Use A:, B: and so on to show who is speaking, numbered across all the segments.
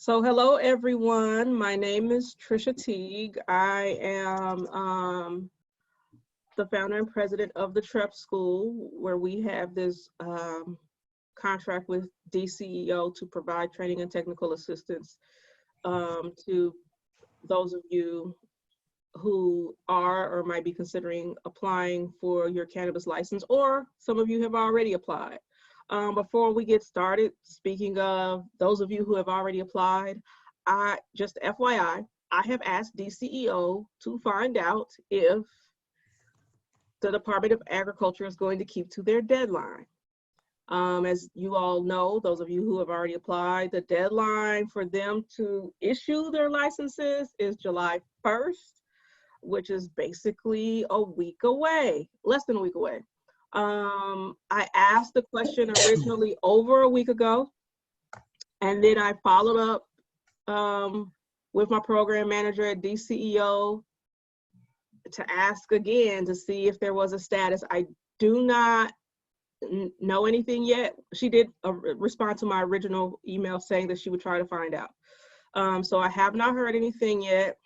A: So hello everyone, my name is Trisha Teague. I am the founder and president of the TREP School, where we have this contract with DCEO to provide training and technical assistance to those of you who are or might be considering applying for your cannabis license, or some of you have already applied. Before we get started, speaking of those of you who have already applied, just FYI, I have asked DCEO to find out if the Department of Agriculture is going to keep to their deadline. As you all know, those of you who have already applied, the deadline for them to issue their licenses is July 1st, which is basically a week away, less than a week away. I asked the question originally over a week ago, and then I followed up with my program manager at DCEO to ask again to see if there was a status. I do not know anything yet. She did respond to my original email saying that she would try to find out. So I have not heard anything yet,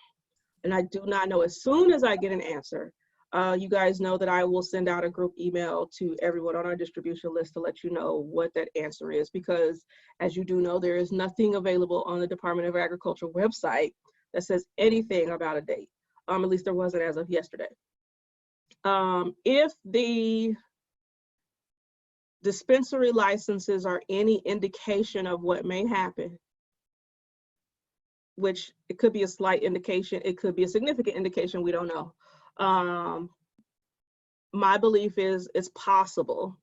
A: and I do not know. As soon as I get an answer, you guys know that I will send out a group email to everyone on our distribution list to let you know what that answer is, because as you do know, there is nothing available on the Department of Agriculture website that says anything about a date. At least there wasn't as of yesterday. If the dispensary licenses are any indication of what may happen, which it could be a slight indication, it could be a significant indication, we don't know. My belief is it's possible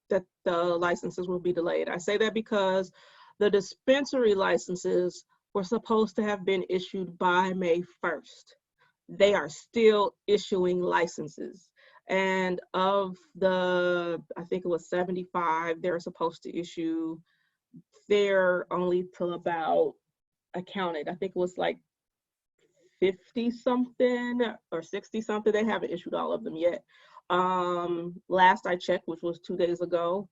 A: that the licenses will be delayed. I say that because the dispensary licenses were supposed to have been issued by May 1st. They are still issuing licenses. And of the, I think it was 75 they're supposed to issue, they're only till about, I counted, I think it was like 50 something or 60 something. They haven't issued all of them yet. Last I checked, which was 2 days ago,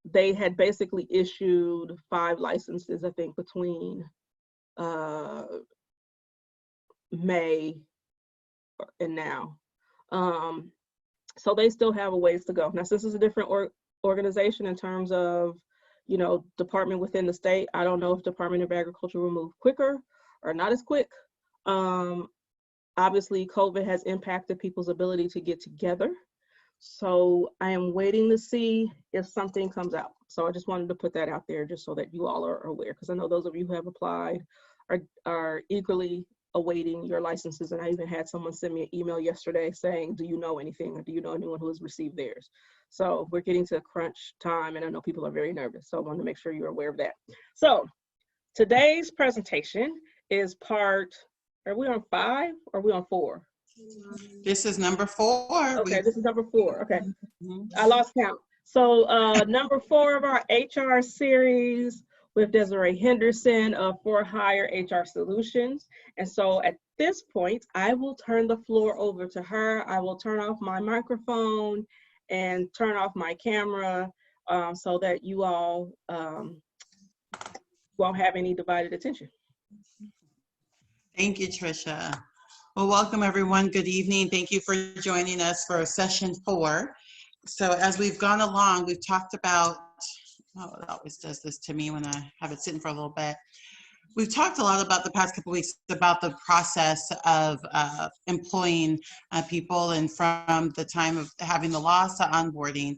A: they had basically issued 5 licenses, I think, between May and now. So they still have a ways to go. Now, since it's a different organization in terms of, you know, department within the state, I don't know if Department of Agriculture will move quicker or not as quick. Obviously, COVID has impacted people's ability to get together. So I am waiting to see if something comes out. So I just wanted to put that out there just so that you all are aware, because I know those of you who have applied are eagerly awaiting your licenses. And I even had someone send me an email yesterday saying, do you know anything, or do you know anyone who has received theirs? So we're getting to crunch time, and I know people are very nervous. So I want to make sure you're aware of that. So today's presentation is part, are we on 5 or are we on 4?
B: This is number 4.
A: Okay, this is number 4. Okay, I lost count. So number 4 of our HR series with Desiree Henderson of For Hire HR Solutions. And so at this point, I will turn the floor over to her. I will turn off my microphone and turn off my camera so that you all won't have any divided attention.
B: Thank you, Trisha. Well, welcome everyone. Good evening. Thank you for joining us for session 4. So as we've gone along, we've talked about, oh, it always does this to me when I have it sitting for a little bit. We've talked a lot about the past couple of weeks about the process of employing people, and from the time of having the loss to onboarding.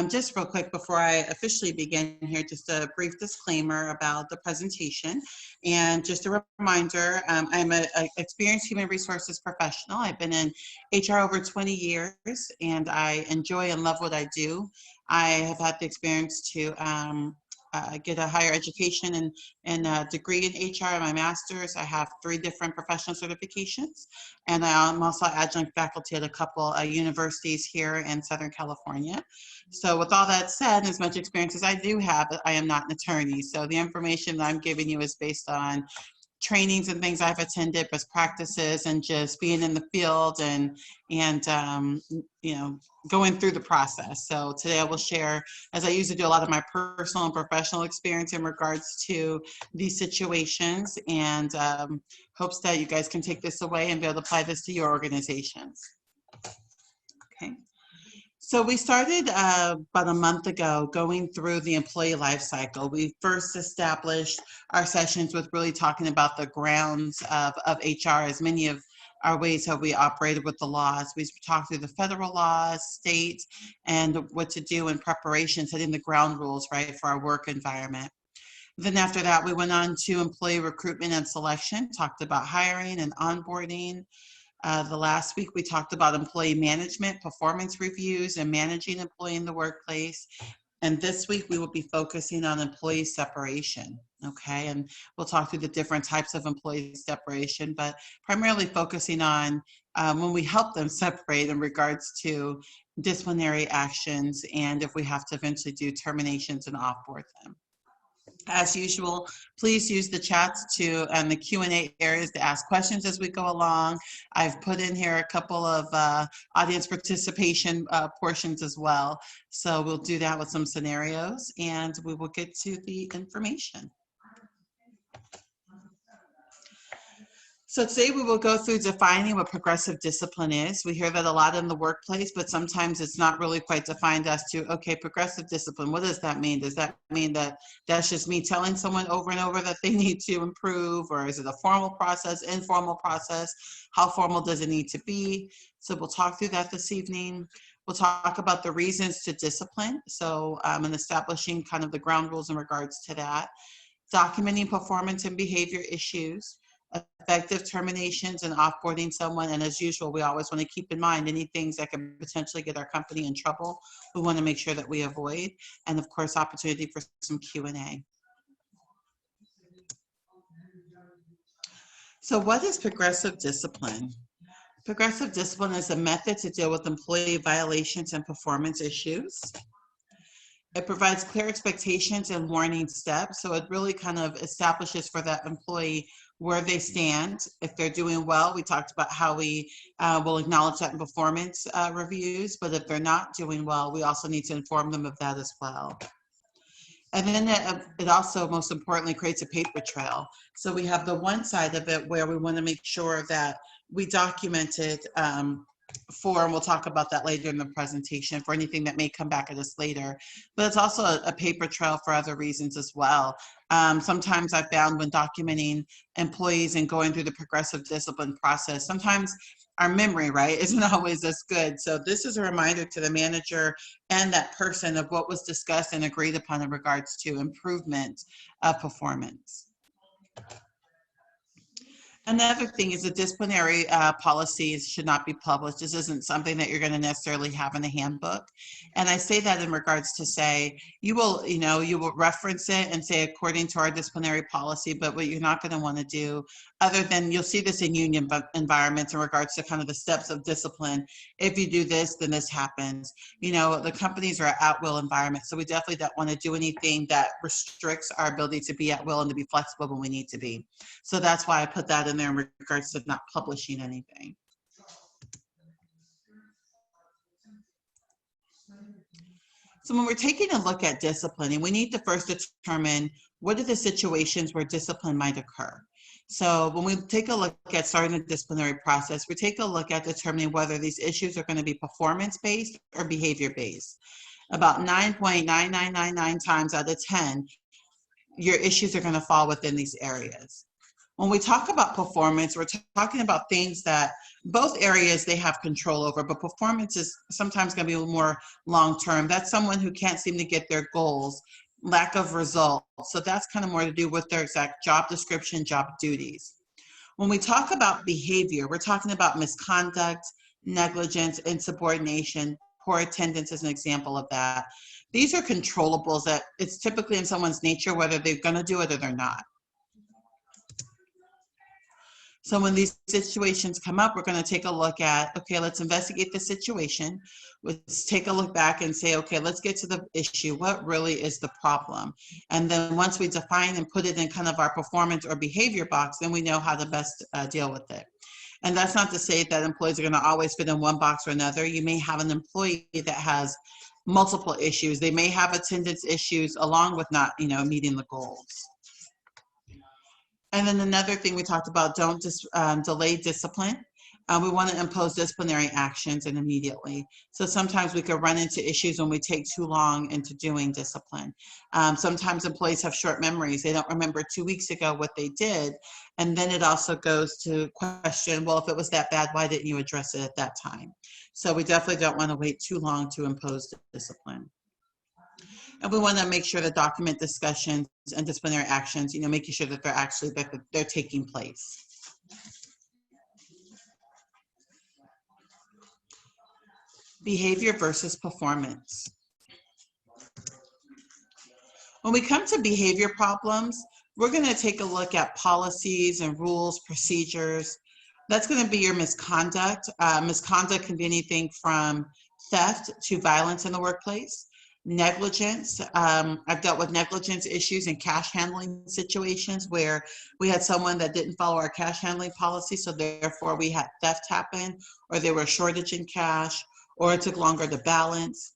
B: Just real quick before I officially begin here, just a brief disclaimer about the presentation. And just a reminder, I'm an experienced human resources professional. I've been in HR over 20 years, and I enjoy and love what I do. I have had the experience to get a higher education and a degree in HR, my master's. I have 3 different professional certifications, and I'm also adjunct faculty at a couple universities here in Southern California. So with all that said, as much experience as I do have, I am not an attorney. So the information that I'm giving you is based on trainings and things I've attended, best practices, and just being in the field and you know, going through the process. So today I will share, as I usually do, a lot of my personal and professional experience in regards to these situations, and hopes that you guys can take this away and be able to apply this to your organizations. Okay. So we started about a month ago going through the employee life cycle. We first established our sessions with really talking about the grounds of HR, as many of our ways how we operated with the laws. We talked through the federal laws, state, and what to do in preparation, setting the ground rules, right, for our work environment. Then after that, we went on to employee recruitment and selection, talked about hiring and onboarding. The last week, we talked about employee management, performance reviews, and managing employee in the workplace. And this week, we will be focusing on employee separation, okay? And we'll talk through the different types of employee separation, but primarily focusing on when we help them separate in regards to disciplinary actions, and if we have to eventually do terminations and offboard them. As usual, please use the chats to and the Q&A areas to ask questions as we go along. I've put in here a couple of audience participation portions as well. So we'll do that with some scenarios, and we will get to the information. So today we will go through defining what progressive discipline is. We hear that a lot in the workplace, but sometimes it's not really quite defined as to, okay, progressive discipline, what does that mean? Does that mean that that's just me telling someone over and over that they need to improve, or is it a formal process, informal process? How formal does it need to be? So we'll talk through that this evening. We'll talk about the reasons to discipline. So and establishing kind of the ground rules in regards to that. Documenting performance and behavior issues. Effective terminations and offboarding someone, and as usual, we always want to keep in mind any things that can potentially get our company in trouble. We want to make sure that we avoid, and of course, opportunity for some Q&A. So what is progressive discipline? Progressive discipline is a method to deal with employee violations and performance issues. It provides clear expectations and warning steps. So it really kind of establishes for that employee where they stand. If they're doing well, we talked about how we will acknowledge that in performance reviews, but if they're not doing well, we also need to inform them of that as well. And then it also, most importantly, creates a paper trail. So we have the one side of it where we want to make sure that we document it and we'll talk about that later in the presentation for anything that may come back at us later. But it's also a paper trail for other reasons as well. Sometimes I've found when documenting employees and going through the progressive discipline process, sometimes our memory, right, isn't always as good. So this is a reminder to the manager and that person of what was discussed and agreed upon in regards to improvement of performance. Another thing is the disciplinary policies should not be published. This isn't something that you're going to necessarily have in a handbook. And I say that in regards to say, you will reference it and say, according to our disciplinary policy, but what you're not going to want to do, other than you'll see this in union environments in regards to kind of the steps of discipline. If you do this, then this happens. The companies are at will environment. So we definitely don't want to do anything that restricts our ability to be at will and to be flexible when we need to be. So that's why I put that in there in regards to not publishing anything. So when we're taking a look at disciplining, we need to first determine what are the situations where discipline might occur. So when we take a look at starting the disciplinary process, we take a look at determining whether these issues are going to be performance-based or behavior-based. About 9.9999 times out of 10, your issues are going to fall within these areas. When we talk about performance, we're talking about things that both areas they have control over, but performance is sometimes going to be a little more long-term. That's someone who can't seem to get their goals, lack of results. So that's kind of more to do with their exact job description, job duties. When we talk about behavior, we're talking about misconduct, negligence, insubordination, poor attendance is an example of that. These are controllables that it's typically in someone's nature, whether they're going to do it or they're not. So when these situations come up, we're going to take a look at, okay, let's investigate the situation. Let's take a look back and say, okay, let's get to the issue. What really is the problem? And then once we define and put it in kind of our performance or behavior box, then we know how to best deal with it. And that's not to say that employees are going to always fit in one box or another. You may have an employee that has multiple issues. They may have attendance issues along with not, meeting the goals. And then another thing we talked about, don't delay discipline. We want to impose disciplinary actions and immediately. So sometimes we could run into issues when we take too long into doing discipline. Sometimes employees have short memories. They don't remember 2 weeks ago what they did. And then it also goes to question, well, if it was that bad, why didn't you address it at that time? So we definitely don't want to wait too long to impose discipline. And we want to make sure that document discussions and disciplinary actions, making sure that they're taking place. Behavior versus performance. When we come to behavior problems, we're going to take a look at policies and rules, procedures. That's going to be your misconduct. Misconduct can be anything from theft to violence in the workplace. Negligence. I've dealt with negligence issues in cash handling situations where we had someone that didn't follow our cash handling policy, so therefore we had theft happen, or there were a shortage in cash, or it took longer to balance.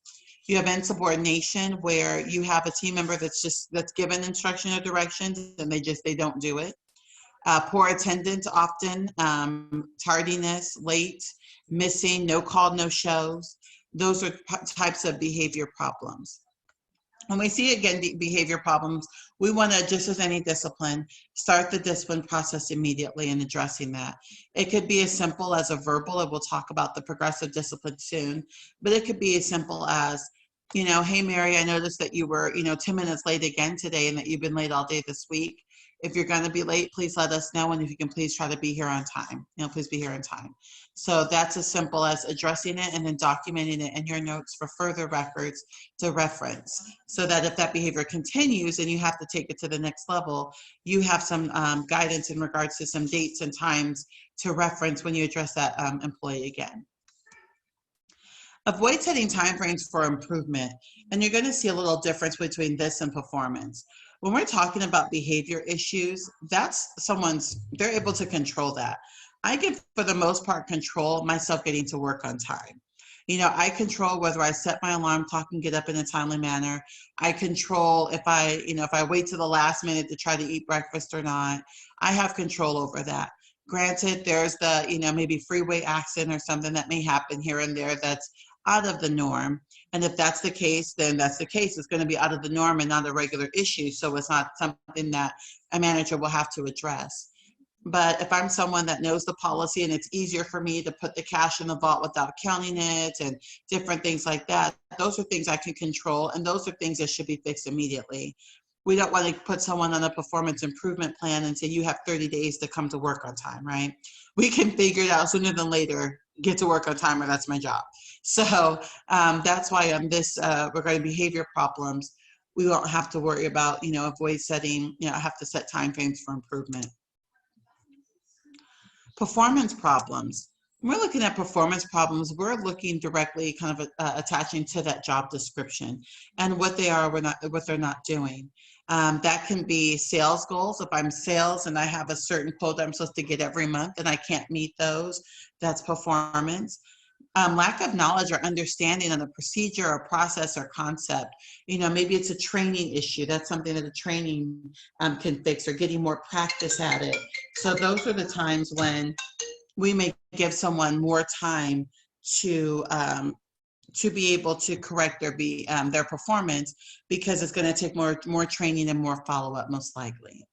B: You have insubordination, where you have a team member that's given instruction or directions and they don't do it. Poor attendance often, tardiness, late, missing, no call, no shows. Those are types of behavior problems. When we see, again, behavior problems, we want to, just as any discipline, start the discipline process immediately in addressing that. It could be as simple as a verbal, and we'll talk about the progressive discipline soon, but it could be as simple as, hey, Mary, I noticed that you were, 10 minutes late again today and that you've been late all day this week. If you're going to be late, please let us know. And if you can, please try to be here on time. Please be here on time. So that's as simple as addressing it and then documenting it in your notes for further records to reference, so that if that behavior continues and you have to take it to the next level, you have some guidance in regards to some dates and times to reference when you address that employee again. Avoid setting timeframes for improvement. And you're going to see a little difference between this and performance. When we're talking about behavior issues, that's they're able to control that. I can, for the most part, control myself getting to work on time. I control whether I set my alarm clock and get up in a timely manner. I control if I wait to the last minute to try to eat breakfast or not. I have control over that. Granted, there's the, maybe freeway accident or something that may happen here and there that's out of the norm. And if that's the case, then that's the case. It's going to be out of the norm and not a regular issue. So it's not something that a manager will have to address. But if I'm someone that knows the policy and it's easier for me to put the cash in the vault without counting it and different things like that, those are things I can control, and those are things that should be fixed immediately. We don't want to put someone on a performance improvement plan and say you have 30 days to come to work on time, right? We can figure it out sooner than later, get to work on time, or that's my job. So that's why on this regarding behavior problems, we won't have to worry about, avoid setting, have to set timeframes for improvement. Performance problems. When we're looking at performance problems, we're looking directly kind of attaching to that job description and what they are, what they're not doing. That can be sales goals. If I'm sales and I have a certain quota I'm supposed to get every month and I can't meet those, that's performance. Lack of knowledge or understanding on the procedure or process or concept. Maybe it's a training issue. That's something that a training can fix, or getting more practice at it. So those are the times when we may give someone more time to be able to correct their performance, because it's going to take more training and more follow-up, most likely.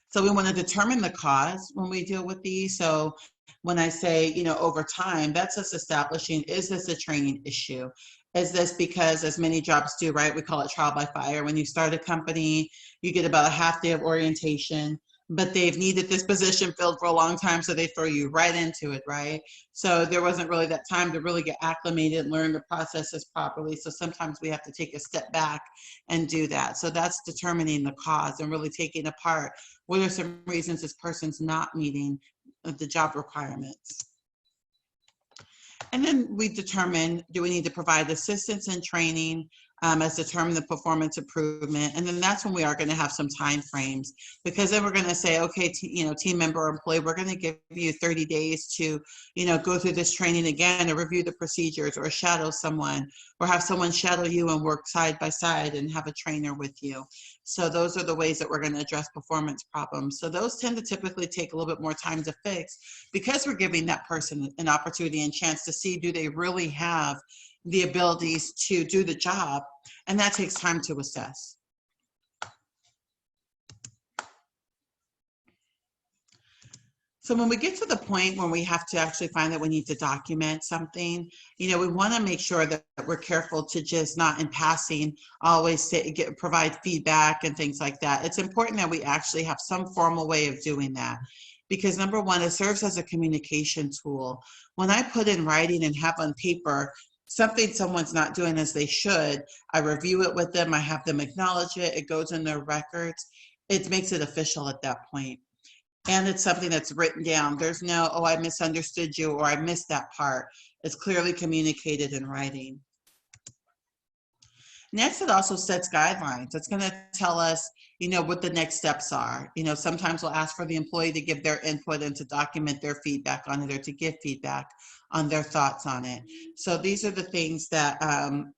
B: So we want to determine the cause when we deal with these. So when I say, over time, that's us establishing, is this a training issue? Is this because, as many jobs do, right, we call it trial by fire. When you start a company, you get about a half day of orientation. but they've needed this position filled for a long time, so they throw you right into it, right? So there wasn't really that time to really get acclimated and learn the processes properly. So sometimes we have to take a step back and do that. So that's determining the cause and really taking apart what are some reasons this person's not meeting the job requirements. And then we determine, do we need to provide assistance and training as determine the performance improvement? And then that's when we are going to have some time frames, because then we're going to say, okay, team member or employee, we're going to give you 30 days to, go through this training again, or review the procedures, or shadow someone, or have someone shadow you and work side by side and have a trainer with you. So those are the ways that we're going to address performance problems. So those tend to typically take a little bit more time to fix, because we're giving that person an opportunity and chance to see, do they really have the abilities to do the job? And that takes time to assess. So when we get to the point when we have to actually find that we need to document something, we want to make sure that we're careful to just not in passing always provide feedback and things like that. It's important that we actually have some formal way of doing that, because number one, it serves as a communication tool. When I put in writing and have on paper something someone's not doing as they should, I review it with them, I have them acknowledge it, it goes in their records, it makes it official at that point. And it's something that's written down. There's no, oh, I misunderstood you, or I missed that part. It's clearly communicated in writing. Next, it also sets guidelines. It's going to tell us, what the next steps are. Sometimes we'll ask for the employee to give their input and to document their feedback on it, or to give feedback on their thoughts on it. So these are the things that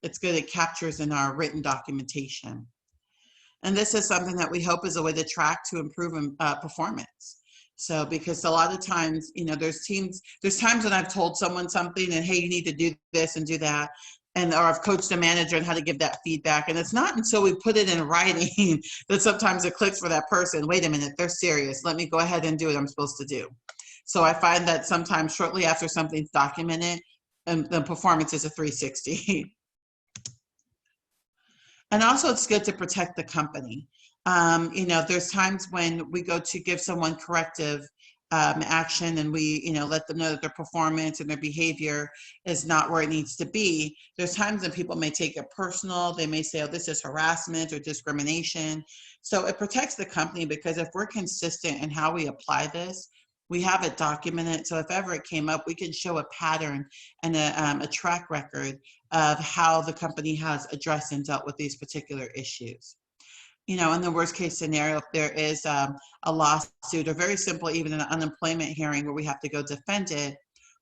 B: it's good it captures in our written documentation. And this is something that we hope is a way to track to improve performance. So, because a lot of times, there's times when I've told someone something and, hey, you need to do this and do that. Or I've coached a manager on how to give that feedback. And it's not until we put it in writing that sometimes it clicks for that person. Wait a minute, they're serious. Let me go ahead and do what I'm supposed to do. So I find that sometimes shortly after something's documented, the performance is a 360. And also it's good to protect the company. There's times when we go to give someone corrective action, and we, let them know that their performance and their behavior is not where it needs to be. There's times when people may take it personal. They may say, oh, this is harassment or discrimination. So it protects the company, because if we're consistent in how we apply this, we have it documented. So if ever it came up, we can show a pattern and a track record of how the company has addressed and dealt with these particular issues. In the worst case scenario, if there is a lawsuit, or very simple, even an unemployment hearing where we have to go defend it,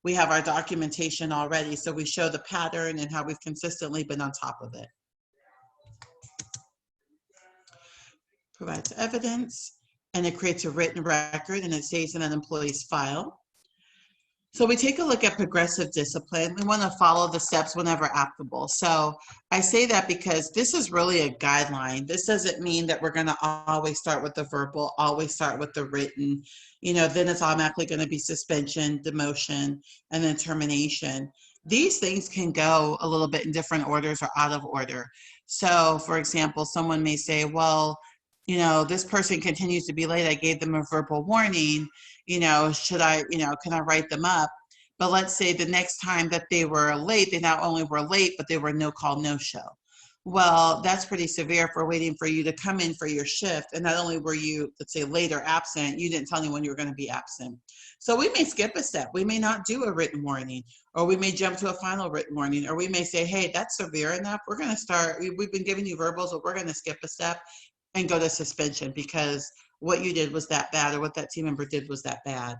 B: we have our documentation already. So we show the pattern and how we've consistently been on top of it. Provides evidence, and it creates a written record, and it stays in an employee's file. So we take a look at progressive discipline. We want to follow the steps whenever applicable. So I say that because this is really a guideline. This doesn't mean that we're going to always start with the verbal, always start with the written. Then it's automatically going to be suspension, demotion, and then termination. These things can go a little bit in different orders or out of order. So for example, someone may say, well, this person continues to be late. I gave them a verbal warning. Should I, can I write them up? But let's say the next time that they were late, they not only were late, but they were no call, no show. Well, that's pretty severe for waiting for you to come in for your shift. And not only were you, let's say, late or absent, you didn't tell anyone you were going to be absent. So we may skip a step. We may not do a written warning, or we may jump to a final written warning, or we may say, hey, that's severe enough. We're going to start, we've been giving you verbals, but we're going to skip a step and go to suspension, because what you did was that bad, or what that team member did was that bad.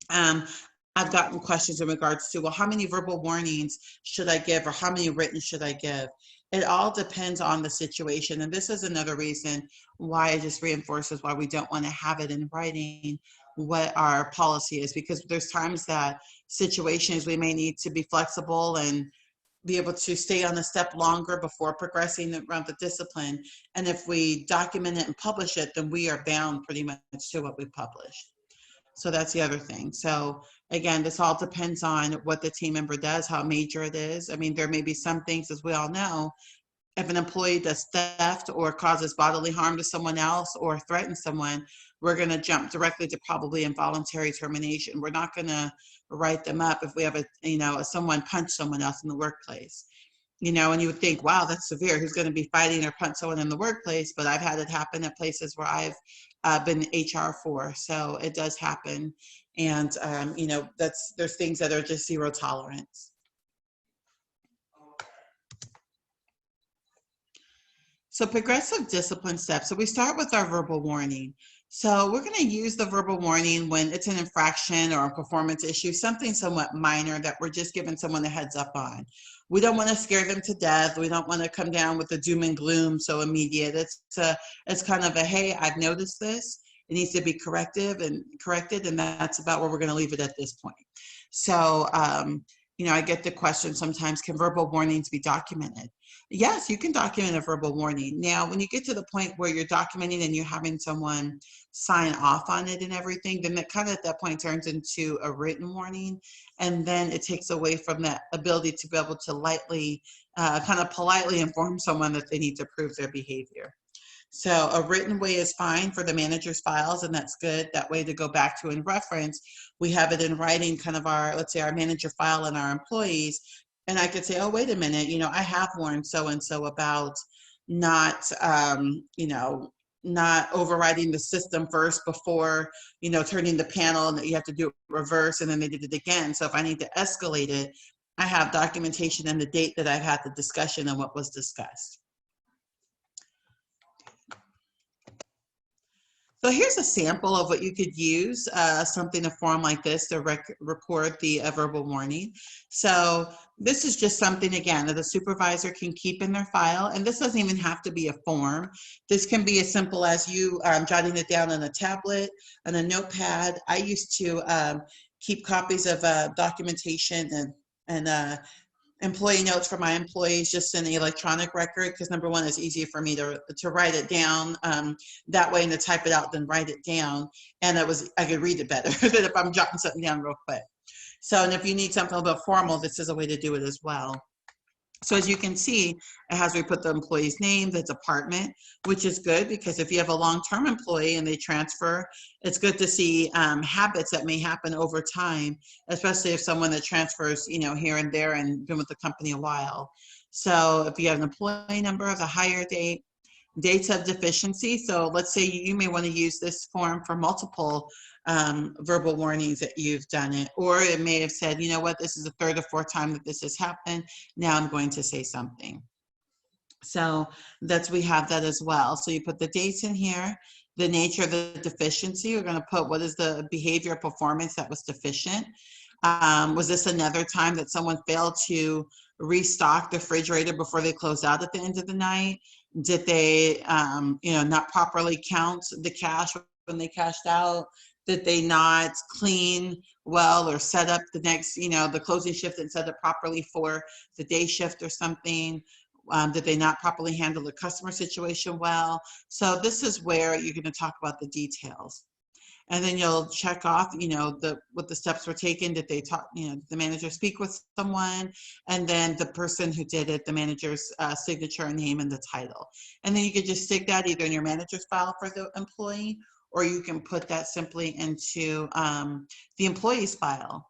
B: I've gotten questions in regards to, well, how many verbal warnings should I give, or how many written should I give? It all depends on the situation. And this is another reason why it just reinforces why we don't want to have it in writing what our policy is, because there's times that situations we may need to be flexible and be able to stay on a step longer before progressing around the discipline. And if we document it and publish it, then we are bound pretty much to what we published. So that's the other thing. So again, this all depends on what the team member does, how major it is. I mean, there may be some things, as we all know, if an employee does theft or causes bodily harm to someone else or threatens someone, we're going to jump directly to probably involuntary termination. We're not going to write them up if we have someone punch someone else in the workplace. And you would think, wow, that's severe. Who's going to be fighting or punch someone in the workplace? But I've had it happen at places where I've been HR for. So it does happen. And, there's things that are just zero tolerance. So progressive discipline steps. So we start with our verbal warning. So we're going to use the verbal warning when it's an infraction or a performance issue, something somewhat minor that we're just giving someone a heads up on. We don't want to scare them to death. We don't want to come down with the doom and gloom so immediate. It's kind of a, hey, I've noticed this. It needs to be corrected, and that's about where we're going to leave it at this point. So, I get the question sometimes, can verbal warnings be documented? Yes, you can document a verbal warning. Now, when you get to the point where you're documenting and you're having someone sign off on it and everything, then that kind of at that point turns into a written warning. And then it takes away from that ability to be able to lightly, kind of politely inform someone that they need to prove their behavior. So a written way is fine for the manager's files, and that's good. That way to go back to and reference, we have it in writing, kind of let's say our manager file and our employees. And I could say, oh, wait a minute, I have warned so-and-so about not overriding the system first before, turning the panel, and that you have to do it reverse, and then they did it again. So if I need to escalate it, I have documentation and the date that I've had the discussion and what was discussed. So here's a sample of what you could use, a form like this to record the verbal warning. So this is just something, again, that a supervisor can keep in their file. And this doesn't even have to be a form. This can be as simple as you jotting it down on a tablet, on a notepad. I used to keep copies of documentation and employee notes for my employees just in the electronic record, because number one, it's easier for me to write it down that way and to type it out than write it down. And I could read it better than if I'm jotting something down real quick. So, and if you need something a little bit formal, this is a way to do it as well. So as you can see, it has, we put the employee's name, the department, which is good because if you have a long-term employee and they transfer, it's good to see habits that may happen over time, especially if someone that transfers, here and there and been with the company a while. So if you have an employee number, the hire date, dates of deficiency. So let's say you may want to use this form for multiple verbal warnings that you've done it, or it may have said, you know what, this is the third or fourth time that this has happened. Now I'm going to say something. So we have that as well. So you put the dates in here, the nature of the deficiency. We're going to put what is the behavior performance that was deficient. Was this another time that someone failed to restock the refrigerator before they closed out at the end of the night? Did they, not properly count the cash when they cashed out? Did they not clean well or set up the next, the closing shift and set it properly for the day shift or something? Did they not properly handle the customer situation well? So this is where you're going to talk about the details. And then you'll check off, what the steps were taken. Did they talk, did the manager speak with someone? And then the person who did it, the manager's signature, name, and the title. And then you could just stick that either in your manager's file for the employee, or you can put that simply into the employee's file.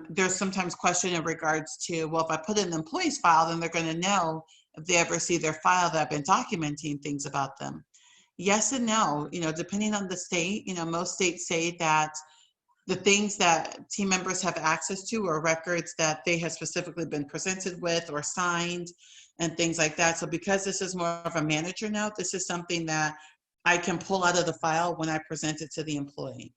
B: There's sometimes question in regards to, well, if I put it in the employee's file, then they're going to know if they ever see their file that I've been documenting things about them. Yes and no, depending on the state, most states say that the things that team members have access to are records that they have specifically been presented with or signed and things like that. So because this is more of a manager note, this is something that I can pull out of the file when I present it to the employee.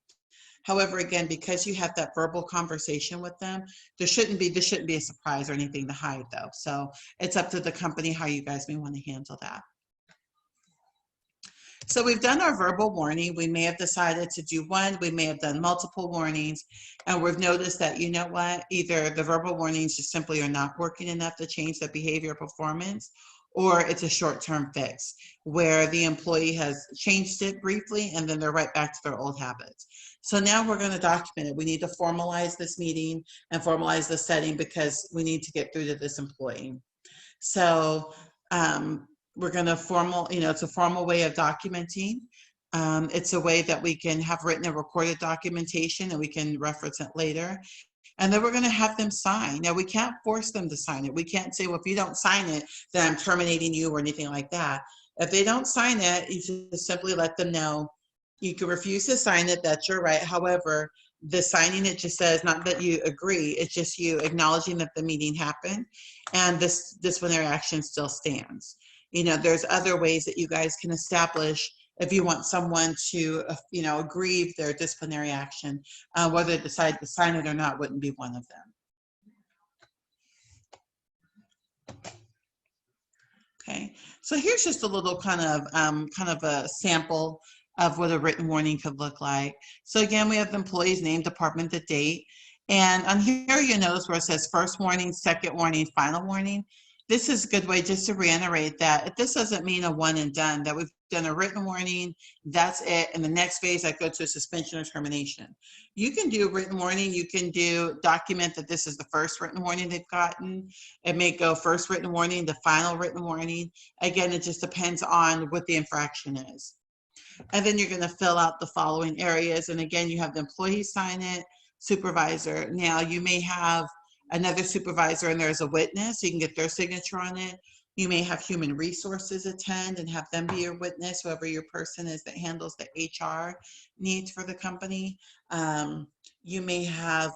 B: However, again, because you have that verbal conversation with them, this shouldn't be a surprise or anything to hide though. So it's up to the company how you guys may want to handle that. So we've done our verbal warning. We may have decided to do one, we may have done multiple warnings, and we've noticed that, you know what, either the verbal warnings just simply are not working enough to change the behavior performance, or it's a short-term fix where the employee has changed it briefly and then they're right back to their old habits. So now we're going to document it. We need to formalize this meeting and formalize the setting because we need to get through to this employee. So we're going to it's a formal way of documenting. It's a way that we can have written and recorded documentation and we can reference it later. And then we're going to have them sign. Now, we can't force them to sign it. We can't say, well, if you don't sign it, then I'm terminating you or anything like that. If they don't sign it, you just simply let them know. You can refuse to sign it. That's your right. However, the signing it just says not that you agree. It's just you acknowledging that the meeting happened and this disciplinary action still stands. You know, there's other ways that you guys can establish if you want someone to, you know, aggrieve their disciplinary action, whether they decide to sign it or not wouldn't be one of them. Okay, so here's just a little kind of a sample of what a written warning could look like. So again, we have the employee's name, department, the date, and on here you notice where it says first warning, second warning, final warning. This is a good way just to reiterate that this doesn't mean a one and done, that we've done a written warning, that's it, and the next phase I go to a suspension or termination. You can do a written warning, you can document that this is the first written warning they've gotten. It may go first written warning to final written warning. Again, it just depends on what the infraction is. And then you're going to fill out the following areas. And again, you have the employee sign it, supervisor. Now you may have another supervisor and there's a witness, so you can get their signature on it. You may have human resources attend and have them be your witness, whoever your person is that handles the HR needs for the company. You may have,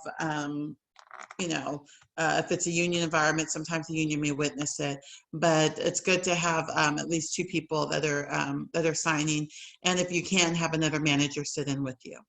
B: you know, if it's a union environment, sometimes the union may witness it, but it's good to have at least two people that are signing, and if you can, have another manager sit in with you.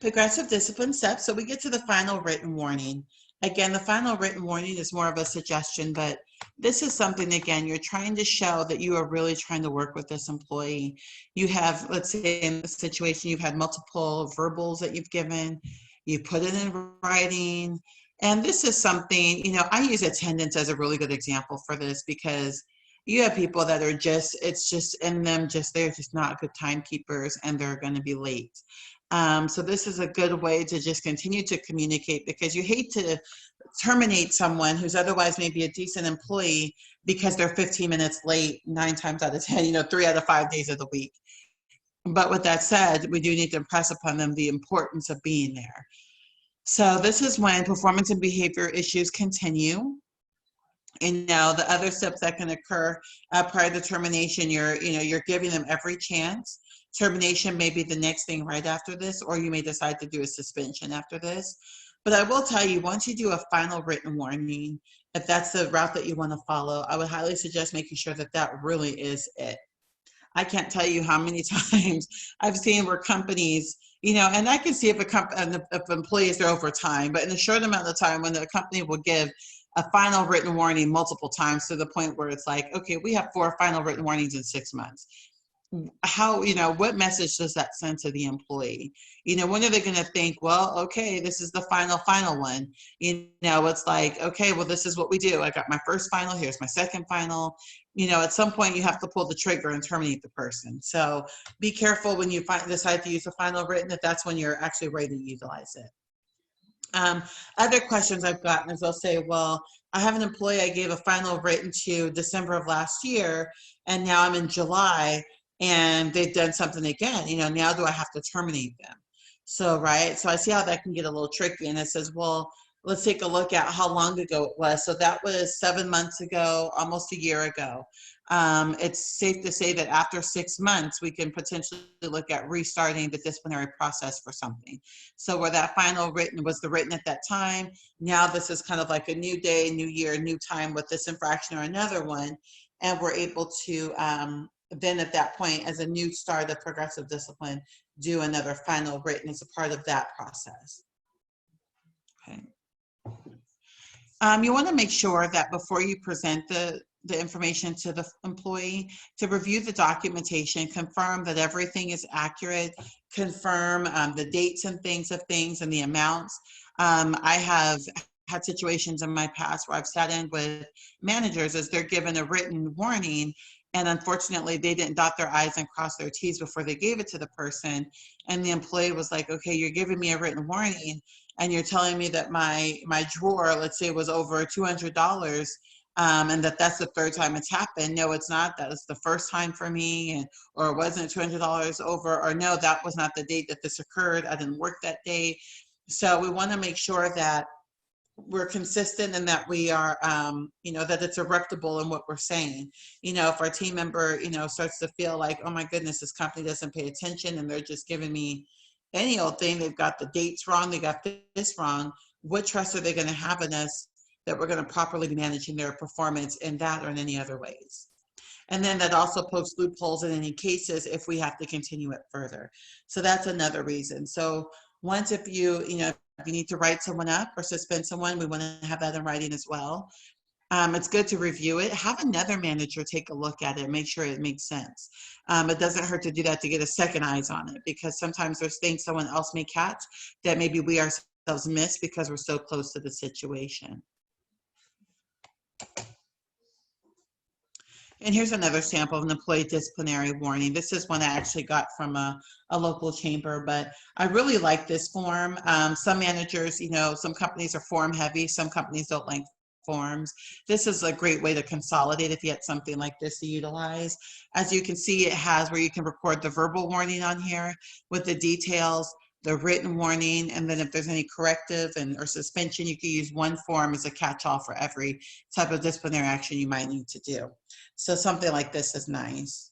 B: Progressive discipline steps. So we get to the final written warning. Again, the final written warning is more of a suggestion, but this is something, again, you're trying to show that you are really trying to work with this employee. You have, let's say in the situation, you've had multiple verbals that you've given, you put it in writing, and this is something, you know, I use attendance as a really good example for this because you have people that are just, it's just in them, they're just not good timekeepers and they're going to be late. So this is a good way to just continue to communicate because you hate to terminate someone who's otherwise maybe a decent employee because they're 15 minutes late 9 times out of 10, you know, 3 out of 5 days of the week. But with that said, we do need to impress upon them the importance of being there. So this is when performance and behavior issues continue. And now the other steps that can occur prior to termination, you're giving them every chance. Termination may be the next thing right after this, or you may decide to do a suspension after this. But I will tell you, once you do a final written warning, if that's the route that you want to follow, I would highly suggest making sure that that really is it. I can't tell you how many times I've seen where companies, you know, and I can see if employees are over time, but in a short amount of time when the company will give a final written warning multiple times to the point where it's like, okay, we have 4 final written warnings in 6 months. How, you know, what message does that send to the employee? You know, when are they going to think, well, okay, this is the final one? You know, it's like, okay, well, this is what we do. I got my first final, here's my second final. You know, at some point you have to pull the trigger and terminate the person. So be careful when you decide to use a final written, if that's when you're actually ready to utilize it. Other questions I've gotten is they'll say, well, I have an employee I gave a final written to December of last year, and now I'm in July, and they've done something again. You know, now do I have to terminate them? So, right, so I see how that can get a little tricky, and it says, well, let's take a look at how long ago it was. So that was 7 months ago, almost a year ago. It's safe to say that after 6 months, we can potentially look at restarting the disciplinary process for something. So where that final written was the written at that time, now this is kind of like a new day, new year, new time with this infraction or another one. And we're able to then at that point, as a new start of progressive discipline, do another final written as a part of that process. Okay. You want to make sure that before you present the information to the employee, to review the documentation, confirm that everything is accurate, confirm the dates and things and the amounts. I have had situations in my past where I've sat in with managers as they're given a written warning, and unfortunately they didn't dot their I's and cross their T's before they gave it to the person. And the employee was like, okay, you're giving me a written warning and you're telling me that my drawer, let's say, was over $200, and that's the third time it's happened. No, it's not. That was the first time for me, and or wasn't $200 over, or no, that was not the date that this occurred. I didn't work that day. So we want to make sure that we're consistent and that we are, that it's reputable in what we're saying. If our team member, starts to feel like, oh my goodness, this company doesn't pay attention and they're just giving me any old thing, they've got the dates wrong, they got this wrong, what trust are they going to have in us that we're going to properly be managing their performance in that or in any other ways? And then that also pokes loopholes in any cases if we have to continue it further. So that's another reason. So once if you need to write someone up or suspend someone, we want to have that in writing as well. It's good to review it. Have another manager take a look at it, make sure it makes sense. It doesn't hurt to do that, to get a second eyes on it, because sometimes there's things someone else may catch that maybe we ourselves miss because we're so close to the situation. And here's another sample of an employee disciplinary warning. This is one I actually got from a local chamber, but I really like this form. Some managers, some companies are form heavy, some companies don't like forms. This is a great way to consolidate if you had something like this to utilize. As you can see, it has where you can record the verbal warning on here with the details, the written warning, and then if there's any corrective or suspension, you can use one form as a catch-all for every type of disciplinary action you might need to do. So something like this is nice.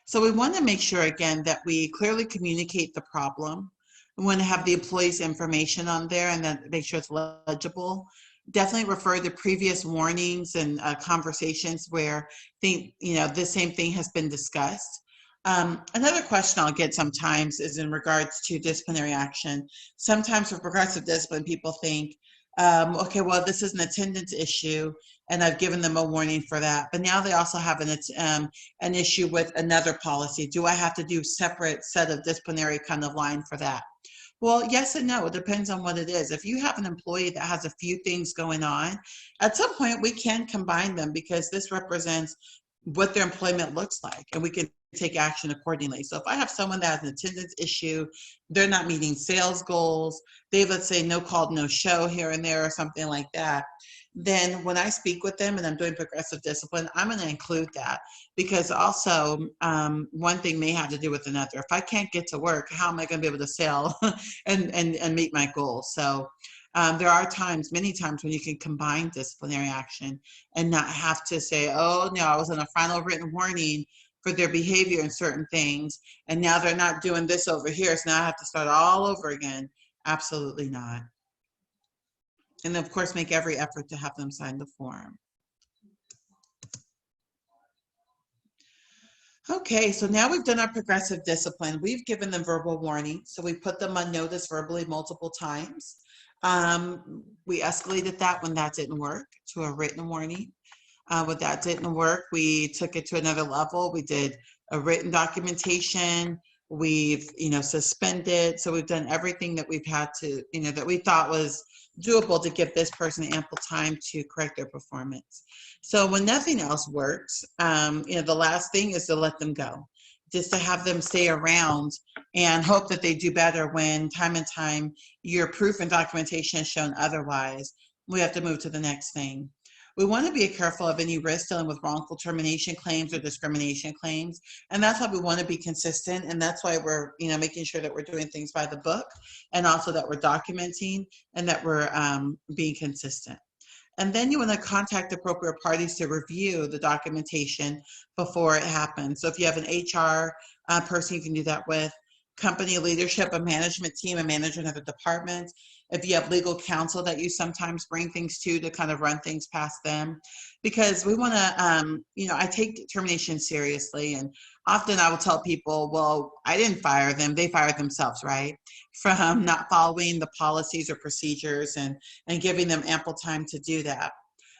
B: So we want to make sure, again, that we clearly communicate the problem. We want to have the employee's information on there and then make sure it's legible. Definitely refer to previous warnings and conversations where this same thing has been discussed. Another question I'll get sometimes is in regards to disciplinary action. Sometimes with progressive discipline, people think, okay, well, this is an attendance issue and I've given them a warning for that. But now they also have an issue with another policy. Do I have to do separate set of disciplinary kind of line for that? Well, yes and no. It depends on what it is. If you have an employee that has a few things going on, at some point we can combine them because this represents what their employment looks like and we can take action accordingly. So if I have someone that has an attendance issue, they're not meeting sales goals, they have, let's say, no call, no show here and there or something like that, then when I speak with them and I'm doing progressive discipline, I'm going to include that because also one thing may have to do with another. If I can't get to work, how am I going to be able to sell and meet my goals? So there are times, many times, when you can combine disciplinary action and not have to say, oh, no, I was on a final written warning for their behavior in certain things, and now they're not doing this over here, so now I have to start all over again. Absolutely not. And of course, make every effort to have them sign the form. Okay, so now we've done our progressive discipline. We've given them verbal warning, so we put them on notice verbally multiple times. We escalated that when that didn't work to a written warning. When that didn't work, we took it to another level. We did a written documentation. We've, suspended. So we've done everything that we've had to, that we thought was doable to give this person ample time to correct their performance. So when nothing else works, the last thing is to let them go, just to have them stay around and hope that they do better when time and time your proof and documentation has shown otherwise. We have to move to the next thing. We want to be careful of any risk dealing with wrongful termination claims or discrimination claims. And that's why we want to be consistent. And that's why we're, making sure that we're doing things by the book and also that we're documenting and that we're being consistent. And then you want to contact appropriate parties to review the documentation before it happens. So if you have an HR person, you can do that with company leadership, a management team, a manager in other departments. If you have legal counsel that you sometimes bring things to kind of run things past them, because we want to, I take termination seriously, and often I will tell people, well, I didn't fire them, they fired themselves, right? From not following the policies or procedures and giving them ample time to do that.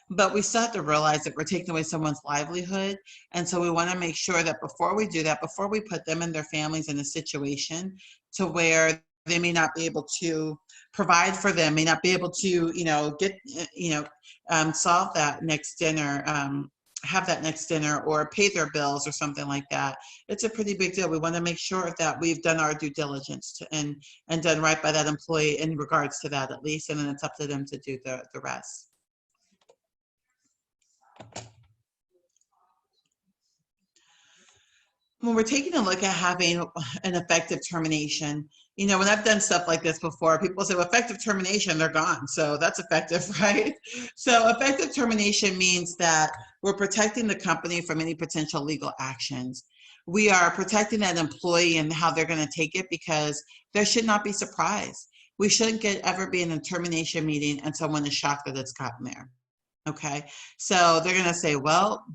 B: But we still have to realize that we're taking away someone's livelihood. And so we want to make sure that before we do that, before we put them and their families in a situation to where they may not be able to provide for them, may not be able to, get, solve that next dinner have that next dinner or pay their bills or something like that. It's a pretty big deal. We want to make sure that we've done our due diligence and done right by that employee in regards to that at least, and then it's up to them to do the rest. When we're taking a look at having an effective termination, you know, when I've done stuff like this before, people say, well, effective termination, they're gone. So that's effective, right? So effective termination means that we're protecting the company from any potential legal actions. We are protecting that employee and how they're going to take it, because there should not be surprise. We shouldn't ever be in a termination meeting and someone is shocked that it's gotten there. Okay. So they're going to say, well,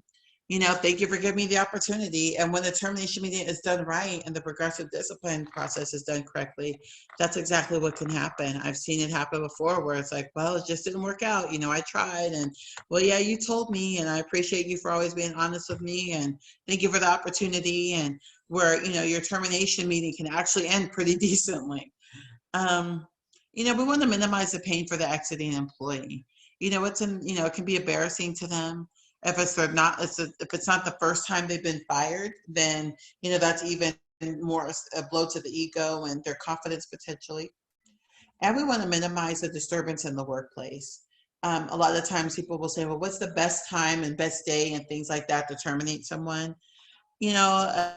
B: you know, thank you for giving me the opportunity. And when the termination meeting is done right and the progressive discipline process is done correctly, that's exactly what can happen. I've seen it happen before where it's like, well, it just didn't work out. You know, I tried, and well, yeah, you told me, and I appreciate you for always being honest with me, and thank you for the opportunity. And where, you know, your termination meeting can actually end pretty decently. You know, we want to minimize the pain for the exiting employee. You know, it can be embarrassing to them. If it's not the first time they've been fired, then, you know, that's even more a blow to the ego and their confidence potentially. And we want to minimize the disturbance in the workplace. A lot of times people will say, well, what's the best time and best day and things like that to terminate someone? You know,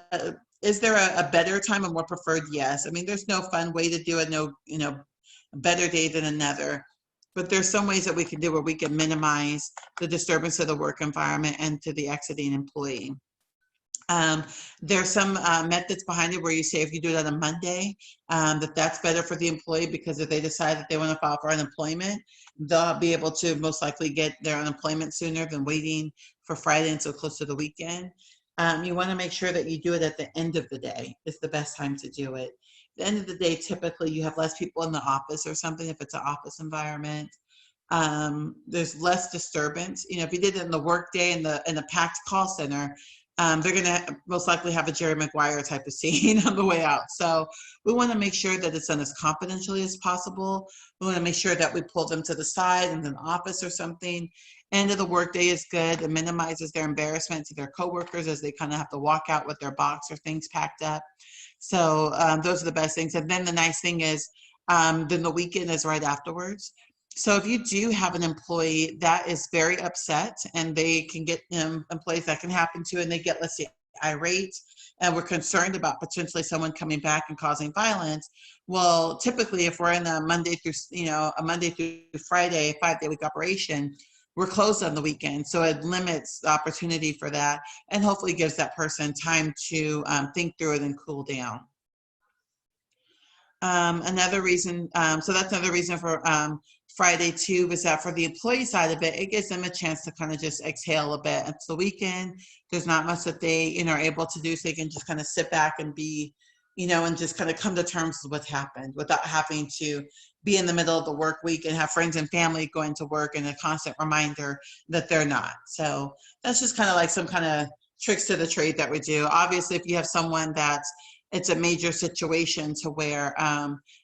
B: is there a better time, a more preferred? Yes. I mean, there's no fun way to do it. No, you know, a better day than another. But there's some ways that we can do where we can minimize the disturbance of the work environment and to the exiting employee. There's some methods behind it where you say if you do it on a Monday, that's better for the employee, because if they decide that they want to file for unemployment, they'll be able to most likely get their unemployment sooner than waiting for Friday until close to the weekend. You want to make sure that you do it at the end of the day. It's the best time to do it. The end of the day, typically you have less people in the office or something if it's an office environment. There's less disturbance. You know, if you did it in the workday in a packed call center, they're going to most likely have a Jerry Maguire type of scene on the way out. So we want to make sure that it's done as confidentially as possible. We want to make sure that we pull them to the side in an office or something. End of the workday is good. It minimizes their embarrassment to their coworkers as they kind of have to walk out with their box or things packed up. So those are the best things. And then the nice thing is, then the weekend is right afterwards. So if you do have an employee that is very upset, and they can get employees that can happen to, and they get, let's say, irate, and we're concerned about potentially someone coming back and causing violence. Well, typically if we're in a Monday through Friday 5-day week operation, we're closed on the weekend. So it limits the opportunity for that, and hopefully gives that person time to think through it and cool down. Another reason, so that's another reason for Friday too, is that for the employee side of it, it gives them a chance to kind of just exhale a bit. It's the weekend. There's not much that they, you know, are able to do, so they can just kind of sit back and be, you know, and just kind of come to terms with what's happened without having to be in the middle of the work week and have friends and family going to work and a constant reminder that they're not. So that's just kind of like some kind of tricks to the trade that we do. Obviously, if you have someone that's, it's a major situation to where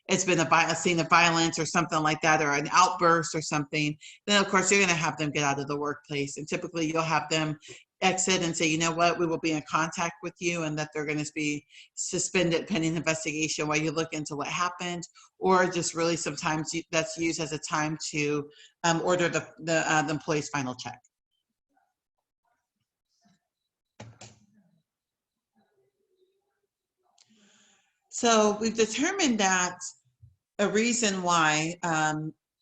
B: it's been a scene of violence or something like that, or an outburst or something, then of course you're going to have them get out of the workplace. And typically you'll have them exit and say, you know what, we will be in contact with you, and that they're going to be suspended pending investigation while you look into what happened. Or just really sometimes that's used as a time to order the employee's final check. So we've determined that a reason why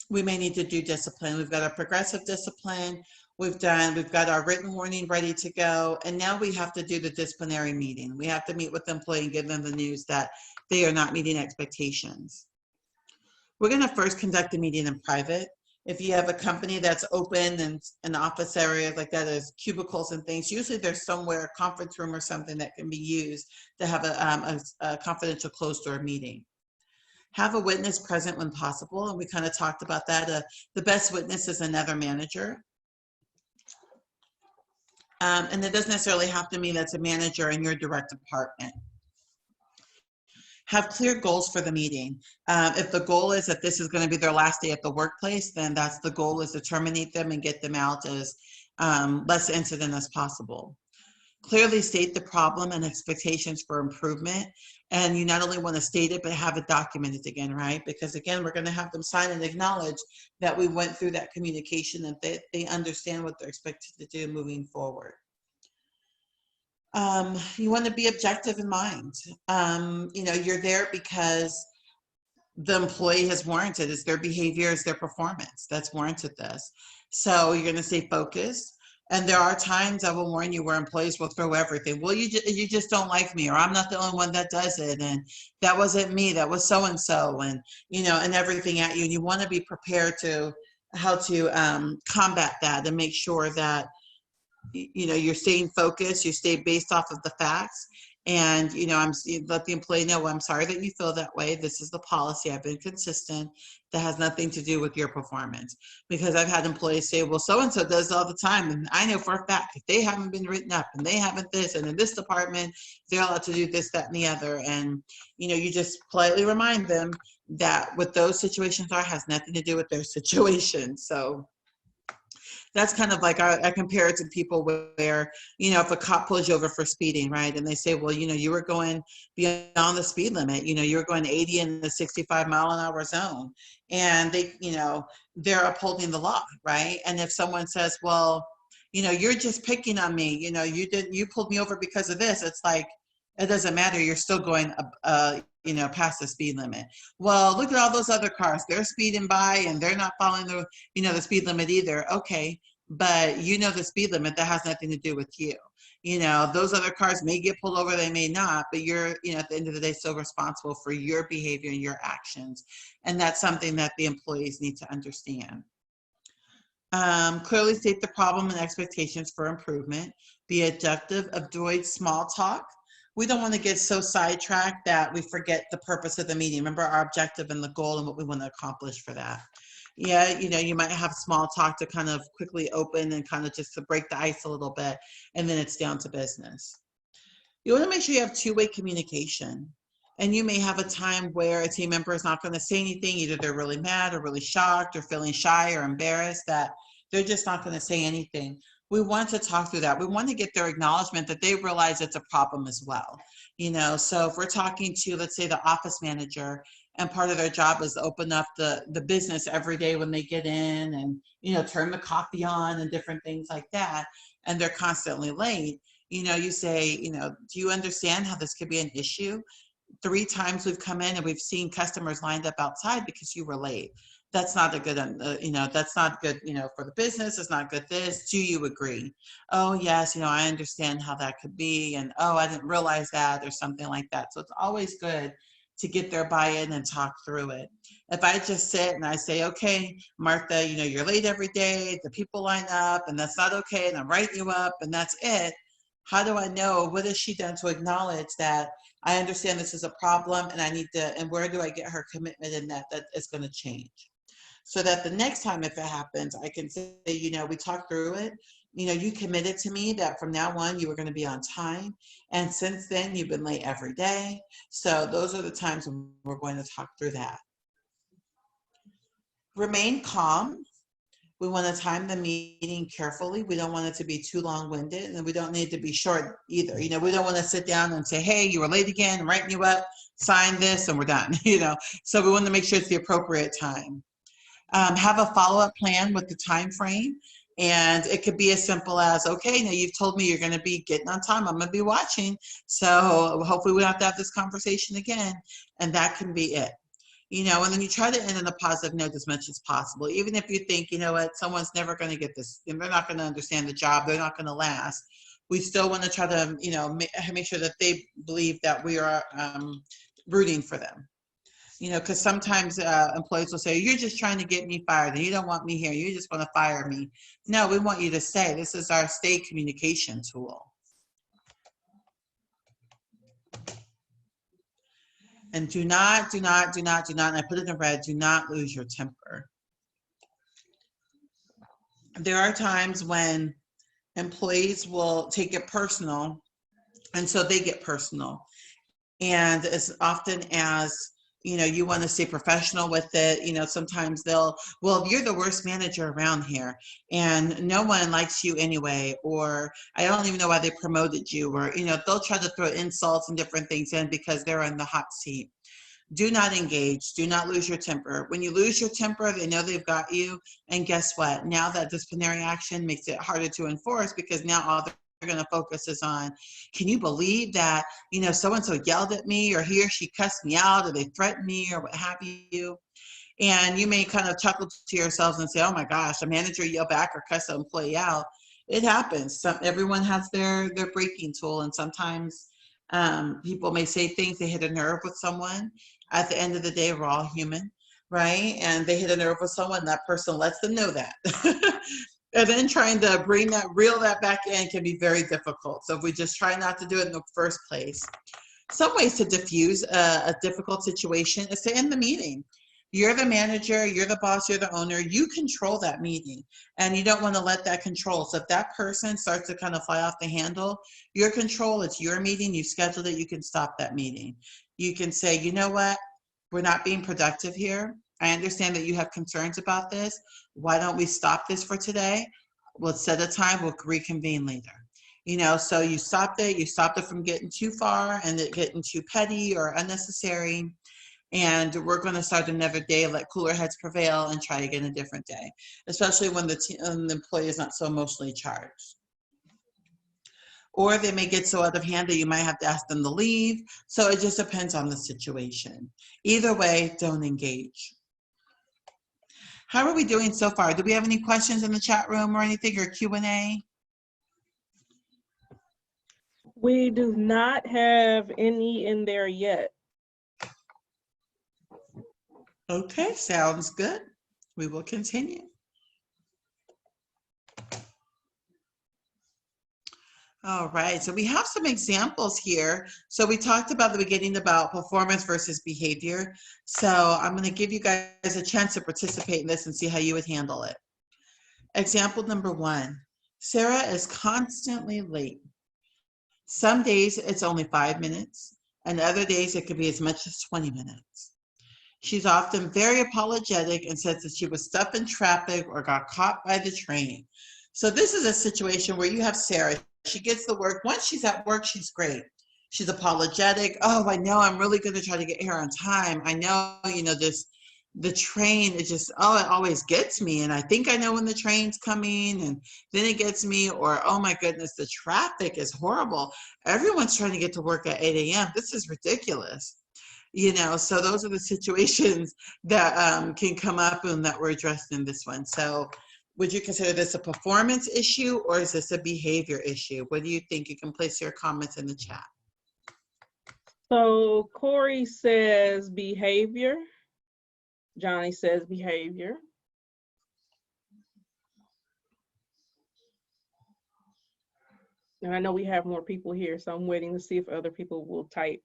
B: we may need to do discipline. We've got our progressive discipline. We've got our written warning ready to go. And now we have to do the disciplinary meeting. We have to meet with the employee and give them the news that they are not meeting expectations. We're going to first conduct the meeting in private. If you have a company that's open and an office area like that, there's cubicles and things, usually there's somewhere, a conference room or something that can be used to have a confidential closed door meeting. Have a witness present when possible, and we kind of talked about that. The best witness is another manager. And it doesn't necessarily have to mean that's a manager in your direct department. Have clear goals for the meeting. If the goal is that this is going to be their last day at the workplace, then that's the goal, is to terminate them and get them out less incident as possible. Clearly state the problem and expectations for improvement. And you not only want to state it, but have it documented again, right? Because again, we're going to have them sign and acknowledge that we went through that communication and that they understand what they're expected to do moving forward. You want to be objective in mind. You're there because the employee has warranted, it's their behavior, it's their performance that's warranted this. So you're going to stay focused. And there are times, I will warn you, where employees will throw everything. Well, you just don't like me, or I'm not the only one that does it, and that wasn't me, that was so-and-so, and everything at you. And you want to be prepared to how to combat that and make sure that you're staying focused, you stay based off of the facts. And, let the employee know, well, I'm sorry that you feel that way. This is the policy. I've been consistent. That has nothing to do with your performance. Because I've had employees say, well, so-and-so does all the time. And I know for a fact, if they haven't been written up and they haven't this, and in this department, they're allowed to do this, that, and the other. And, you just politely remind them that what those situations are has nothing to do with their situation. So that's kind of like, I compare it to people where, if a cop pulls you over for speeding, right? And they say, well, you were going beyond the speed limit, you were going 80 in the 65-mile-an-hour zone. And they're upholding the law, right? And if someone says, well, you're just picking on me, you pulled me over because of this. It's like, it doesn't matter. You're still going, past the speed limit. Well, look at all those other cars. They're speeding by and they're not following the, the speed limit either. Okay, but the speed limit, that has nothing to do with you. Those other cars may get pulled over, they may not, but you're, at the end of the day, still responsible for your behavior and your actions. And that's something that the employees need to understand. Clearly state the problem and expectations for improvement. Be objective, avoid small talk. We don't want to get so sidetracked that we forget the purpose of the meeting. Remember our objective and the goal and what we want to accomplish for that. Yeah, you might have small talk to kind of quickly open and kind of just to break the ice a little bit, and then it's down to business. You want to make sure you have two-way communication. And you may have a time where a team member is not going to say anything. Either they're really mad or really shocked or feeling shy or embarrassed that they're just not going to say anything. We want to talk through that. We want to get their acknowledgement that they realize it's a problem as well. So if we're talking to, let's say, the office manager, and part of their job is to open up the business every day when they get in and, turn the coffee on and different things like that, and they're constantly late, you say, do you understand how this could be an issue? 3 times we've come in and we've seen customers lined up outside because you were late. That's not a good, that's not good, for the business. It's not good this. Do you agree? Oh, yes, I understand how that could be. And, oh, I didn't realize that, or something like that. So it's always good to get their buy-in and talk through it. If I just sit and I say, okay, Martha, you're late every day, the people line up, and that's not okay, and I'm writing you up, and that's it. How do I know? What has she done to acknowledge that I understand this is a problem, and I need to, and where do I get her commitment in that is going to change? So that the next time if it happens, I can say, we talked through it. You committed to me that from now on you were going to be on time. And since then, you've been late every day. So those are the times when we're going to talk through that. Remain calm. We want to time the meeting carefully. We don't want it to be too long-winded, and we don't need to be short either. We don't want to sit down and say, hey, you were late again, I'm writing you up, sign this, and we're done. So we want to make sure it's the appropriate time. Have a follow-up plan with the time frame. And it could be as simple as, okay, now you've told me you're going to be getting on time. I'm going to be watching. So hopefully we don't have to have this conversation again. And that can be it. And then you try to end on a positive note as much as possible. Even if you think, what, someone's never going to get this, and they're not going to understand the job, they're not going to last. We still want to try to, make sure that they believe that we are rooting for them. Because sometimes employees will say, you're just trying to get me fired and you don't want me here. You just want to fire me. No, we want you to stay. This is our stay communication tool. And do not, and I put it in red, do not lose your temper. There are times when employees will take it personal, and so they get personal. And as often as you want to stay professional with it. Sometimes well, you're the worst manager around here and no one likes you anyway, or I don't even know why they promoted you, or, they'll try to throw insults and different things in because they're in the hot seat. Do not engage. Do not lose your temper. When you lose your temper, they know they've got you. And guess what? Now that disciplinary action makes it harder to enforce because now all they're going to focus is on, can you believe that, so-and-so yelled at me, or he or she cussed me out, or they threatened me, or what have you. And you may kind of chuckle to yourselves and say, oh my gosh, a manager yell back or cuss an employee out. It happens. Everyone has their breaking tool. And sometimes people may say things, they hit a nerve with someone. At the end of the day, we're all human, right? And they hit a nerve with someone, that person lets them know that. And then trying to reel that back in can be very difficult. So if we just try not to do it in the first place. Some ways to diffuse a difficult situation is to end the meeting. You're the manager, you're the boss, you're the owner, you control that meeting, and you don't want to let that control. So if that person starts to kind of fly off the handle, your control, it's your meeting, you scheduled it, you can stop that meeting. You can say, you know what, we're not being productive here. I understand that you have concerns about this. Why don't we stop this for today? We'll set a time, we'll reconvene later. So you stopped it from getting too far and it getting too petty or unnecessary. And we're going to start another day, let cooler heads prevail, and try again a different day, especially when the employee is not so emotionally charged. Or they may get so out of hand that you might have to ask them to leave. So it just depends on the situation. Either way, don't engage. How are we doing so far? Do we have any questions in the chat room or anything, or Q&A?
A: We do not have any in there yet.
B: Okay, sounds good. We will continue. All right, so we have some examples here. So we talked about the beginning about performance versus behavior. So I'm going to give you guys a chance to participate in this and see how you would handle it. Example number 1, Sarah is constantly late. Some days it's only 5 minutes, and other days it could be as much as 20 minutes. She's often very apologetic and says that she was stuck in traffic or got caught by the train. So this is a situation where you have Sarah. She gets the work. Once she's at work, she's great. She's apologetic. Oh, I know I'm really going to try to get here on time. I know, the train, it just, oh, it always gets me. And I think I know when the train's coming, and then it gets me. Or, oh my goodness, the traffic is horrible. Everyone's trying to get to work at 8 a.m. This is ridiculous. So those are the situations that can come up and that were addressed in this one. So would you consider this a performance issue or is this a behavior issue? What do you think? You can place your comments in the chat.
A: So Corey says behavior. Johnny says behavior. And I know we have more people here, so I'm waiting to see if other people will type.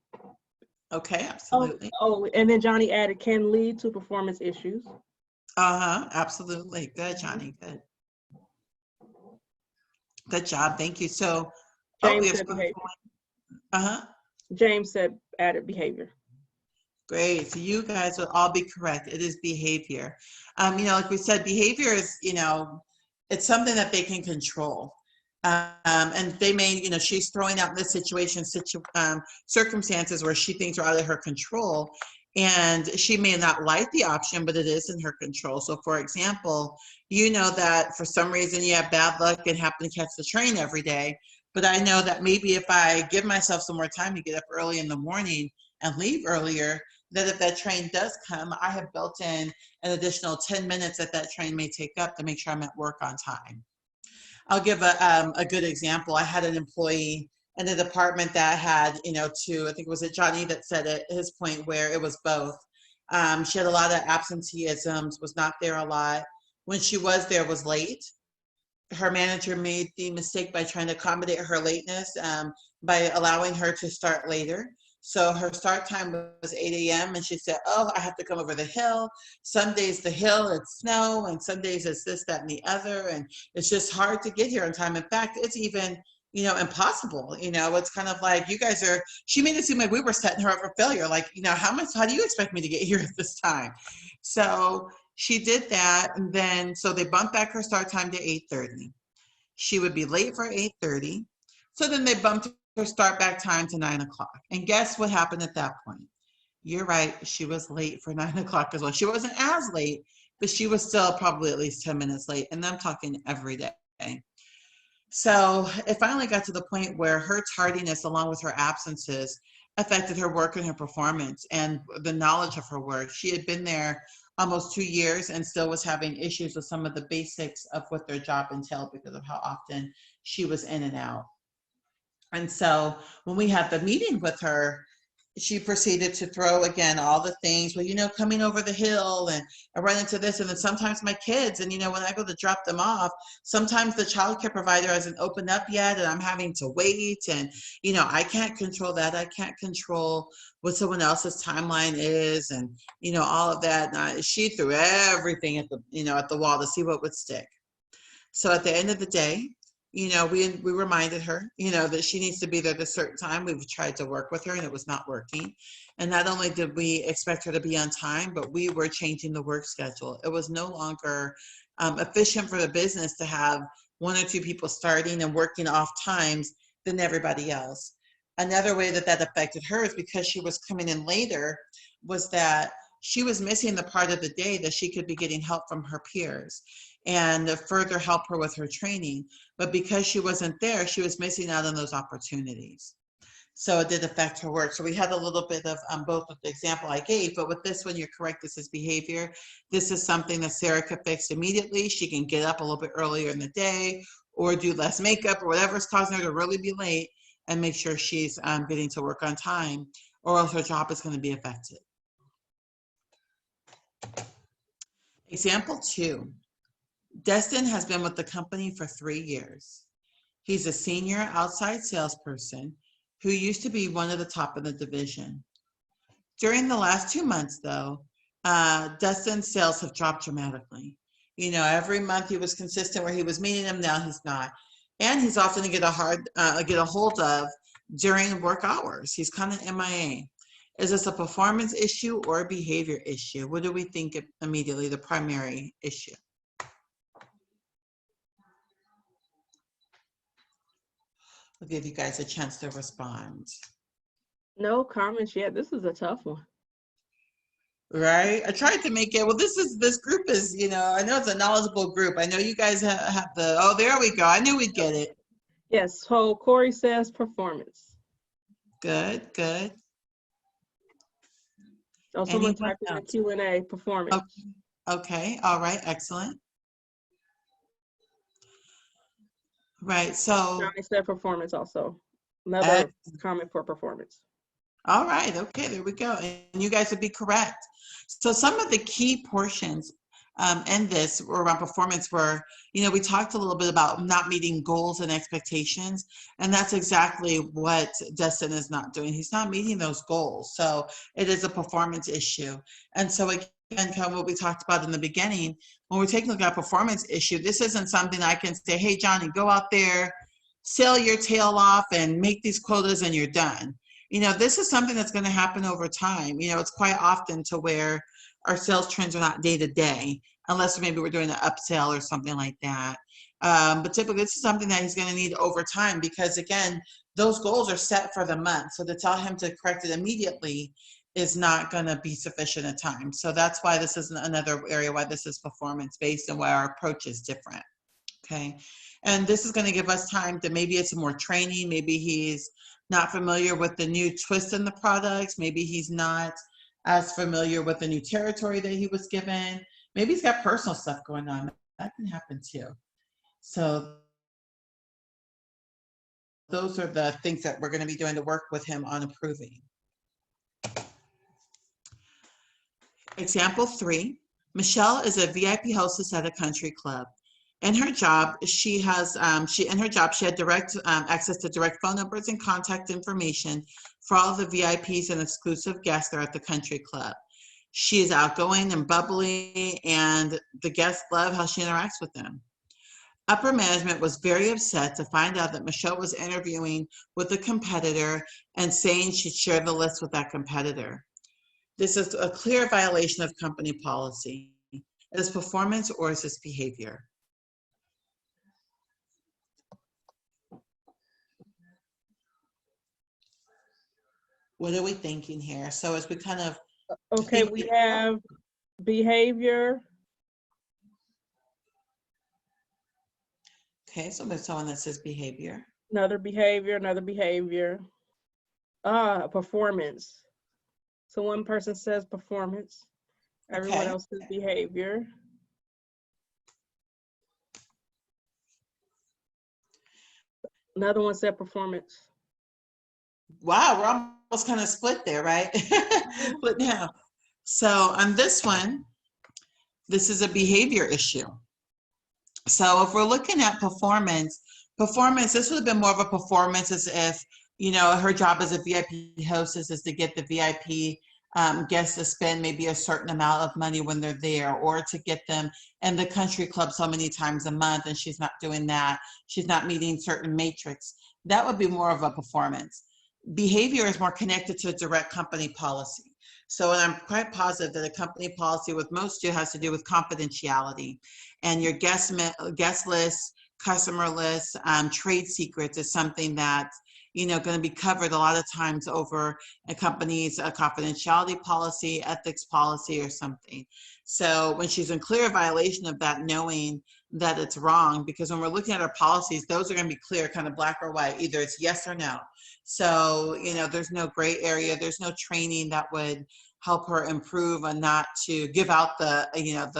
B: Okay, absolutely.
A: Oh, and then Johnny added, can lead to performance issues.
B: Absolutely. Good, Johnny. Good. Good job. Thank you. So,
A: James said behavior. James said added behavior.
B: Great. So you guys will all be correct. It is behavior. Like we said, behavior is, it's something that they can control. And they may, she's throwing out this situation, circumstances where she thinks are out of her control, and she may not like the option, but it is in her control. So for example, that for some reason you have bad luck and happen to catch the train every day, but I know that maybe if I give myself some more time to get up early in the morning and leave earlier, that if that train does come, I have built in an additional 10 minutes that train may take up to make sure I'm at work on time. I'll give a good example. I had an employee in a department that had, I think it was Johnny that said it, his point, where it was both. She had a lot of absenteeisms, was not there a lot. When she was there, was late. Her manager made the mistake by trying to accommodate her lateness by allowing her to start later. So her start time was 8 a.m. and she said, oh, I have to come over the hill. Some days the hill, it's snow, and some days it's this, that, and the other. And it's just hard to get here on time. In fact, it's even, impossible. It's kind of like she made it seem like we were setting her up for failure. Like, how do you expect me to get here at this time? So she did that. And then, so they bumped back her start time to 8:30. She would be late for 8:30. So then they bumped her start back time to 9 o'clock. And guess what happened at that point? You're right. She was late for 9 o'clock as well. She wasn't as late, but she was still probably at least 10 minutes late. And I'm talking every day. So it finally got to the point where her tardiness, along with her absences, affected her work and her performance and the knowledge of her work. She had been there almost 2 years and still was having issues with some of the basics of what their job entailed because of how often she was in and out. And so when we had the meeting with her, she proceeded to throw again all the things, well, coming over the hill and I run into this. And then sometimes my kids, and when I go to drop them off, sometimes the childcare provider hasn't opened up yet and I'm having to wait. And, I can't control that. I can't control what someone else's timeline is and, all of that. And she threw everything at the wall to see what would stick. So at the end of the day, we reminded her, that she needs to be there at a certain time. We've tried to work with her and it was not working. And not only did we expect her to be on time, but we were changing the work schedule. It was no longer efficient for the business to have 1 or 2 people starting and working off times than everybody else. Another way that affected her is because she was coming in later, was that she was missing the part of the day that she could be getting help from her peers and further help her with her training. But because she wasn't there, she was missing out on those opportunities. So it did affect her work. So we had a little bit of both with the example I gave, but with this one, you're correct, this is behavior. This is something that Sarah could fix immediately. She can get up a little bit earlier in the day or do less makeup or whatever's causing her to really be late and make sure she's getting to work on time, or else her job is going to be affected. Example 2. Destin has been with the company for 3 years. He's a senior outside salesperson who used to be one of the top in the division. During the last 2 months, though, Destin's sales have dropped dramatically. Every month he was consistent where he was meeting them, now he's not. And he's often to get a hold of during work hours. He's kind of MIA. Is this a performance issue or a behavior issue? What do we think immediately the primary issue? I'll give you guys a chance to respond.
A: No comments yet. This is a tough one.
B: Right? I tried to make it, well, this group is, I know it's a knowledgeable group. I know you guys have oh, there we go. I knew we'd get it.
A: Yes, so Corey says performance.
B: Good, good.
A: Oh, someone typed in the Q&A, performance.
B: Okay, all right, excellent. Right, so.
A: Johnny said performance also. Another comment for performance.
B: All right, okay, there we go. And you guys would be correct. So some of the key portions in this were around performance were, we talked a little bit about not meeting goals and expectations, and that's exactly what Destin is not doing. He's not meeting those goals. So it is a performance issue. And so again, kind of what we talked about in the beginning, when we're taking a look at a performance issue, this isn't something I can say, hey, Johnny, go out there, sell your tail off and make these quotas and you're done. This is something that's going to happen over time. It's quite often to where our sales trends are not day to day, unless maybe we're doing an upsell or something like that. But typically this is something that he's going to need over time because again, those goals are set for the month. So to tell him to correct it immediately is not going to be sufficient at times. So that's why this is another area why this is performance based and why our approach is different. Okay. And this is going to give us time to, maybe it's more training. Maybe he's not familiar with the new twist in the products. Maybe he's not as familiar with the new territory that he was given. Maybe he's got personal stuff going on. That can happen too. So those are the things that we're going to be doing to work with him on improving. Example 3, Michelle is a VIP hostess at a country club. In her job, she had direct access to direct phone numbers and contact information for all the VIPs and exclusive guests there at the country club. She is outgoing and bubbly, and the guests love how she interacts with them. Upper management was very upset to find out that Michelle was interviewing with a competitor and saying she'd share the list with that competitor. This is a clear violation of company policy. Is performance or is this behavior? What are we thinking here? So as we kind of
A: Okay, we have behavior.
B: Okay, so there's someone that says behavior.
A: Another behavior, another behavior. Performance. So one person says performance. Everyone
B: Okay.
A: else says behavior. Another one said performance.
B: Wow, we're almost kind of split there, right? But now, so on this one, this is a behavior issue. So if we're looking at performance, this would have been more of a performance as if, you know, her job as a VIP hostess is to get the VIP guests to spend maybe a certain amount of money when they're there, or to get them in the country club so many times a month, and she's not doing that. She's not meeting certain matrix. That would be more of a performance. Behavior is more connected to direct company policy. So I'm quite positive that a company policy with most do has to do with confidentiality, and your guest list, customer list, trade secrets is something that, you know, going to be covered a lot of times over a company's confidentiality policy, ethics policy, or something. So when she's in clear violation of that, knowing that it's wrong, because when we're looking at our policies, those are going to be clear, kind of black or white, either it's yes or no. So, you know, there's no gray area, there's no training that would help her improve and not to give out the, you know,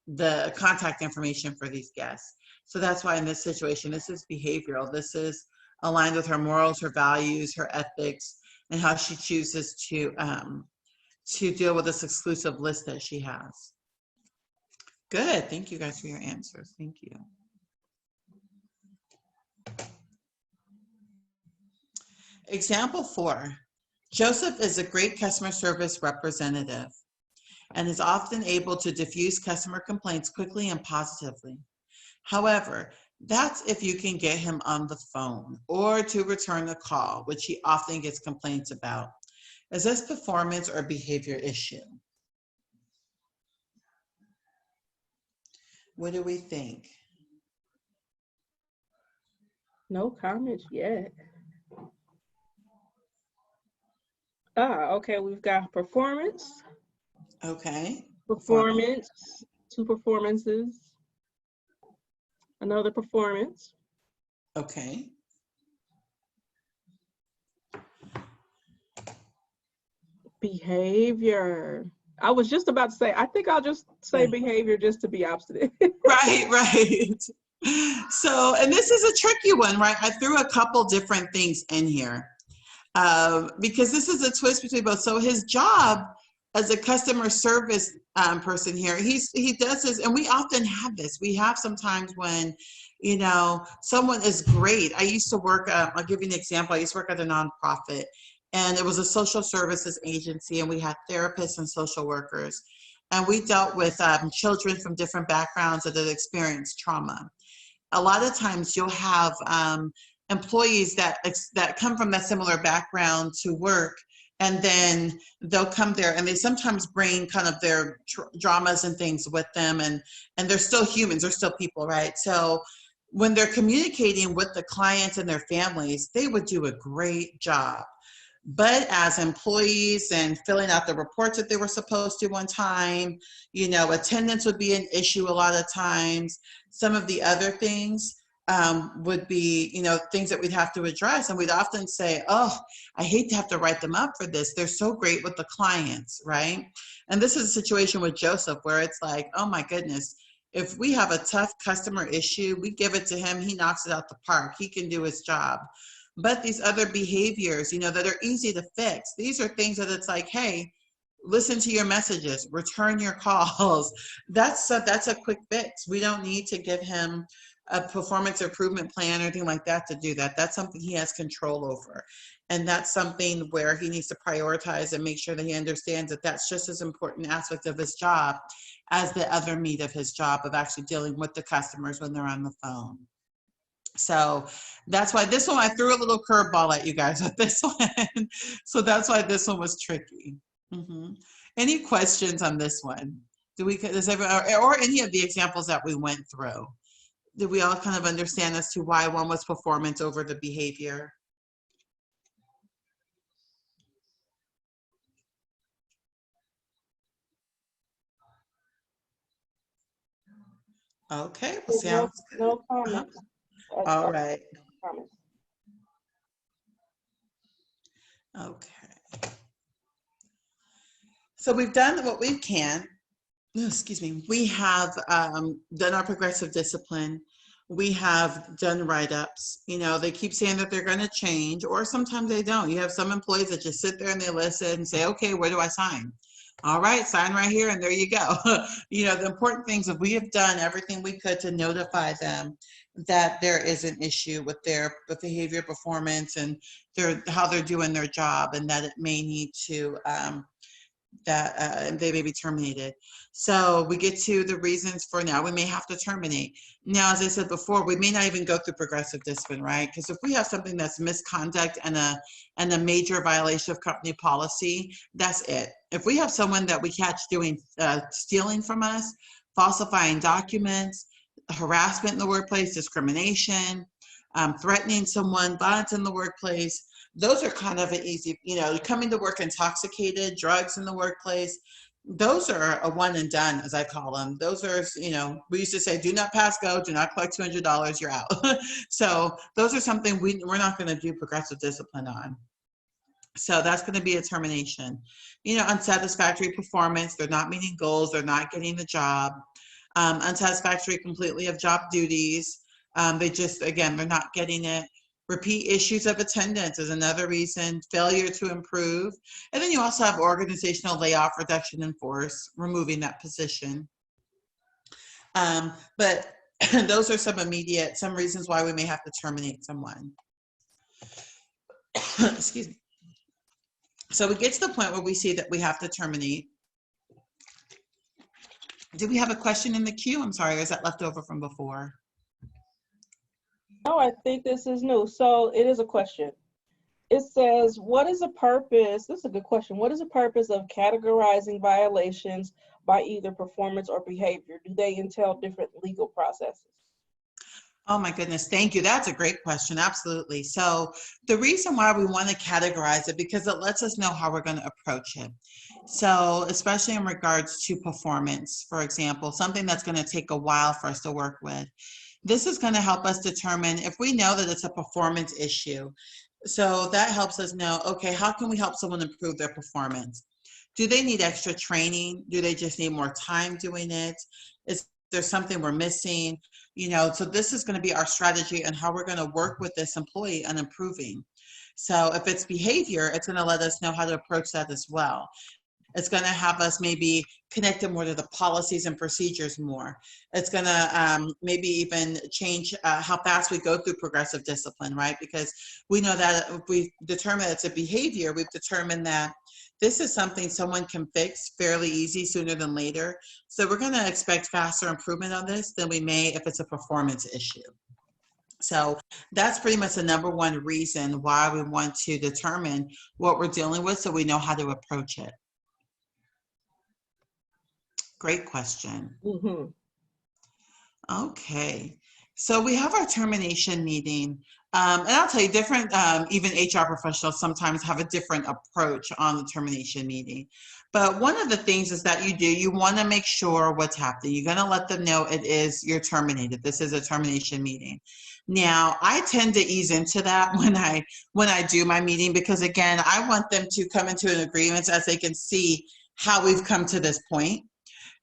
B: the contact information for these guests. So that's why in this situation, this is behavioral. This is aligned with her morals, her values, her ethics, and how she chooses to deal with this exclusive list that she has. Good. Thank you guys for your answers. Thank you. Example 4. Joseph is a great customer service representative and is often able to diffuse customer complaints quickly and positively. However, that's if you can get him on the phone or to return a call, which he often gets complaints about. Is this performance or behavior issue? What do we think?
A: No comments yet. Okay, we've got performance.
B: Okay.
A: Performance, 2 performances. Another performance.
B: Okay.
A: Behavior. I was just about to say, I think I'll just say behavior just to be obstinate.
B: Right. So, and this is a tricky one, right? I threw a couple different things in here because this is a twist between both. So his job as a customer service person here, he does this, and we often have this. We have sometimes when, you know, someone is great. I used to work, I'll give you an example. I used to work at a nonprofit, and it was a social services agency, and we had therapists and social workers. And we dealt with children from different backgrounds that had experienced trauma. A lot of times you'll have employees that come from that similar background to work, and then they'll come there and they sometimes bring kind of their dramas and things with them, and they're still humans, they're still people, right? So when they're communicating with the clients and their families, they would do a great job. But as employees and filling out the reports that they were supposed to on time, you know, attendance would be an issue a lot of times. Some of the other things would be, you know, things that we'd have to address. And we'd often say, oh, I hate to have to write them up for this. They're so great with the clients, right? And this is a situation with Joseph where it's like, oh my goodness, if we have a tough customer issue, we give it to him, he knocks it out the park, he can do his job. But these other behaviors, you know, that are easy to fix, these are things that it's like, hey, listen to your messages, return your calls. That's a quick fix. We don't need to give him a performance improvement plan or anything like that to do that. That's something he has control over. And that's something where he needs to prioritize and make sure that he understands that that's just as important aspect of his job as the other meat of his job of actually dealing with the customers when they're on the phone. So that's why this one, I threw a little curveball at you guys with this one. So that's why this one was tricky. Any questions on this one? Does everyone, or any of the examples that we went through? Did we all kind of understand as to why one was performance over the behavior? Okay, well, sounds good.
A: No comments.
B: All right.
A: Comments.
B: Okay. So we've done what we can. Excuse me. We have done our progressive discipline. We have done write-ups. You know, they keep saying that they're going to change, or sometimes they don't. You have some employees that just sit there and they listen and say, okay, where do I sign? All right, sign right here, and there you go. You know, the important things is we have done everything we could to notify them that there is an issue with their behavior, performance, and how they're doing their job, and that it may need to they may be terminated. So we get to the reasons for now. We may have to terminate. Now, as I said before, we may not even go through progressive discipline, right? Because if we have something that's misconduct and a major violation of company policy, that's it. If we have someone that we catch doing stealing from us, falsifying documents, harassment in the workplace, discrimination, threatening someone, violence in the workplace, those are kind of an easy, you know, coming to work intoxicated, drugs in the workplace. Those are a one and done, as I call them. Those are, you know, we used to say, do not pass go, do not collect $200, you're out. So those are something we're not going to do progressive discipline on. So that's going to be a termination. You know, unsatisfactory performance, they're not meeting goals, they're not getting the job. Unsatisfactory completely of job duties. They just, again, they're not getting it. Repeat issues of attendance is another reason, failure to improve. And then you also have organizational layoff, reduction in force, removing that position. But those are some reasons why we may have to terminate someone. Excuse me. So we get to the point where we see that we have to terminate. Do we have a question in the queue? I'm sorry, or is that left over from before?
A: No, I think this is new. So it is a question. It says, what is the purpose? This is a good question. What is the purpose of categorizing violations by either performance or behavior? Do they entail different legal processes?
B: Oh my goodness, thank you. That's a great question. Absolutely. So the reason why we want to categorize it, because it lets us know how we're going to approach it. So especially in regards to performance, for example, something that's going to take a while for us to work with. This is going to help us determine if we know that it's a performance issue. So that helps us know, okay, how can we help someone improve their performance? Do they need extra training? Do they just need more time doing it? Is there something we're missing? You know, so this is going to be our strategy and how we're going to work with this employee on improving. So if it's behavior, it's going to let us know how to approach that as well. It's going to have us maybe connect it more to the policies and procedures more. It's going to maybe even change how fast we go through progressive discipline, right? Because we know that if we determine it's a behavior, we've determined that this is something someone can fix fairly easy sooner than later. So we're going to expect faster improvement on this than we may if it's a performance issue. So that's pretty much the number one reason why we want to determine what we're dealing with so we know how to approach it. Great question. Okay, so we have our termination meeting. And I'll tell you, different, even HR professionals sometimes have a different approach on the termination meeting. But one of the things is that you want to make sure what's happening. You're going to let them know you're terminated. This is a termination meeting. Now, I tend to ease into that when I do my meeting, because again, I want them to come into an agreement as they can see how we've come to this point.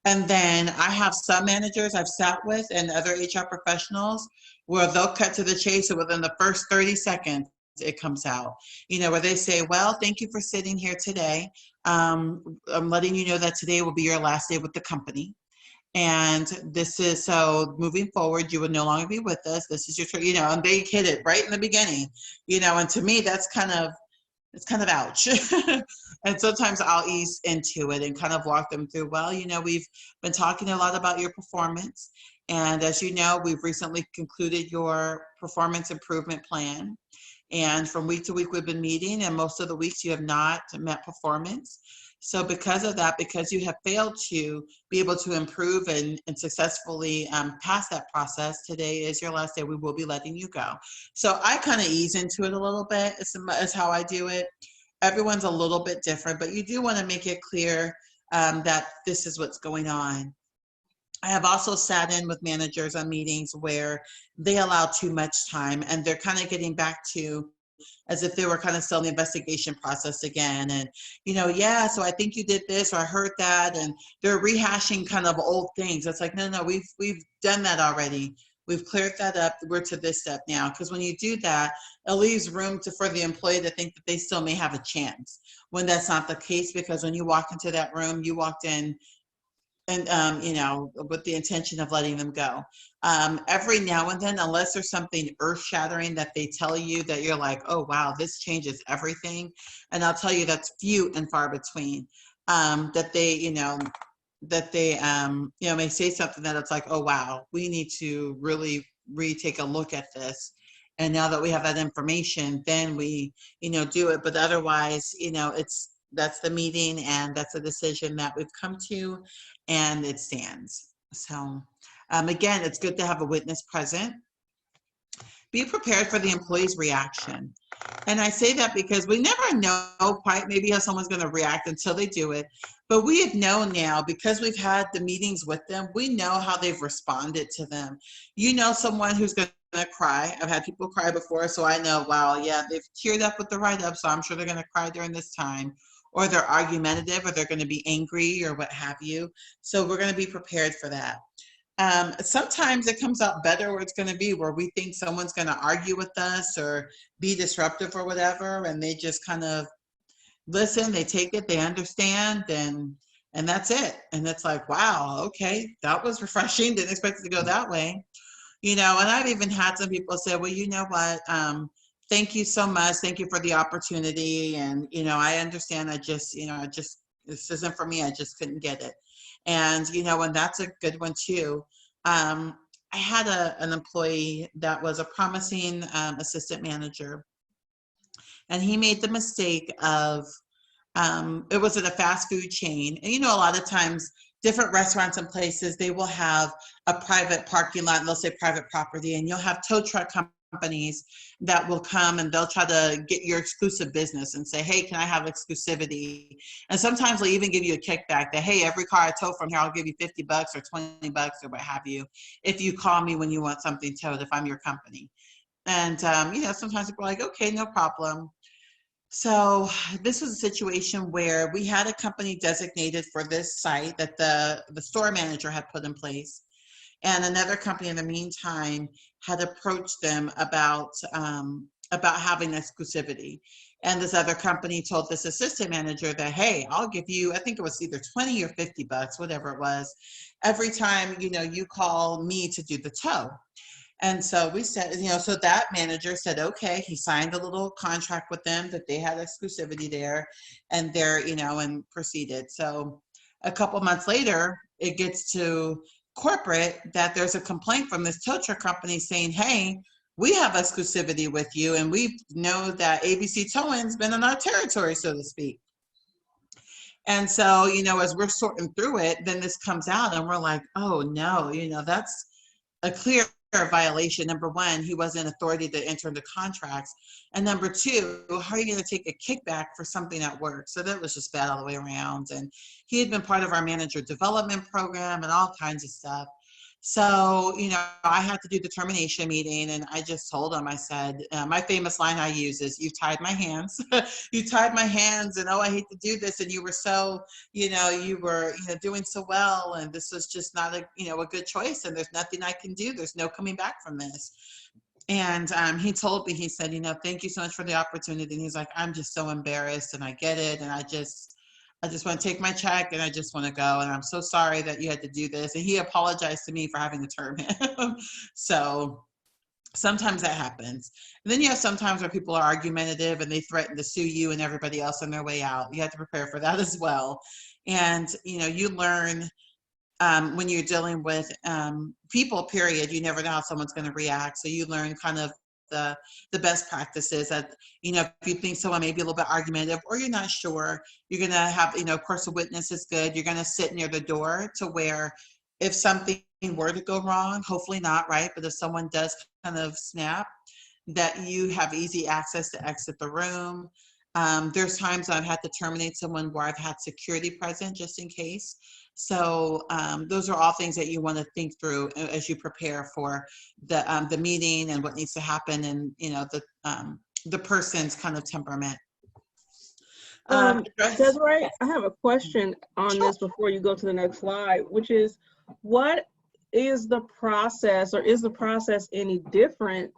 B: And then I have some managers I've sat with and other HR professionals where they'll cut to the chase, and within the first 30 seconds, it comes out. You know, where they say, well, thank you for sitting here today. I'm letting you know that today will be your last day with the company. And this is, so moving forward, you would no longer be with us. This is your, and they hit it right in the beginning, and to me, that's kind of, it's kind of ouch. And sometimes I'll ease into it and kind of walk them through, well, we've been talking a lot about your performance. And as you know, we've recently concluded your performance improvement plan. And from week to week, we've been meeting, and most of the weeks you have not met performance. So because of that, because you have failed to be able to improve and successfully pass that process, today is your last day. We will be letting you go. So I kind of ease into it a little bit. It's how I do it. Everyone's a little bit different, but you do want to make it clear that this is what's going on. I have also sat in with managers on meetings where they allow too much time, and they're kind of getting back to as if they were kind of still in the investigation process again. And, yeah, so I think you did this, or I heard that, and they're rehashing kind of old things. It's like, no, we've done that already. We've cleared that up. We're to this step now. Because when you do that, it leaves room for the employee to think that they still may have a chance, when that's not the case. Because when you walk into that room, you walked in and with the intention of letting them go. Every now and then, unless there's something earth-shattering that they tell you that you're like, oh wow, this changes everything, and I'll tell you that's few and far between, that they may say something that it's like, oh wow, we need to really take a look at this. And now that we have that information, then we do it. But otherwise, that's the meeting, and that's a decision that we've come to, and it stands. So again, it's good to have a witness present. Be prepared for the employee's reaction. And I say that because we never know quite maybe how someone's going to react until they do it. But we have known now, because we've had the meetings with them, we know how they've responded to them. Someone who's going to cry. I've had people cry before, so I know, wow, yeah, they've teared up with the write-up, so I'm sure they're going to cry during this time. Or they're argumentative, or they're going to be angry, or what have you. So we're going to be prepared for that. Sometimes it comes out better where it's going to be where we think someone's going to argue with us or be disruptive or whatever, and they just kind of listen, they take it, they understand, and that's it. And it's like, wow, okay, that was refreshing. Didn't expect it to go that way. And I've even had some people say, well, you know what, thank you so much. Thank you for the opportunity. And, I understand. This isn't for me. I just couldn't get it. And, and that's a good one too. I had an employee that was a promising assistant manager, and he made the mistake of, it was at a fast food chain. And, a lot of times different restaurants and places, they will have a private parking lot, and they'll say private property, and you'll have tow truck companies that will come and they'll try to get your exclusive business and say, hey, can I have exclusivity? And sometimes they'll even give you a kickback that, hey, every car I tow from here, I'll give you $50 or $20 or what have you, if you call me when you want something towed, if I'm your company. And, sometimes people are like, okay, no problem. So this was a situation where we had a company designated for this site that the store manager had put in place. And another company in the meantime had approached them about having exclusivity. And this other company told this assistant manager that, hey, I'll give you, I think it was either $20 or $50, whatever it was, every time, you call me to do the tow. And so we said, so that manager said, okay, he signed a little contract with them that they had exclusivity there, and they're, and proceeded. So a couple months later, it gets to corporate that there's a complaint from this tow truck company saying, hey, we have exclusivity with you, and we know that ABC Towing's been in our territory, so to speak. And so, as we're sorting through it, then this comes out, and we're like, oh no, that's a clear violation. Number one, he wasn't authority to enter into contracts. And number two, how are you going to take a kickback for something at work? So that was just bad all the way around. And he had been part of our manager development program and all kinds of stuff. So, I had to do the termination meeting, and I just told him, I said, my famous line I use is, you tied my hands. You tied my hands, and oh, I hate to do this. And you were so, you were doing so well. And this was just not a good choice. And there's nothing I can do. There's no coming back from this. And he told me, he said, thank you so much for the opportunity. And he's like, I'm just so embarrassed, and I get it. And I just want to take my check and I just want to go. And I'm so sorry that you had to do this. And he apologized to me for having to term him. So sometimes that happens. And then you have sometimes where people are argumentative and they threaten to sue you and everybody else on their way out. You have to prepare for that as well. And, you learn when you're dealing with people, period, you never know how someone's going to react. So you learn kind of the best practices that, if you think someone may be a little bit argumentative or you're not sure, you're going to have, of course, a witness is good. You're going to sit near the door to where if something were to go wrong, hopefully not, right? But if someone does kind of snap, that you have easy access to exit the room. There's times I've had to terminate someone where I've had security present just in case. So those are all things that you want to think through as you prepare for the meeting and what needs to happen, and the person's kind of temperament.
A: Desiree, I have a question on this before you go to the next slide, which is, what is the process, or is the process any different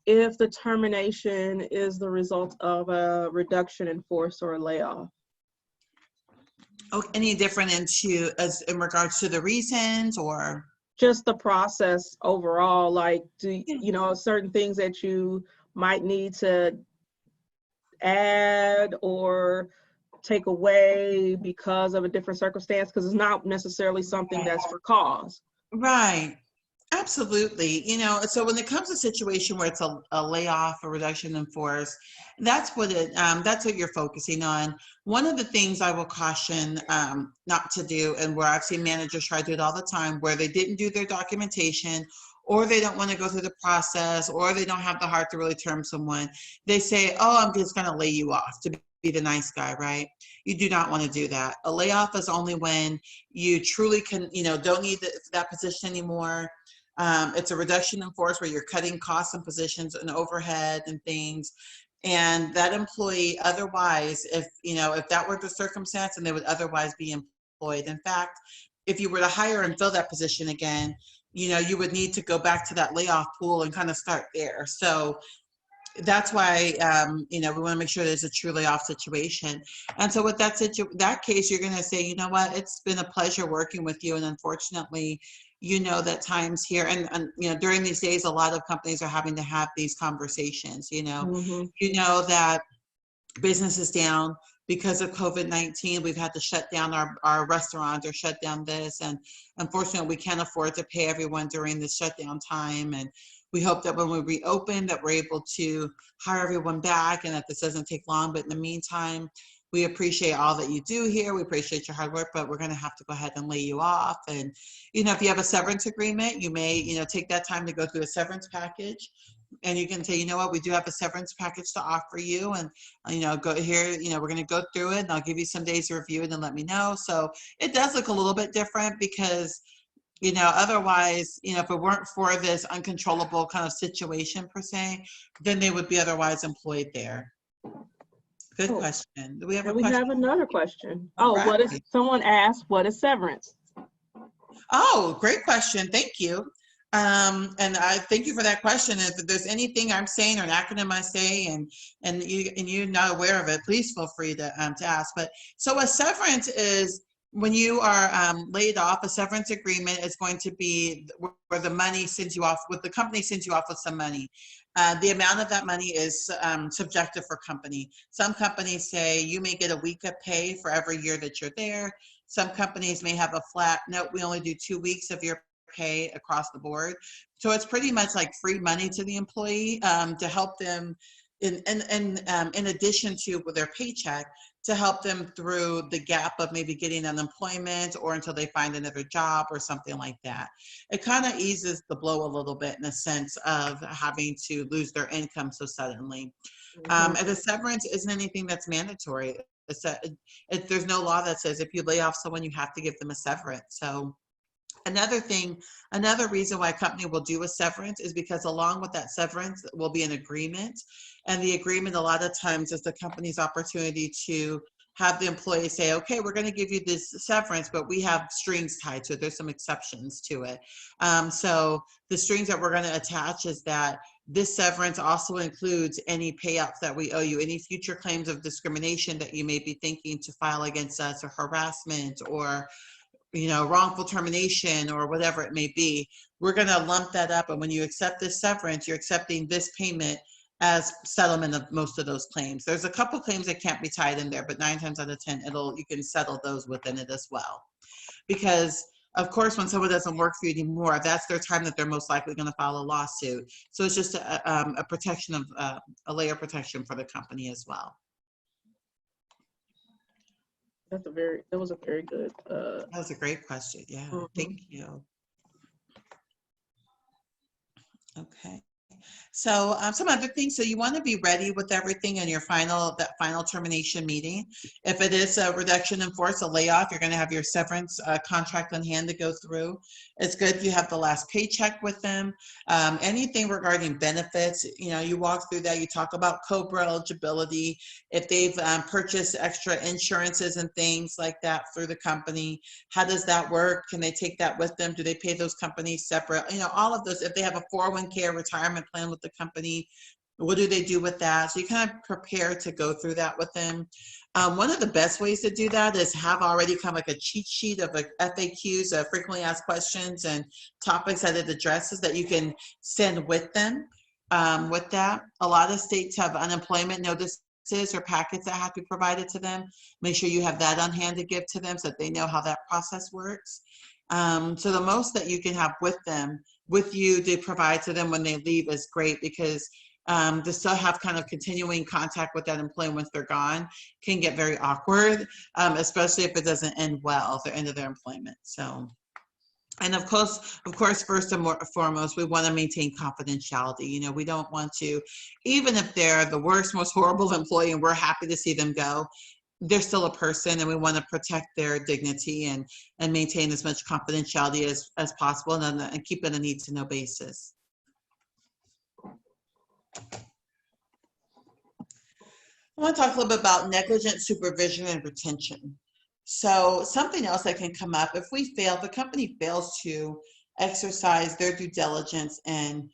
A: if the termination is the result of a reduction in force or a layoff?
B: Oh, any different in regards to the reasons, or
A: just the process overall? Like, certain things that you might need to add or take away because of a different circumstance, because it's not necessarily something that's for cause.
B: Right. Absolutely. So when it comes to a situation where it's a layoff, a reduction in force, that's what you're focusing on. One of the things I will caution not to do, and where I've seen managers try to do it all the time, where they didn't do their documentation, or they don't want to go through the process, or they don't have the heart to really term someone. They say, oh, I'm just going to lay you off to be the nice guy, right? You do not want to do that. A layoff is only when you truly don't need that position anymore. It's a reduction in force where you're cutting costs and positions and overhead and things. And that employee otherwise, if that were the circumstance, and they would otherwise be employed. In fact, if you were to hire and fill that position again, you would need to go back to that layoff pool and kind of start there. So that's why, we want to make sure there's a true layoff situation. And so with that case, you're going to say, you know what, it's been a pleasure working with you. And unfortunately, that times here and during these days, a lot of companies are having to have these conversations,
A: Mm-hmm.
B: That business is down because of COVID-19. We've had to shut down our restaurants or shut down this. And unfortunately, we can't afford to pay everyone during this shutdown time. And we hope that when we reopen, that we're able to hire everyone back and that this doesn't take long. But in the meantime, we appreciate all that you do here. We appreciate your hard work, but we're going to have to go ahead and lay you off. And, if you have a severance agreement, you may, take that time to go through a severance package. And you can say, you know what, we do have a severance package to offer you. And, go here, we're going to go through it and I'll give you some days to review it and let me know. So it does look a little bit different because, otherwise, if it weren't for this uncontrollable kind of situation per se, then they would be otherwise employed there. Good question. Do we have a question?
A: We have another question. Right. Someone asked, what is severance?
B: Oh, great question. Thank you. And I thank you for that question. If there's anything I'm saying or an acronym I say and you're not aware of it, please feel free to ask. But so a severance is when you are laid off. A severance agreement is going to be where the money sends you off, with the company sends you off with some money. The amount of that money is subjective for company. Some companies say you may get a week of pay for every year that you're there. Some companies may have a flat, no, we only do 2 weeks of your pay across the board. So it's pretty much like free money to the employee to help them in addition to their paycheck, to help them through the gap of maybe getting unemployment or until they find another job or something like that. It kind of eases the blow a little bit in the sense of having to lose their income so suddenly. And the severance isn't anything that's mandatory. There's no law that says if you lay off someone, you have to give them a severance. So another reason why a company will do a severance is because along with that severance will be an agreement. And the agreement a lot of times is the company's opportunity to have the employee say, okay, we're going to give you this severance, but we have strings tied to it. There's some exceptions to it. So the strings that we're going to attach is that This severance also includes any payouts that we owe you, any future claims of discrimination that you may be thinking to file against us, or harassment, or wrongful termination, or whatever it may be. We're going to lump that up. And when you accept this severance, you're accepting this payment as settlement of most of those claims. There's a couple claims that can't be tied in there, but 9 times out of 10, you can settle those within it as well. Because of course, when someone doesn't work for you anymore, that's their time that they're most likely going to file a lawsuit. So it's just a protection of a layer of protection for the company as well.
A: That was a very good.
B: That was a great question. Yeah, thank you. Okay. So some other things. So you want to be ready with everything in your final termination meeting. If it is a reduction in force, a layoff, you're going to have your severance contract on hand to go through. It's good if you have the last paycheck with them. Anything regarding benefits, you walk through that. You talk about COBRA eligibility. If they've purchased extra insurances and things like that through the company, how does that work? Can they take that with them? Do they pay those companies separate? All of those. If they have a 401k or retirement plan with the company, what do they do with that? So you kind of prepare to go through that with them. One of the best ways to do that is have already come like a cheat sheet of FAQs, frequently asked questions, and topics that it addresses that you can send with them. With that, a lot of states have unemployment notices or packets that have to be provided to them. Make sure you have that on hand to give to them so that they know how that process works. So the most that you can have with you to provide to them when they leave is great, because to still have kind of continuing contact with that employee once they're gone can get very awkward, especially if it doesn't end well, the end of their employment. So, and of course, first and foremost, we want to maintain confidentiality. We don't want to, even if they're the worst, most horrible employee and we're happy to see them go, they're still a person, and we want to protect their dignity and maintain as much confidentiality as possible, and keep it a need-to-know basis. I want to talk a little bit about negligent supervision and retention. So something else that can come up, if the company fails to exercise their due diligence and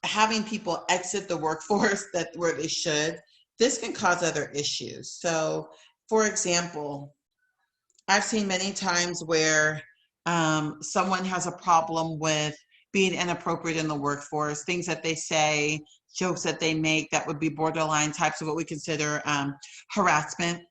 B: having people exit the workforce where they should, this can cause other issues. So, for example, I've seen many times where someone has a problem with being inappropriate in the workforce, things that they say, jokes that they make that would be borderline types of what we consider harassment.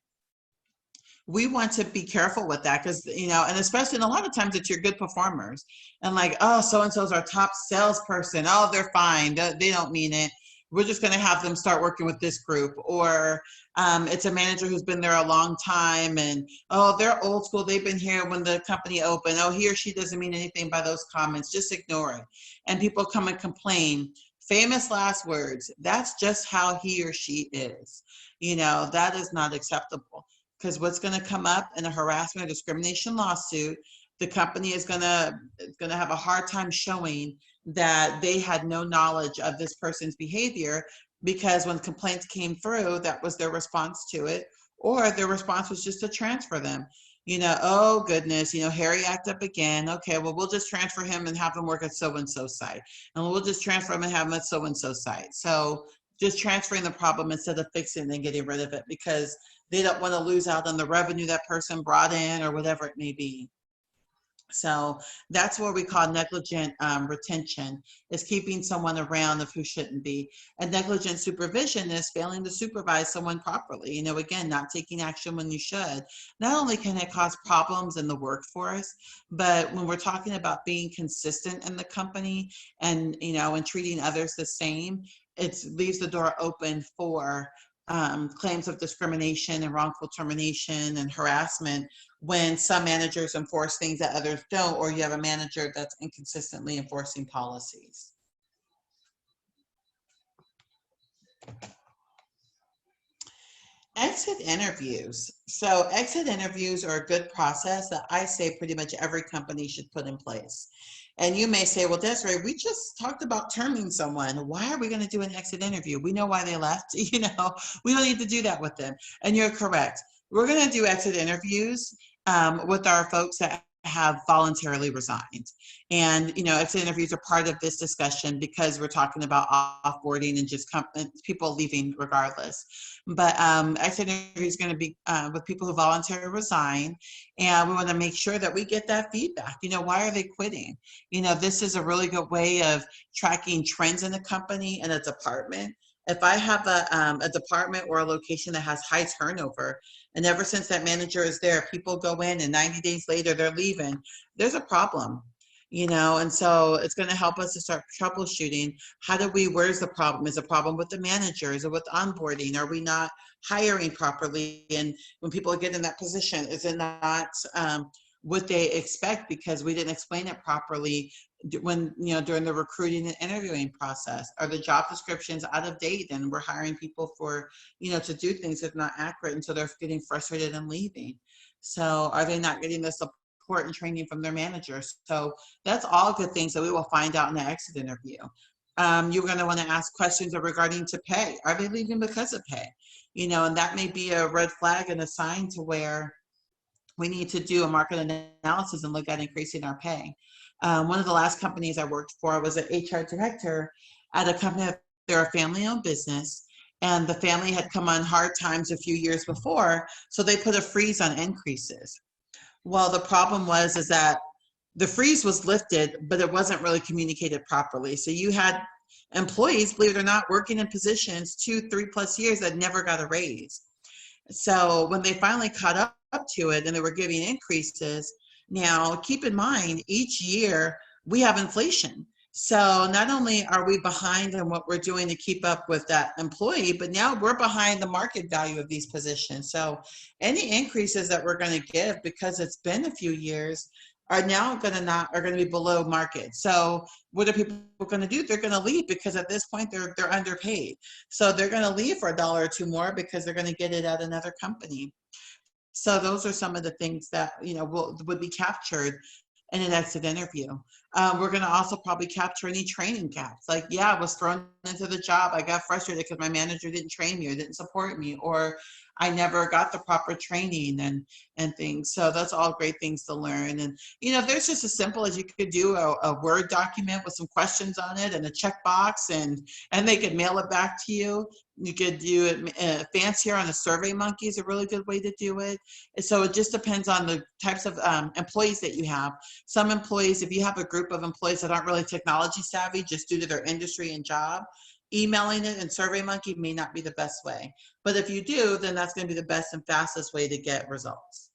B: We want to be careful with that because, and especially, and a lot of times it's your good performers. And like, oh, so-and-so's our top salesperson. Oh, they're fine. They don't mean it. We're just going to have them start working with this group. Or it's a manager who's been there a long time and, oh, they're old school. They've been here when the company opened. Oh, he or she doesn't mean anything by those comments. Just ignore it. And people come and complain. Famous last words. That's just how he or she is. That is not acceptable. Because what's going to come up in a harassment or discrimination lawsuit, the company is going to have a hard time showing that they had no knowledge of this person's behavior, because when complaints came through, that was their response to it, or their response was just to transfer them. Oh goodness, Harry acted up again. Okay, well, we'll just transfer him and have him work at so-and-so site. And we'll just transfer him and have him at so-and-so site. So just transferring the problem instead of fixing it and getting rid of it, because they don't want to lose out on the revenue that person brought in or whatever it may be. So that's what we call negligent retention, is keeping someone around of who shouldn't be. And negligent supervision is failing to supervise someone properly. Again, not taking action when you should. Not only can it cause problems in the workforce, but when we're talking about being consistent in the company and, and treating others the same, it leaves the door open for claims of discrimination and wrongful termination and harassment when some managers enforce things that others don't, or you have a manager that's inconsistently enforcing policies. Exit interviews. So exit interviews are a good process that I say pretty much every company should put in place. And you may say, well, Desiree, we just talked about terming someone. Why are we going to do an exit interview? We know why they left. We don't need to do that with them. And you're correct. We're going to do exit interviews with our folks at have voluntarily resigned. And, exit interviews are part of this discussion because we're talking about offboarding and just people leaving regardless. But exit interview is going to be with people who voluntarily resign. And we want to make sure that we get that feedback. Why are they quitting? This is a really good way of tracking trends in a company and a department. If I have a department or a location that has high turnover, and ever since that manager is there, people go in and 90 days later they're leaving, there's a problem, and so it's going to help us to start troubleshooting. Where's the problem? Is the problem with the manager? Is it with onboarding? Are we not hiring properly? And when people get in that position, is it not what they expect because we didn't explain it properly when during the recruiting and interviewing process? Are the job descriptions out of date and we're hiring people for to do things that's not accurate, and so they're getting frustrated and leaving? So are they not getting the support and training from their managers? So that's all good things that we will find out in the exit interview. You're going to want to ask questions regarding to pay. Are they leaving because of pay? And that may be a red flag and a sign to where we need to do a market analysis and look at increasing our pay. One of the last companies I worked for was an HR director at a company that they're a family-owned business, and the family had come on hard times a few years before, so they put a freeze on increases. Well, the problem was that the freeze was lifted, but it wasn't really communicated properly. So you had employees, believe it or not, working in positions 2-3+ years that never got a raise. So when they finally caught up to it and they were giving increases, now keep in mind, each year we have inflation. So not only are we behind in what we're doing to keep up with that employee, but now we're behind the market value of these positions. So any increases that we're going to give, because it's been a few years, are now going to be below market. So what are people going to do? They're going to leave because at this point they're underpaid. So they're going to leave for $1 or $2 more because they're going to get it at another company. So those are some of the things that would be captured in an exit interview. We're going to also probably capture any training gaps. Like, I was thrown into the job. I got frustrated because my manager didn't train me or didn't support me, or I never got the proper training and things. So that's all great things to learn. And, there's just as simple as you could do a Word document with some questions on it and a checkbox, and they could mail it back to you. You could do it fancier on a SurveyMonkey is a really good way to do it. And so it just depends on the types of employees that you have. Some employees, if you have a group of employees that aren't really technology savvy just due to their industry and job, emailing it in SurveyMonkey may not be the best way. But if you do, then that's going to be the best and fastest way to get results.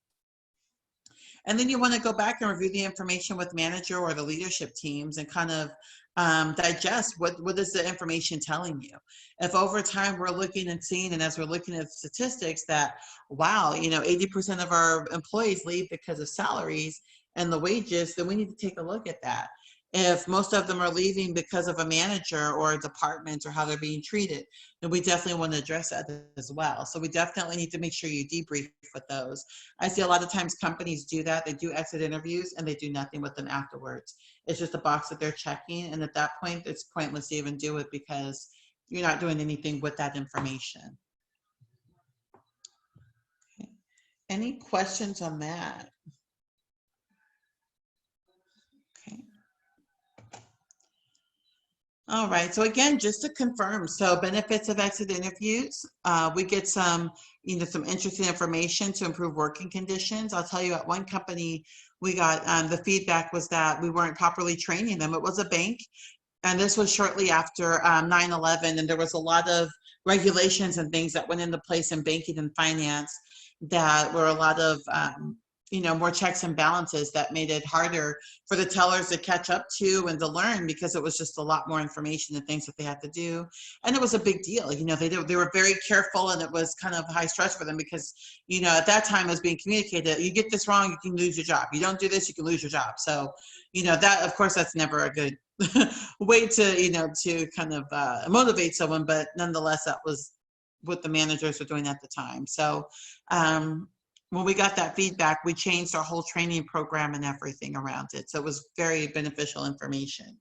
B: And then you want to go back and review the information with manager or the leadership teams and kind of digest what is the information telling you. If over time we're looking and seeing, and as we're looking at statistics that, wow, 80% of our employees leave because of salaries and the wages, then we need to take a look at that. If most of them are leaving because of a manager or a department or how they're being treated, then we definitely want to address that as well. So we definitely need to make sure you debrief with those. I see a lot of times companies do that. They do exit interviews and they do nothing with them afterwards. It's just a box that they're checking. And at that point, it's pointless to even do it because you're not doing anything with that information. Okay. Any questions on that? All right. So again, just to confirm, so benefits of exit interviews, we get some interesting information to improve working conditions. I'll tell you, at one company, we got the feedback was that we weren't properly training them. It was a bank, and this was shortly after 9/11, and there was a lot of regulations and things that went into place in banking and finance that were a lot of more checks and balances that made it harder for the tellers to catch up to and to learn, because it was just a lot more information and things that they had to do. And it was a big deal. They were very careful, and it was kind of high stress for them because, at that time it was being communicated, you get this wrong, you can lose your job. You don't do this, you can lose your job. So, that, of course, that's never a good way to, to kind of motivate someone, but nonetheless, that was what the managers were doing at the time. So, when we got that feedback, we changed our whole training program and everything around it. So it was very beneficial information.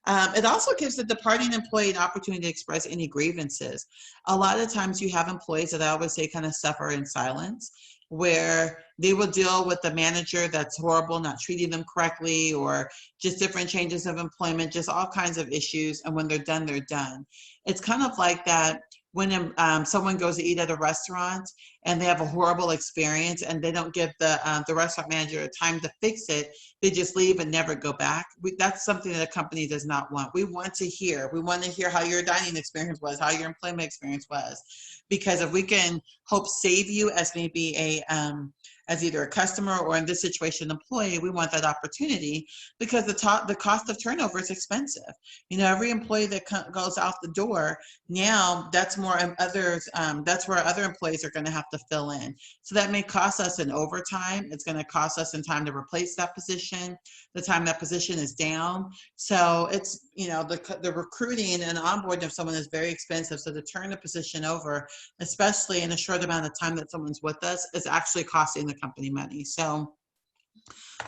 B: It also gives the departing employee an opportunity to express any grievances. A lot of times you have employees that I always say kind of suffer in silence. where they will deal with the manager that's horrible, not treating them correctly, or just different changes of employment, just all kinds of issues. And when they're done, they're done. It's kind of like that when someone goes to eat at a restaurant and they have a horrible experience and they don't give the restaurant manager time to fix it, they just leave and never go back. That's something that a company does not want. We want to hear how your dining experience was, how your employment experience was, because if we can help save you as maybe as either a customer or in this situation, employee, we want that opportunity, because the cost of turnover is expensive. You know, every employee that goes out the door now, that's more others. That's where other employees are going to have to fill in. So that may cost us in overtime. It's going to cost us in time to replace that position, the time that position is down. So it's, you know, the recruiting and onboarding of someone is very expensive. So to turn the position over, especially in a short amount of time that someone's with us, is actually costing the company money. So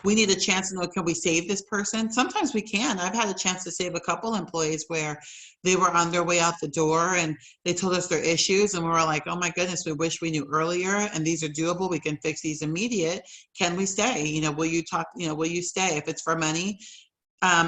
B: we need a chance to know, can we save this person? Sometimes we can. I've had a chance to save a couple employees where they were on their way out the door and they told us their issues and we were like, oh my goodness, we wish we knew earlier, and these are doable. We can fix these immediate. Can we stay? You know, will you stay? If it's for money,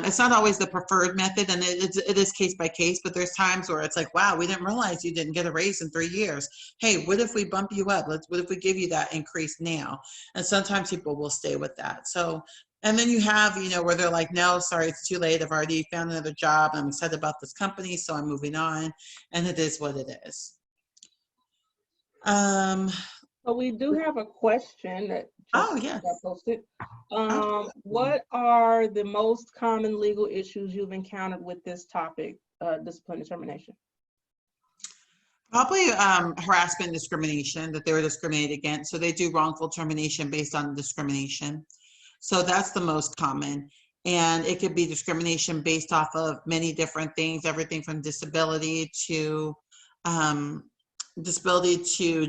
B: it's not always the preferred method, and it is case by case, but there's times where it's like, wow, we didn't realize you didn't get a raise in 3 years. Hey, what if we bump you up? What if we give you that increase now? And sometimes people will stay with that. So, and then you have, you know, where they're like, no, sorry, it's too late. I've already found another job. I'm excited about this company, so I'm moving on. And it is what it is.
A: So we do have a question that just got posted. What are the most common legal issues you've encountered with this topic, disciplinary termination?
B: Probably harassment and discrimination, that they were discriminated against. So they do wrongful termination based on discrimination. So that's the most common. And it could be discrimination based off of many different things, everything from disability to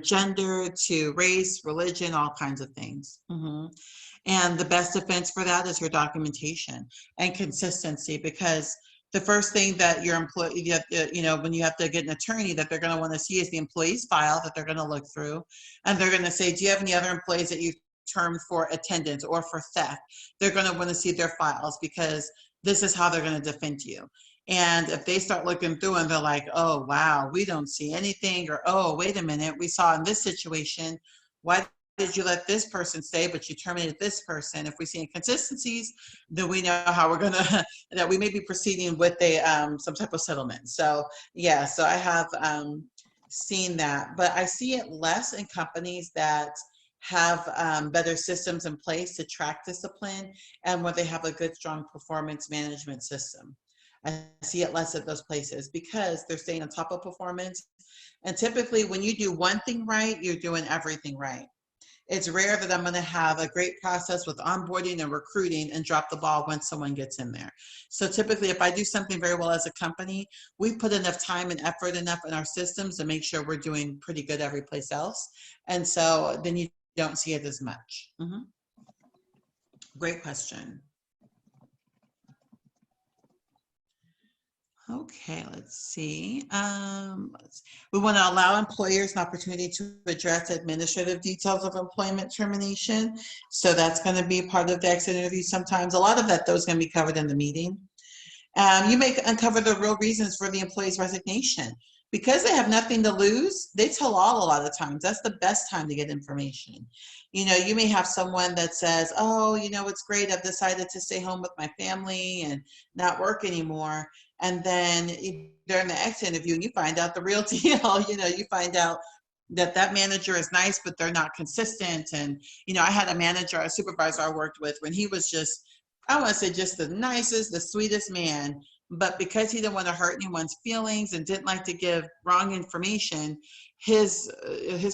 B: gender, to race, religion, all kinds of things. And the best defense for that is your documentation and consistency, because the first thing that your employee, you know, when you have to get an attorney, that they're going to want to see is the employee's file that they're going to look through. And they're going to say, do you have any other employees that you've termed for attendance or for theft? They're going to want to see their files, because this is how they're going to defend you. And if they start looking through and they're like, oh, wow, we don't see anything, or, oh, wait a minute, we saw in this situation, why did you let this person stay, but you terminated this person? If we see inconsistencies, then we know how we're gonna, that we may be proceeding with some type of settlement. So yeah, so I have seen that, but I see it less in companies that have better systems in place to track discipline, and where they have a good, strong performance management system. I see it less at those places because they're staying on top of performance. And typically when you do one thing right, you're doing everything right. It's rare that I'm going to have a great process with onboarding and recruiting and drop the ball when someone gets in there. So typically, if I do something very well as a company, we put enough time and effort enough in our systems to make sure we're doing pretty good every place else. And so then you don't see it as much. Great question. Okay, let's see. We want to allow employers an opportunity to address administrative details of employment termination. So that's going to be part of the exit interview sometimes. A lot of that, though, is going to be covered in the meeting. You may uncover the real reasons for the employee's resignation. Because they have nothing to lose, they tell all a lot of times. That's the best time to get information. You know, you may have someone that says, oh, you know, it's great, I've decided to stay home with my family and not work anymore. And then during the exit interview, you find out the real deal. You know, you find out that manager is nice, but they're not consistent. And, you know, I had a supervisor I worked with when he was just, I want to say just the nicest, the sweetest man. But because he didn't want to hurt anyone's feelings and didn't like to give wrong information, his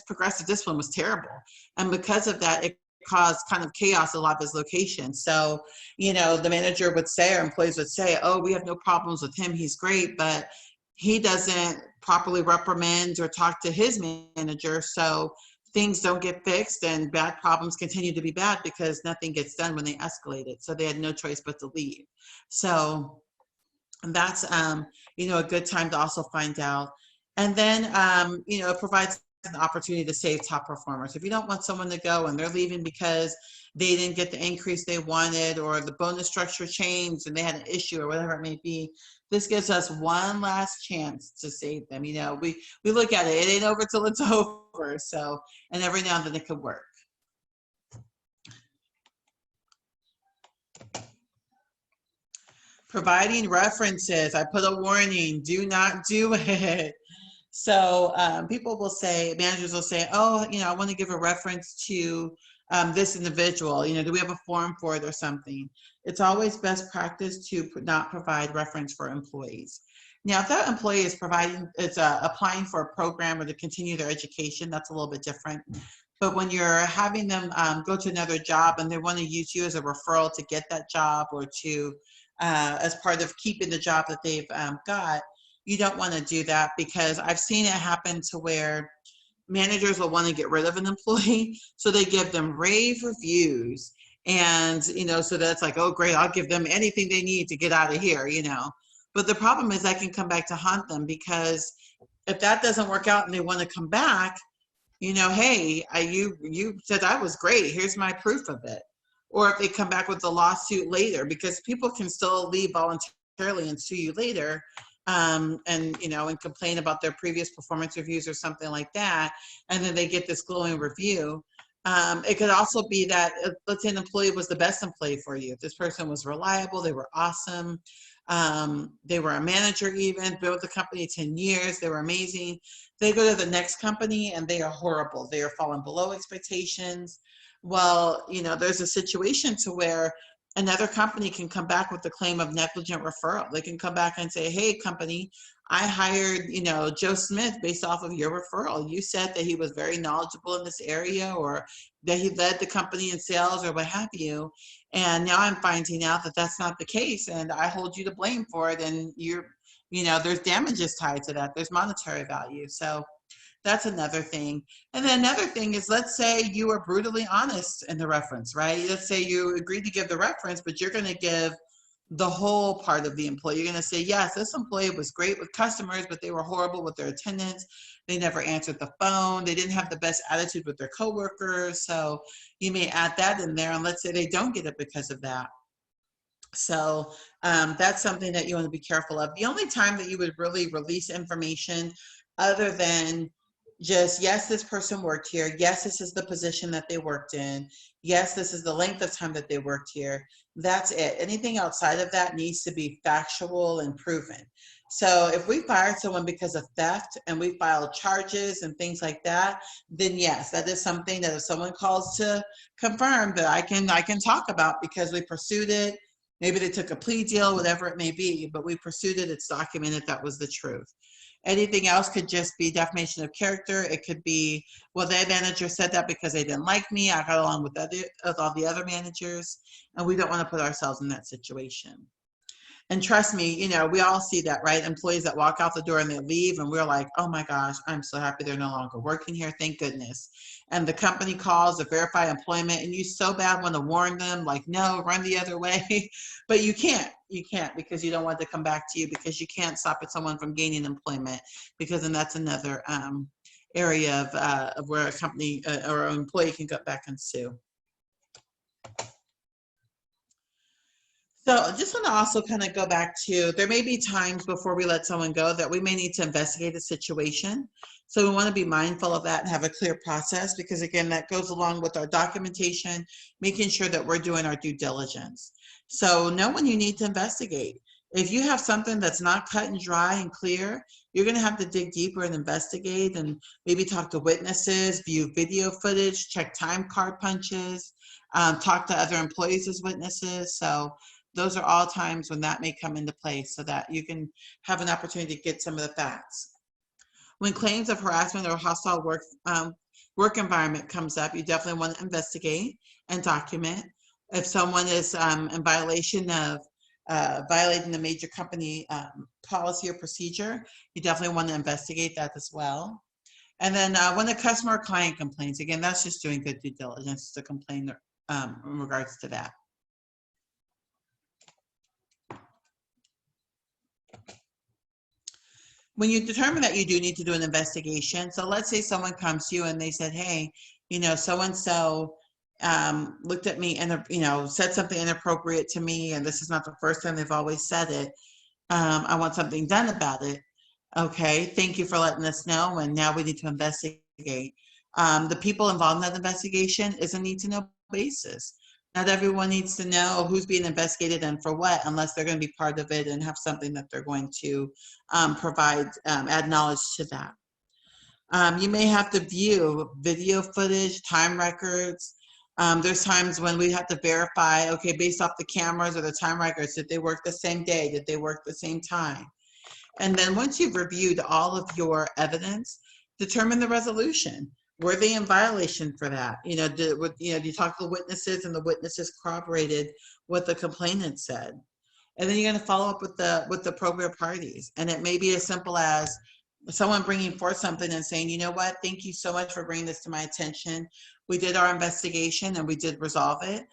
B: progressive discipline was terrible. And because of that, it caused kind of chaos at a lot of his locations. So, you know, the manager would say, or employees would say, oh, we have no problems with him, he's great, but he doesn't properly reprimand or talk to his manager. So things don't get fixed and bad problems continue to be bad because nothing gets done when they escalate it. So they had no choice but to leave. So that's, you know, a good time to also find out. And then, you know, it provides an opportunity to save top performers. If you don't want someone to go and they're leaving because they didn't get the increase they wanted, or the bonus structure changed and they had an issue or whatever it may be, this gives us one last chance to save them. You know, we look at it ain't over till it's over. So, and every now and then it could work. Providing references. I put a warning, do not do it. So people will say, managers will say, oh, you know, I want to give a reference to this individual. You know, do we have a form for it or something? It's always best practice to not provide reference for employees. Now, if that employee is applying for a program or to continue their education, that's a little bit different. But when you're having them go to another job and they want to use you as a referral to get that job, or to as part of keeping the job that they've got, you don't want to do that, because I've seen it happen to where managers will want to get rid of an employee, so they give them rave reviews, and you know, so that's like, oh great, I'll give them anything they need to get out of here, you know. But the problem is that can come back to haunt them, because if that doesn't work out and they want to come back, you know, hey, you said I was great, here's my proof of it. Or if they come back with a lawsuit later, because people can still leave voluntarily and sue you later, and you know, and complain about their previous performance reviews or something like that, and then they get this glowing review. It could also be that, let's say an employee was the best employee for you. If this person was reliable, they were awesome, they were a manager, even been with the company 10 years, they were amazing. They go to the next company and they are horrible. They are falling below expectations. Well, you know, there's a situation to where another company can come back with the claim of negligent referral. They can come back and say, hey, company, I hired, you know, Joe Smith based off of your referral. You said that he was very knowledgeable in this area, or that he led the company in sales, or what have you. And now I'm finding out that that's not the case, and I hold you to blame for it. And you know, there's damages tied to that. There's monetary value. So that's another thing. And then another thing is, let's say you were brutally honest in the reference, right? Let's say you agreed to give the reference, but you're going to give the whole part of the employee. You're going to say, yes, this employee was great with customers, but they were horrible with their attendance. They never answered the phone. They didn't have the best attitude with their coworkers. So you may add that in there, and let's say they don't get it because of that. So that's something that you want to be careful of. The only time that you would really release information, other than just, yes, this person worked here, yes, this is the position that they worked in, yes, this is the length of time that they worked here, that's it. Anything outside of that needs to be factual and proven. So if we fired someone because of theft and we filed charges and things like that, then yes, that is something that if someone calls to confirm, that I can talk about, because we pursued it. Maybe they took a plea deal, whatever it may be, but we pursued it. It's documented. That was the truth. Anything else could just be defamation of character. It could be, well, their manager said that because they didn't like me. I got along with all the other managers, and we don't want to put ourselves in that situation. And trust me, you know, we all see that, right? Employees that walk out the door and they leave, and we're like, oh my gosh, I'm so happy they're no longer working here. Thank goodness. And the company calls to verify employment, and you so bad want to warn them, like, no, run the other way. But you can't, because you don't want to come back to you, because you can't stop someone from gaining employment, because then that's another area of where a company or an employee can go back and sue. So I just want to also kind of go back to, there may be times before we let someone go that we may need to investigate the situation. So we want to be mindful of that and have a clear process, because again, that goes along with our documentation, making sure that we're doing our due diligence. So know when you need to investigate. If you have something that's not cut and dry and clear, you're going to have to dig deeper and investigate, and maybe talk to witnesses, view video footage, check time card punches, talk to other employees as witnesses. So those are all times when that may come into play, so that you can have an opportunity to get some of the facts. When claims of harassment or hostile work environment comes up, you definitely want to investigate and document. If someone is in violation of violating the major company policy or procedure, you definitely want to investigate that as well. And then when a customer or client complains, again, that's just doing good due diligence to complain in regards to that. when you determine that you do need to do an investigation, so let's say someone comes to you and they said, hey, so-and-so looked at me and, said something inappropriate to me, and this is not the first time, they've always said it. I want something done about it. Okay, thank you for letting us know, and now we need to investigate. The people involved in that investigation is a need-to-know basis. Not everyone needs to know who's being investigated and for what, unless they're going to be part of it and have something that they're going to provide, add knowledge to that. You may have to view video footage, time records. There's times when we have to verify, okay, based off the cameras or the time records, did they work the same day? Did they work the same time? And then once you've reviewed all of your evidence, determine the resolution. Were they in violation for that? Do you talk to the witnesses and the witnesses corroborated what the complainant said? And then you're going to follow up with the appropriate parties. And it may be as simple as someone bringing forth something and saying, you know what, thank you so much for bringing this to my attention. We did our investigation and we did resolve it.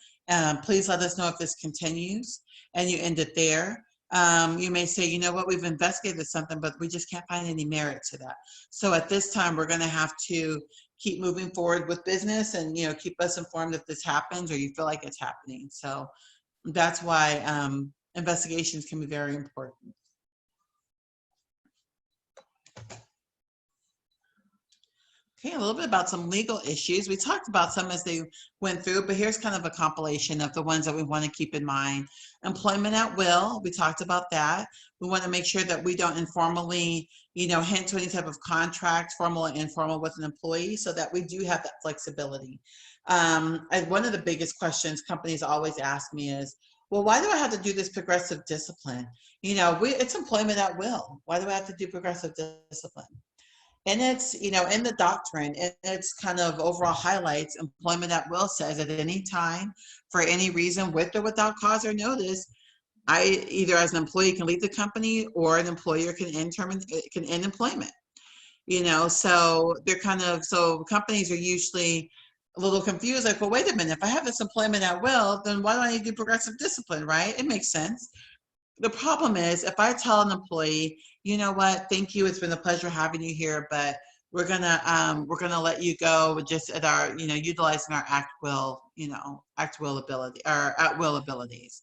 B: Please let us know if this continues. And you end it there. You may say, you know what, we've investigated something, but we just can't find any merit to that. So at this time, we're going to have to keep moving forward with business and, keep us informed if this happens or you feel like it's happening. So that's why investigations can be very important. Okay, a little bit about some legal issues. We talked about some as they went through, but here's kind of a compilation of the ones that we want to keep in mind. Employment at will, we talked about that. We want to make sure that we don't informally, hint to any type of contract, formal or informal, with an employee, so that we do have that flexibility. One of the biggest questions companies always ask me is, well, why do I have to do this progressive discipline? It's employment at will. Why do I have to do progressive discipline? And it's, in the doctrine, it's kind of overall highlights employment at will says at any time, for any reason, with or without cause or notice, I either as an employee can leave the company or an employer can end employment. So so companies are usually a little confused, like, well, wait a minute, if I have this employment at will, then why do I need to do progressive discipline, right? It makes sense. The problem is if I tell an employee, you know what, thank you, it's been a pleasure having you here, but we're gonna let you go just at our, utilizing our at will ability, or at will abilities.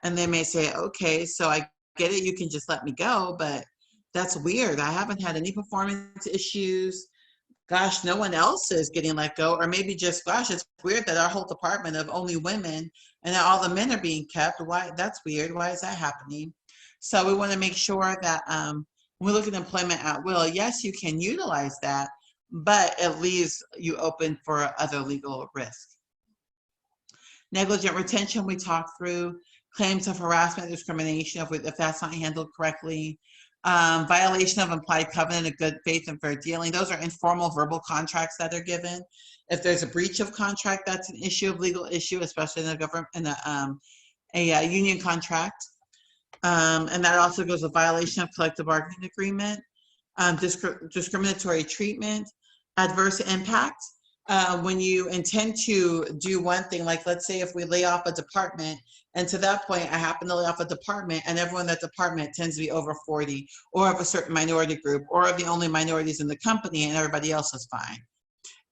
B: And they may say, okay, so I get it, you can just let me go, but that's weird. I haven't had any performance issues. Gosh, no one else is getting let go. Or maybe just, gosh, it's weird that our whole department of only women and all the men are being kept. Why? That's weird. Why is that happening? So we want to make sure that when we look at employment at will, yes, you can utilize that, but it leaves you open for other legal risk. Negligent retention, we talked through. Claims of harassment, discrimination, if that's not handled correctly. Violation of implied covenant of good faith and fair dealing. Those are informal verbal contracts that are given. If there's a breach of contract, that's an issue of legal issue, especially in the government, in a union contract. And that also goes with violation of collective bargaining agreement, discriminatory treatment, adverse impact. When you intend to do one thing, like let's say if we lay off a department, and to that point, I happen to lay off a department, and everyone in that department tends to be over 40, or of a certain minority group, or of the only minorities in the company, and everybody else is fine.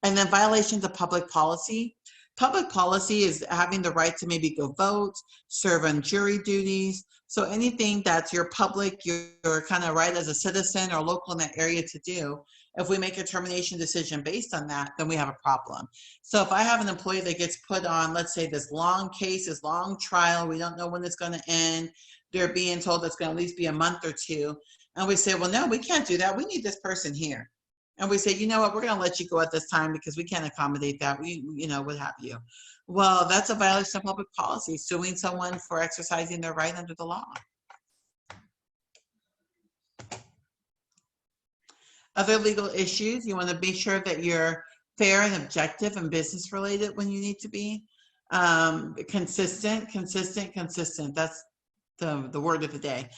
B: And then violations of public policy. Public policy is having the right to maybe go vote, serve on jury duties. So anything that's your public, your kind of right as a citizen or local in that area to do, if we make a termination decision based on that, then we have a problem. So if I have an employee that gets put on, let's say this long case, this long trial, we don't know when it's going to end, they're being told it's going to at least be a month or two, and we say, well, no, we can't do that. We need this person here. And we say, you know what, we're going to let you go at this time because we can't accommodate that. What have you. Well, that's a violation of public policy, suing someone for exercising their right under the law. Other legal issues, you want to be sure that you're fair and objective and business related when you need to be. Consistent. That's the word of the day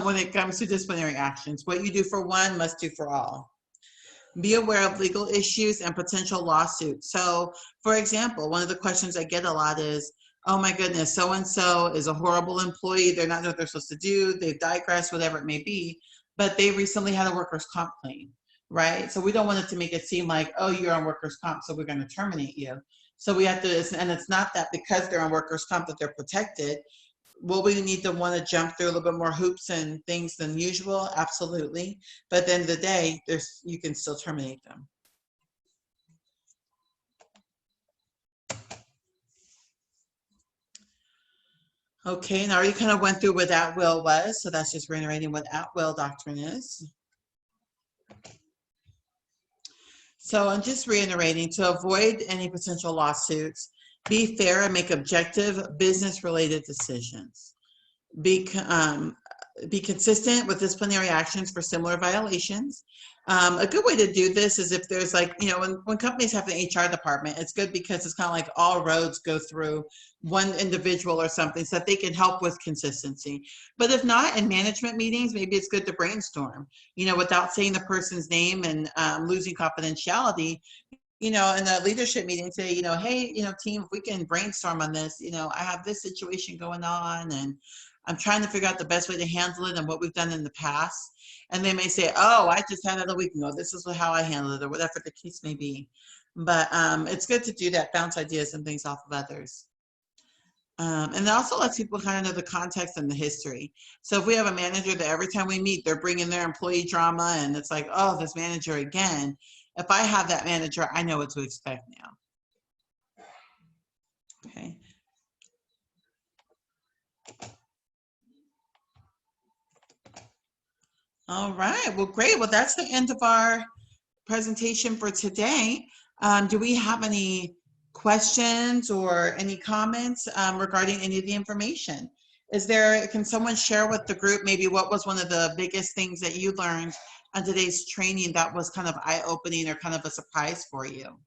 B: when it comes to disciplinary actions. What you do for one must do for all. Be aware of legal issues and potential lawsuits. So, for example, one of the questions I get a lot is, oh my goodness, so-and-so is a horrible employee. They're not doing what they're supposed to do. They've digressed, whatever it may be. but they recently had a workers' comp claim, right? So we don't want it to make it seem like, oh, you're on workers' comp, so we're going to terminate you. So we have to, and it's not that because they're on workers' comp that they're protected. Will we need to want to jump through a little bit more hoops and things than usual? Absolutely. But at the end of the day, you can still terminate them. Okay, and I already kind of went through what at-will was, so that's just reiterating what at-will doctrine is. So I'm just reiterating, to avoid any potential lawsuits, be fair and make objective business-related decisions. Be consistent with disciplinary actions for similar violations. A good way to do this is if there's like, when companies have an HR department, it's good because it's kind of like all roads go through one individual or something so that they can help with consistency. But if not, in management meetings, maybe it's good to brainstorm, without saying the person's name and losing confidentiality. In a leadership meeting, say, hey, team, if we can brainstorm on this, I have this situation going on and I'm trying to figure out the best way to handle it and what we've done in the past. And they may say, oh, I just had it a week ago. This is how I handled it, or whatever the case may be. But it's good to do that, bounce ideas and things off of others. And it also lets people kind of know the context and the history. So if we have a manager that every time we meet, they're bringing their employee drama and it's like, oh, this manager again. If I have that manager, I know what to expect now. Okay. All right, well, great. Well, that's the end of our presentation for today. Do we have any questions or any comments regarding any of the information? Can someone share with the group maybe what was one of the biggest things that you learned on today's training that was kind of eye-opening or kind of a surprise for you?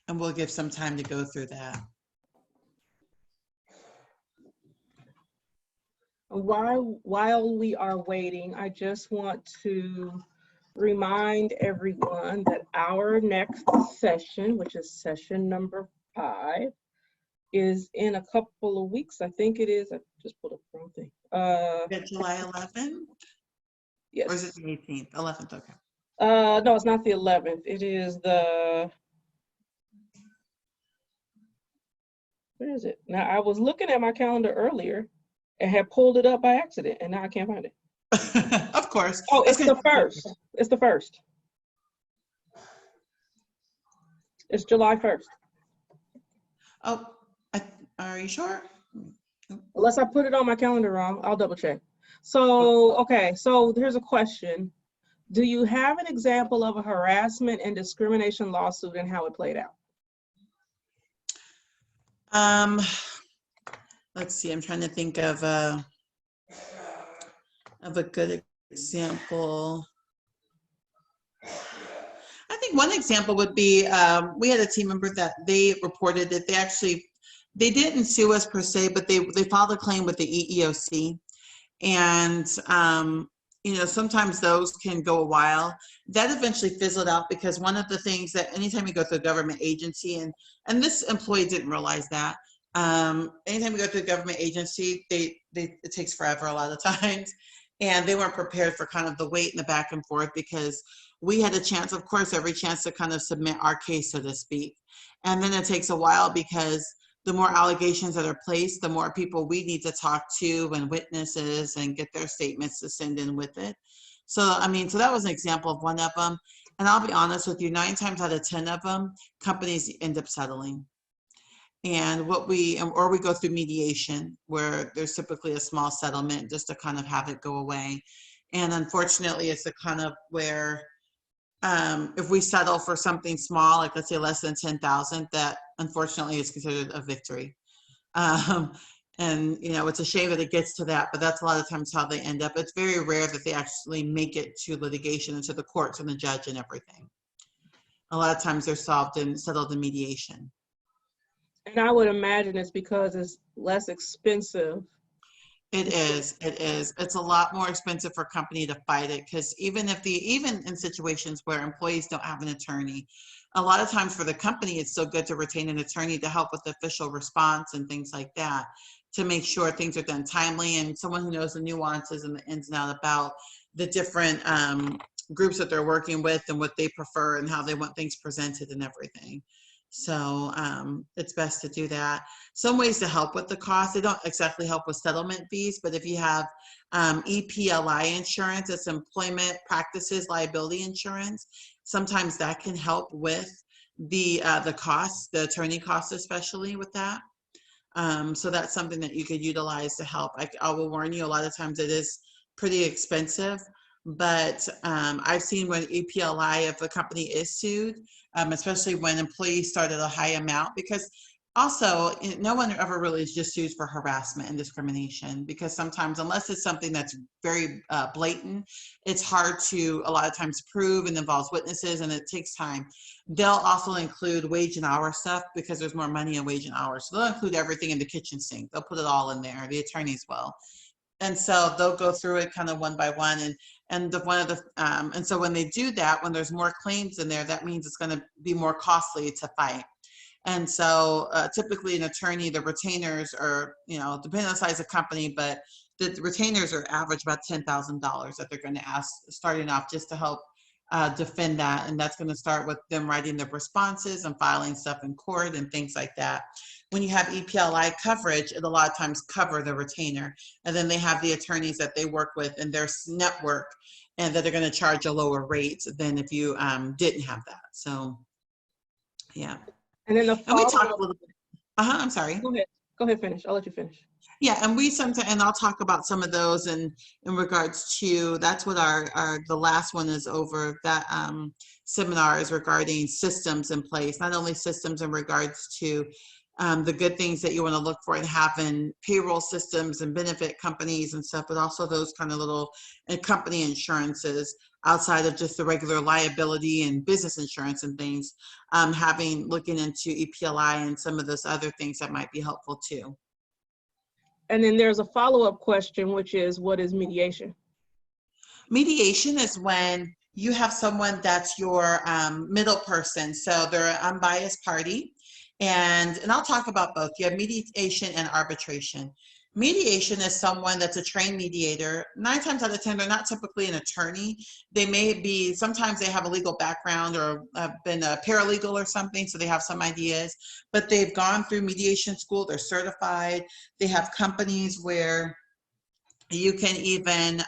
B: And we'll give some time to go through that.
A: While we are waiting, I just want to remind everyone that our next session, which is session number 5, is in a couple of weeks. I think it is. I just pulled up the wrong thing.
B: July 11th?
A: Yes.
B: Or is it the 18th? 11th, okay.
A: No, it's not the 11th. It is the, where is it? Now, I was looking at my calendar earlier and had pulled it up by accident, and now I can't find it.
B: Of course.
A: Oh, it's the 1st. It's the 1st. It's July 1st.
B: Oh, are you sure?
A: Unless I put it on my calendar wrong, I'll double check. So, okay, so here's a question. Do you have an example of a harassment and discrimination lawsuit and how it played out?
B: Let's see, I'm trying to think of a good example. I think one example would be, we had a team member that they reported that they didn't sue us per se, but they filed a claim with the EEOC. And, sometimes those can go a while. That eventually fizzled out because one of the things that anytime you go through a government agency, and this employee didn't realize that, anytime you go through a government agency, it takes forever a lot of times. And they weren't prepared for kind of the wait and the back and forth because we had a chance, of course, every chance to kind of submit our case, so to speak. And then it takes a while because the more allegations that are placed, the more people we need to talk to and witnesses and get their statements to send in with it. So, so that was an example of one of them. And I'll be honest with you, 9 times out of 10 of them, companies end up settling. And we go through mediation where there's typically a small settlement just to kind of have it go away. And unfortunately, it's the kind of where if we settle for something small, like let's say less than 10,000, that unfortunately is considered a victory. And it's a shame that it gets to that, but that's a lot of times how they end up. It's very rare that they actually make it to litigation and to the courts and the judge and everything. A lot of times they're solved and settled in mediation.
A: And I would imagine it's because it's less expensive.
B: It is. It's a lot more expensive for a company to fight it because even in situations where employees don't have an attorney, a lot of times for the company, it's so good to retain an attorney to help with the official response and things like that. to make sure things are done timely, and someone who knows the nuances and the ins and outs about the different groups that they're working with and what they prefer and how they want things presented and everything. So it's best to do that. Some ways to help with the cost, they don't exactly help with settlement fees, but if you have EPLI insurance, it's Employment Practices Liability Insurance, sometimes that can help with the costs, the attorney costs, especially with that. So that's something that you could utilize to help. I will warn you, a lot of times it is pretty expensive, but I've seen when EPLI, if a company is sued, especially when employees start at a high amount, because also no one ever really is just sued for harassment and discrimination, because sometimes, unless it's something that's very blatant, it's hard to a lot of times prove and involves witnesses and it takes time. They'll also include wage and hour stuff because there's more money in wage and hours. So they'll include everything in the kitchen sink. They'll put it all in there, the attorneys will. And so they'll go through it kind of one by one, and so when they do that, when there's more claims in there, that means it's going to be more costly to fight. And so typically an attorney, the retainers are, depending on the size of the company, but the retainers are average about $10,000 that they're going to ask starting off just to help defend that. And that's going to start with them writing the responses and filing stuff in court and things like that. When you have EPLI coverage, it a lot of times cover the retainer. And then they have the attorneys that they work with in their network and that are going to charge a lower rate than if you didn't have that. So, yeah.
A: And then
B: and we talk a little bit. I'm sorry.
A: Go ahead, finish. I'll let you finish.
B: Yeah, and we sometimes, and I'll talk about some of those in regards to, that's what the last one is over, that seminar is regarding systems in place, not only systems in regards to the good things that you want to look for and have in payroll systems and benefit companies and stuff, but also those kind of little company insurances outside of just the regular liability and business insurance and things, looking into EPLI and some of those other things that might be helpful too.
A: And then there's a follow-up question, which is, what is mediation?
B: Mediation is when you have someone that's your middle person. So they're an unbiased party. And I'll talk about both. You have mediation and arbitration. Mediation is someone that's a trained mediator. 9 times out of 10, they're not typically an attorney. They may be, sometimes they have a legal background or have been a paralegal or something, so they have some ideas, but they've gone through mediation school, they're certified. They have companies where you can even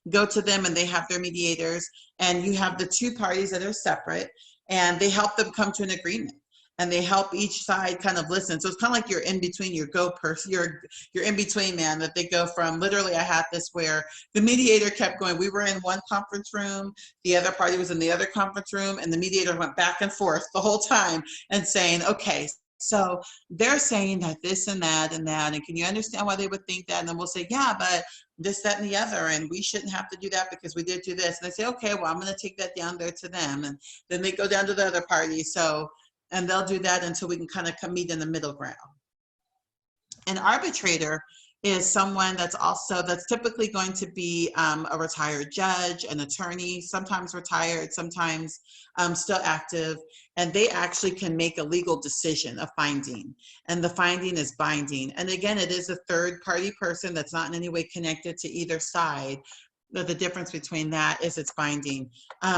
B: go to them and they have their mediators, and you have the two parties that are separate, and they help them come to an agreement. And they help each side kind of listen. So it's kind of like you're in between, your go-person, you're in between man, that they go from, literally I had this where the mediator kept going, we were in one conference room, the other party was in the other conference room, and the mediator went back and forth the whole time and saying, okay, so they're saying that this and that, and can you understand why they would think that? And then we'll say, yeah, but this, that, and the other, and we shouldn't have to do that because we did do this. And they say, okay, well, I'm going to take that down there to them. And then they go down to the other party. And they'll do that until we can kind of meet in the middle ground. An arbitrator is someone that's typically going to be a retired judge, an attorney, sometimes retired, sometimes still active, and they actually can make a legal decision, a finding, and the finding is binding. And again, it is a third party person that's not in any way connected to either side. The difference between that is it's binding.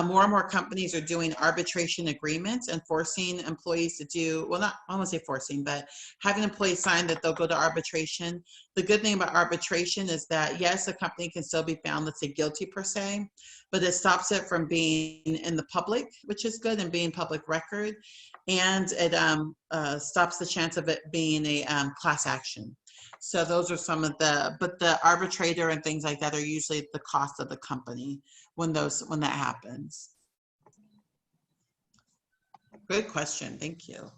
B: More and more companies are doing arbitration agreements and forcing employees to do, well, not, I won't say forcing, but having employees sign that they'll go to arbitration. The good thing about arbitration is that, yes, a company can still be found, let's say, guilty per se, but it stops it from being in the public, which is good, and being public record. And it stops the chance of it being a class action. So those are some of but the arbitrator and things like that are usually the cost of the company when that happens. Good question, thank you.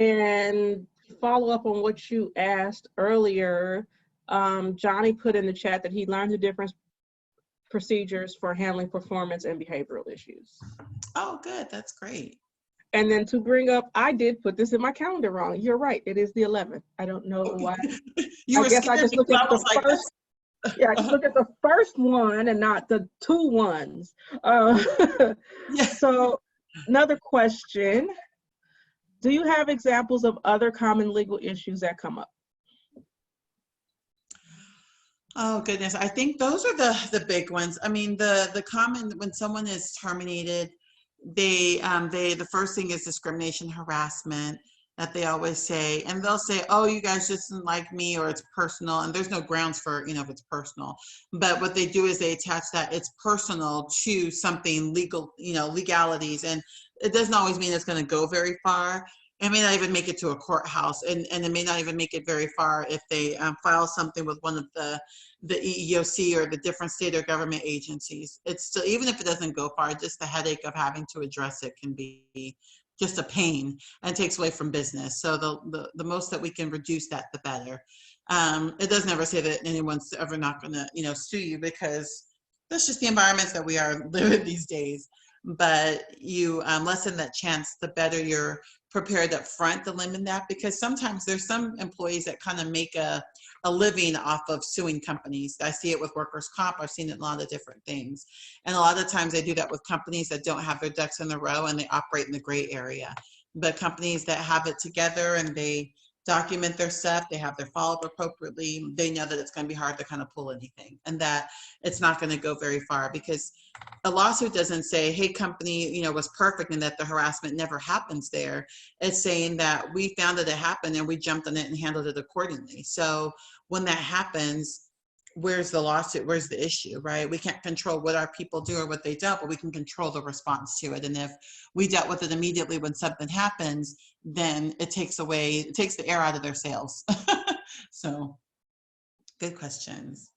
A: And follow up on what you asked earlier, Johnny put in the chat that he learned the different procedures for handling performance and behavioral issues.
B: Oh, good, that's great.
A: And then to bring up, I did put this in my calendar wrong. You're right, it is the 11th. I don't know why. I guess I just looked at the first. Yeah, I just looked at the first one and not the 2 ones.
B: Yeah.
A: So another question. Do you have examples of other common legal issues that come up?
B: Oh goodness, I think those are the big ones. I mean, the common, when someone is terminated, they the first thing is discrimination, harassment, that they always say, and they'll say, oh, you guys just didn't like me, or it's personal, and there's no grounds for, if it's personal. But what they do is they attach that it's personal to something legal, legalities, and it doesn't always mean it's going to go very far. It may not even make it to a courthouse, and it may not even make it very far if they file something with one of the EEOC or the different state or government agencies. It's still, even if it doesn't go far, just the headache of having to address it can be just a pain, and takes away from business. So the most that we can reduce that, the better. It doesn't ever say that anyone's ever not going to, sue you, because that's just the environments that we are living these days. But you lessen that chance, the better you're prepared up front to limit that, because sometimes there's some employees that kind of make a living off of suing companies. I see it with workers' comp. I've seen it in a lot of different things. And a lot of times they do that with companies that don't have their ducks in a row, and they operate in the gray area. But companies that have it together and they document their stuff, they have their follow-up appropriately, they know that it's going to be hard to kind of pull anything, and that it's not going to go very far, because a lawsuit doesn't say, hey, company, was perfect and that the harassment never happens there. It's saying that we found that it happened and we jumped on it and handled it accordingly. So when that happens, where's the lawsuit? Where's the issue, right? We can't control what our people do or what they don't, but we can control the response to it. And if we dealt with it immediately when something happens, then it takes the air out of their sails. So good questions.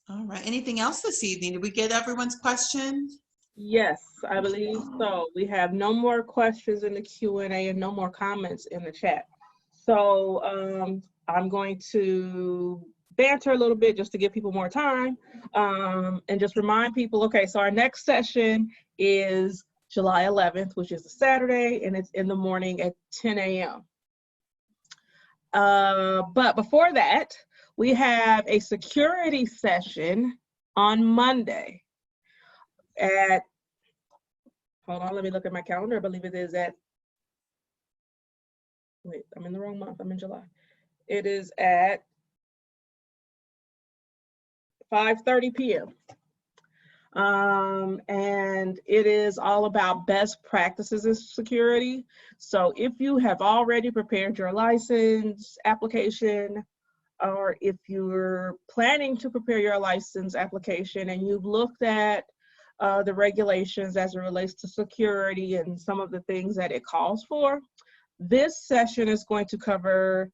B: All right. Anything else this evening? Did we get everyone's questions?
A: Yes, I believe so. We have no more questions in the Q&A and no more comments in the chat. So I'm going to banter a little bit just to give people more time, and just remind people, okay, so our next session is July 11th, which is a Saturday, and it's in the morning at 10 a.m. But before that, we have a security session on Monday at, hold on, let me look at my calendar. I believe it is at, wait, I'm in the wrong month. I'm in July. It is at 5:30 p.m. And it is all about best practices in security. So if you have already prepared your license application, or if you're planning to prepare your license application and you've looked at the regulations as it relates to security and some of the things that it calls for, this session is going to cover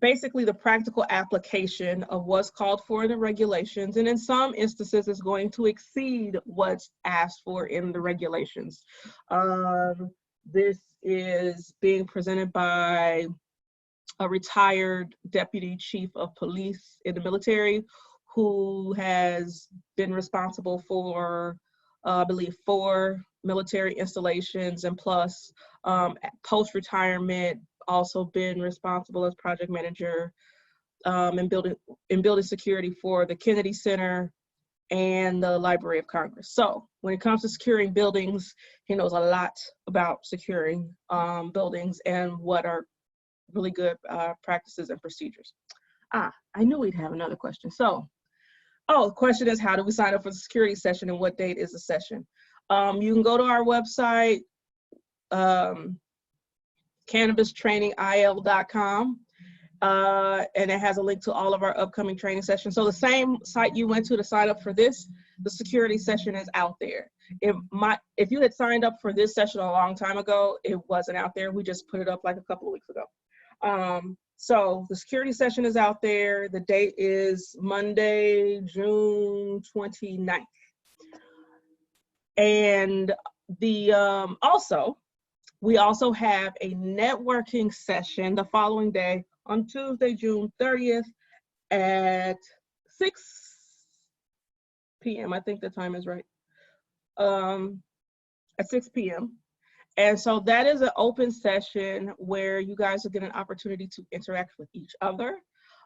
A: basically the practical application of what's called for in the regulations, and in some instances it's going to exceed what's asked for in the regulations. This is being presented by a retired deputy chief of police in the military, who has been responsible for, I believe, 4 military installations, and plus post-retirement also been responsible as project manager in building security for the Kennedy Center and the Library of Congress. So when it comes to securing buildings, he knows a lot about securing buildings and what are really good practices and procedures. I knew we'd have another question. So, the question is, how do we sign up for the security session and what date is the session? You can go to our website, cannabistrainingil.com, and it has a link to all of our upcoming training sessions. So the same site you went to sign up for this, the security session is out there. If you had signed up for this session a long time ago, it wasn't out there. We just put it up like a couple of weeks ago. So the security session is out there. The date is Monday, June 29th. And we also have a networking session the following day on Tuesday, June 30th at 6 p.m. I think the time is right. At 6 p.m. And so that is an open session where you guys will get an opportunity to interact with each other.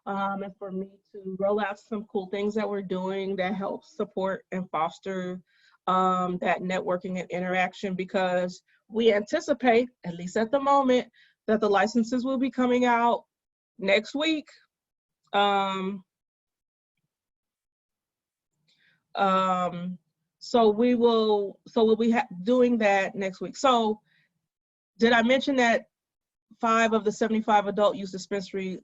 A: and for me to roll out some cool things that we're doing that help support and foster that networking and interaction, because we anticipate, at least at the moment, that the licenses will be coming out next week. So we'll be doing that next week. So did I mention that 5 of the 75 adult use dispensary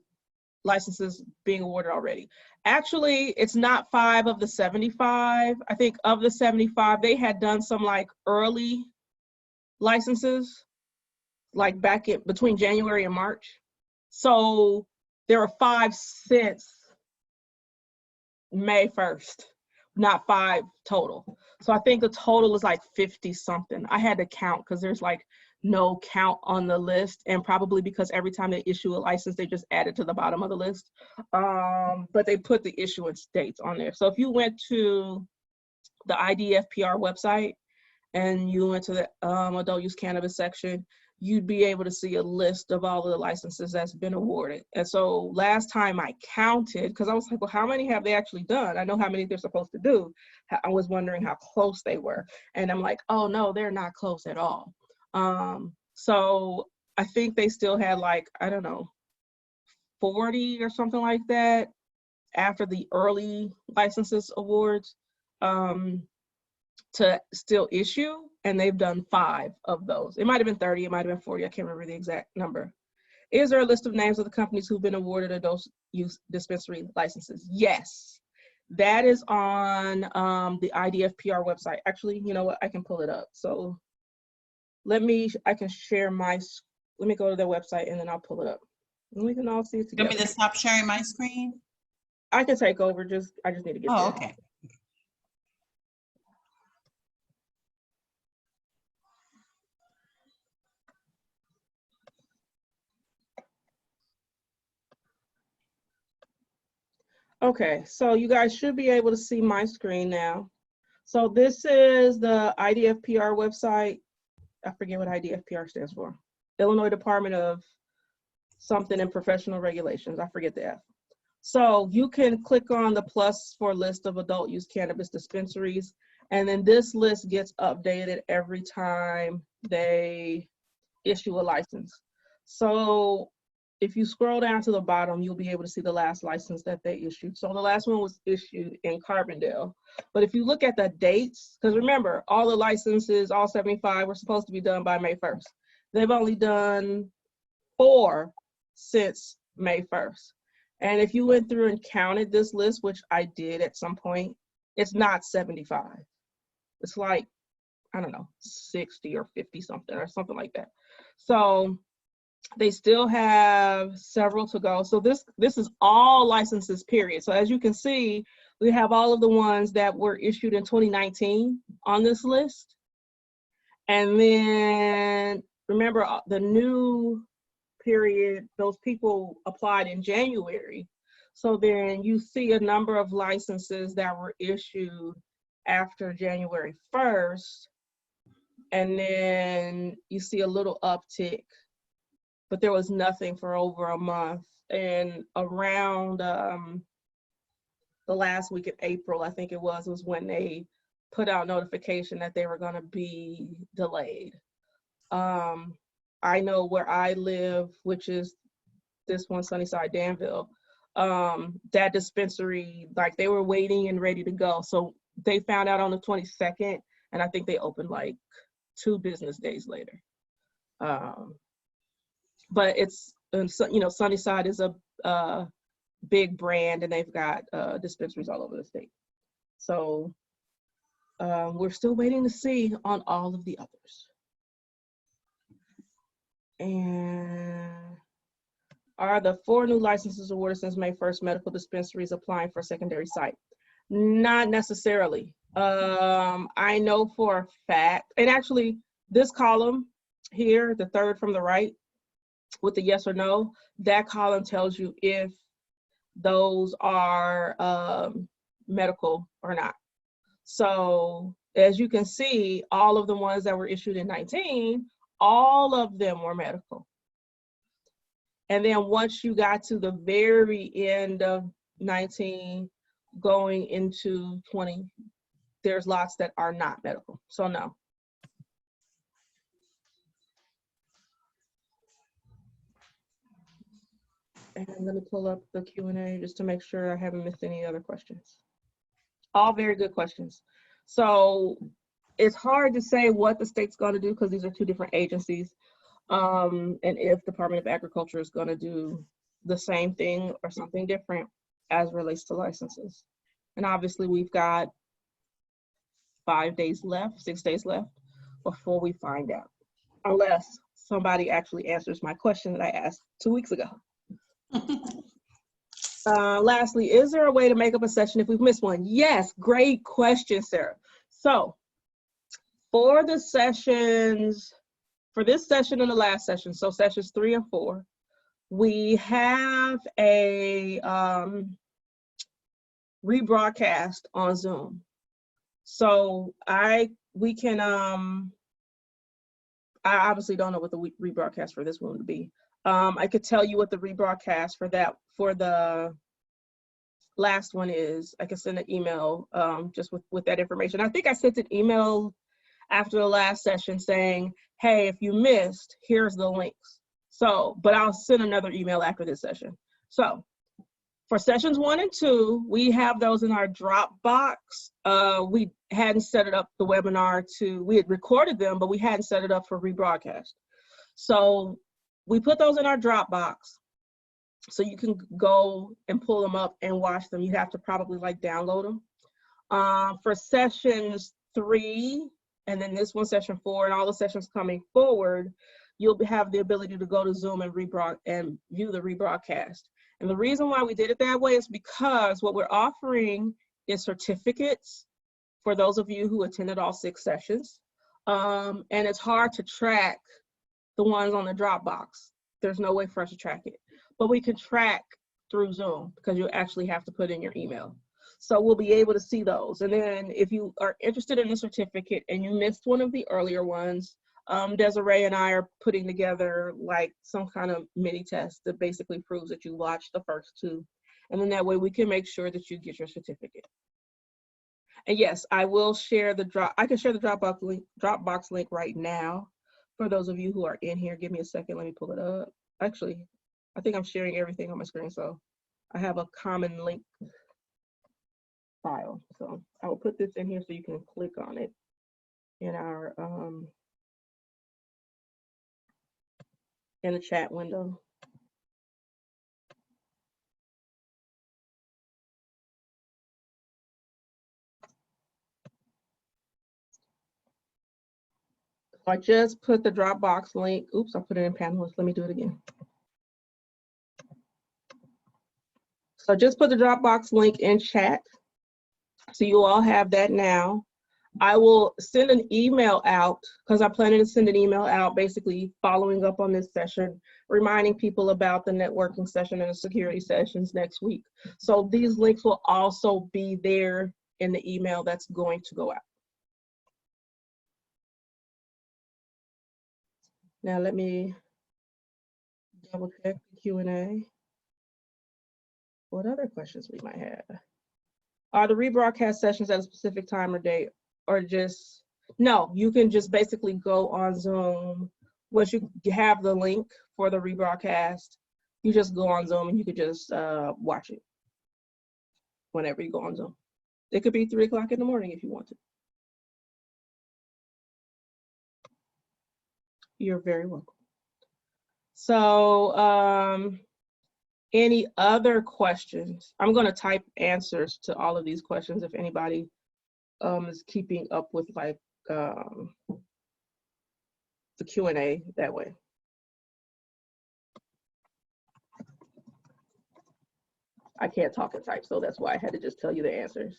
A: licenses being awarded already? Actually, it's not 5 of the 75. I think of the 75, they had done some like early licenses, like back in between January and March. So there are 5 since May 1st, not 5 total. So I think the total is like 50 something. I had to count because there's like no count on the list, and probably because every time they issue a license, they just add it to the bottom of the list. But they put the issuance dates on there. So if you went to the IDFPR website and you went to the adult use cannabis section, you'd be able to see a list of all of the licenses that's been awarded. And so last time I counted, because I was like, well, how many have they actually done? I know how many they're supposed to do. I was wondering how close they were. And I'm like, oh no, they're not close at all. So I think they still had like, I don't know, 40 or something like that after the early licenses awards to still issue, and they've done 5 of those. It might have been 30, it might have been 40, I can't remember the exact number. Is there a list of names of the companies who've been awarded adult use dispensary licenses? Yes, that is on the IDFPR website. Actually, you know what, I can pull it up. So I can share let me go to their website and then I'll pull it up. And we can all see it together.
B: You want me to stop sharing my screen?
A: I can take over, I just need to get there.
B: Okay.
A: Okay, so you guys should be able to see my screen now. So this is the IDFPR website. I forget what IDFPR stands for. Illinois Department of something and Professional Regulations. I forget the F. So you can click on the plus for list of adult use cannabis dispensaries, and then this list gets updated every time they issue a license. So if you scroll down to the bottom, you'll be able to see the last license that they issued. So the last one was issued in Carbondale. But if you look at the dates, because remember, all the licenses, all 75, were supposed to be done by May 1st. They've only done 4 since May 1st. And if you went through and counted this list, which I did at some point, it's not 75. It's like, I don't know, 60 or 50 something or something like that. So they still have several to go. So this is all licenses, period. So as you can see, we have all of the ones that were issued in 2019 on this list. And then remember the new period, those people applied in January. So then you see a number of licenses that were issued after January 1st. And then you see a little uptick, but there was nothing for over a month. And around the last week of April, I think it was when they put out notification that they were gonna be delayed. I know where I live, which is this one, Sunnyside, Danville, that dispensary, like they were waiting and ready to go. So they found out on the 22nd, and I think they opened like 2 business days later. But it's, you know, Sunnyside is a big brand, and they've got dispensaries all over the state. So we're still waiting to see on all of the others. And are the 4 new licenses awarded since May 1st medical dispensaries applying for a secondary site? Not necessarily. I know for a fact, and actually this column here, the third from the right, with the yes or no, that column tells you if those are medical or not. So as you can see, all of the ones that were issued in 19, all of them were medical. And then once you got to the very end of 19 going into 20, there's lots that are not medical. So no. And let me pull up the Q&A just to make sure I haven't missed any other questions. All very good questions. So it's hard to say what the state's going to do because these are two different agencies. And if Department of Agriculture is going to do the same thing or something different as relates to licenses. And obviously we've got 5 days left, 6 days left before we find out, unless somebody actually answers my question that I asked 2 weeks ago. Lastly, is there a way to make up a session if we've missed one? Yes, great question, Sarah. So for the sessions, for this session and the last session, so sessions 3 and 4, we have a rebroadcast on Zoom. So we can, I obviously don't know what the rebroadcast for this one would be. I could tell you what the rebroadcast for the last one is. I could send an email just with that information. I think I sent an email after the last session saying, hey, if you missed, here's the links. So, but I'll send another email after this session. So for sessions 1 and 2, we have those in our Dropbox. We hadn't set it up, the webinar we had recorded them, but we hadn't set it up for rebroadcast. So we put those in our Dropbox. So you can go and pull them up and watch them. You have to probably like download them. For sessions 3, and then this one, session 4, and all the sessions coming forward, you'll have the ability to go to Zoom and view the rebroadcast. And the reason why we did it that way is because what we're offering is certificates for those of you who attended all 6 sessions. And it's hard to track the ones on the Dropbox. There's no way for us to track it. But we can track through Zoom because you actually have to put in your email. So we'll be able to see those. And then if you are interested in the certificate and you missed one of the earlier ones, Desiree and I are putting together like some kind of mini test that basically proves that you watched the first 2. And then that way we can make sure that you get your certificate. And yes, I will share I can share the Dropbox link right now for those of you who are in here. Give me a second, let me pull it up. Actually, I think I'm sharing everything on my screen, so I have a common link file. So I will put this in here so you can click on it in our in the chat window. So I just put the Dropbox link. Oops, I put it in panelists. Let me do it again. So just put the Dropbox link in chat. So you all have that now. I will send an email out because I'm planning to send an email out basically following up on this session, reminding people about the networking session and the security sessions next week. So these links will also be there in the email that's going to go out. Now let me double check the Q&A. What other questions we might have? Are the rebroadcast sessions at a specific time or date, or just, no, you can just basically go on Zoom. Once you have the link for the rebroadcast, you just go on Zoom and you could just watch it whenever you go on Zoom. It could be 3 o'clock in the morning if you want to. You're very welcome. So any other questions? I'm going to type answers to all of these questions if anybody is keeping up with like the Q&A that way. I can't talk and type, so that's why I had to just tell you the answers.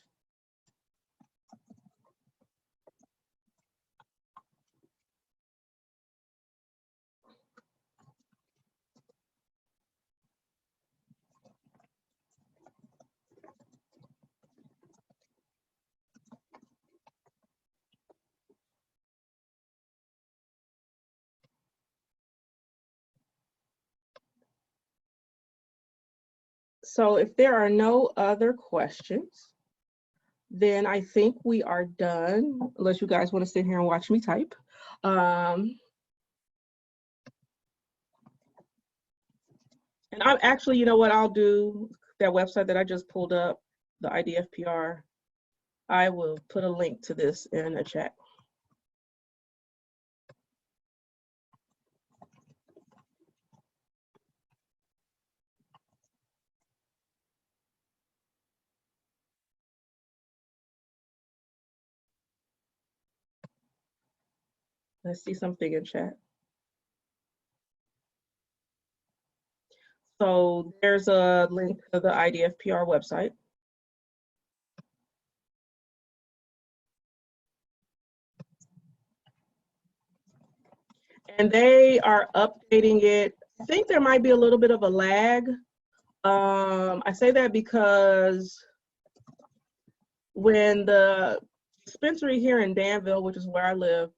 A: So if there are no other questions, then I think we are done, unless you guys want to sit here and watch me type. And I'm actually, you know what I'll do, that website that I just pulled up, the IDFPR, I will put a link to this in a chat. Let's see something in chat. So there's a link to the IDFPR website. And they are updating it. I think there might be a little bit of a lag. I say that because when the dispensary here in Danville, which is where I live,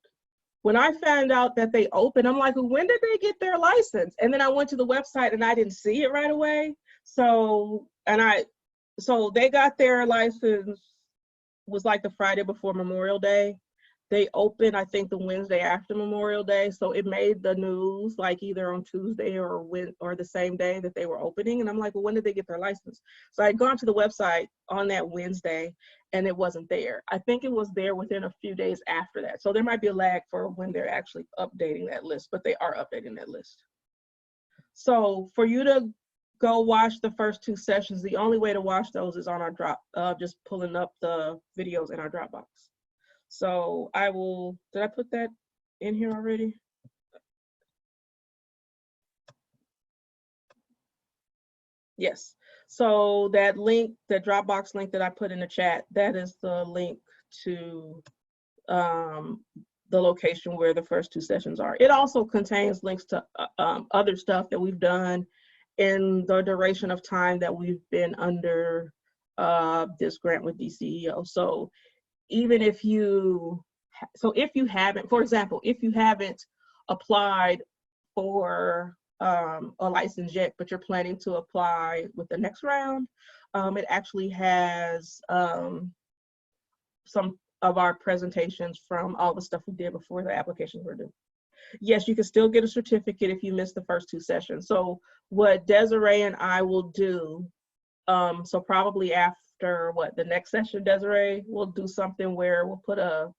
A: when I found out that they opened, I'm like, when did they get their license? And then I went to the website and I didn't see it right away. So they got their license, was like the Friday before Memorial Day. They opened, I think, the Wednesday after Memorial Day. So it made the news like either on Tuesday or the same day that they were opening. And I'm like, well, when did they get their license? So I'd gone to the website on that Wednesday and it wasn't there. I think it was there within a few days after that. So there might be a lag for when they're actually updating that list, but they are updating that list. So for you to go watch the first 2 sessions, the only way to watch those is on our just pulling up the videos in our Dropbox. So did I put that in here already? Yes. So that link, the Dropbox link that I put in the chat, that is the link to the location where the first 2 sessions are. It also contains links to other stuff that we've done in the duration of time that we've been under this grant with DCEO. So even if you haven't, for example, if you haven't applied for a license yet, but you're planning to apply with the next round, it actually has some of our presentations from all the stuff we did before the applications were due. Yes, you can still get a certificate if you missed the first 2 sessions. So what Desiree and I will do, so probably after the next session, Desiree, we'll do something where we'll put a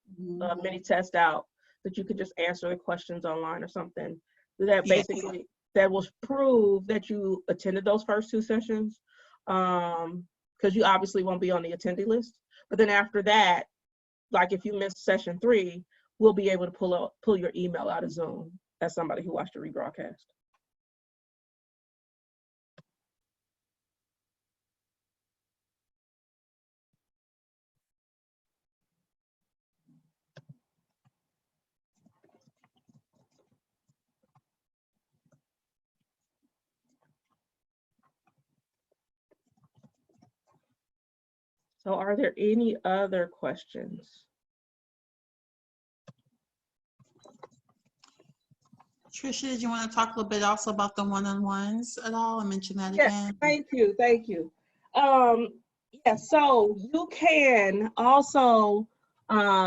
A: mini test out that you could just answer the questions online or something that basically that will prove that you attended those first 2 sessions, because you obviously won't be on the attendee list. But then after that, like if you missed session 3, we'll be able to pull your email out of Zoom as somebody who watched the rebroadcast. So are there any other questions?
B: Trisha, did you want to talk a little bit also about the one-on-ones at all and mention that
A: Yes,
B: again?
A: thank you. Yeah, so you can also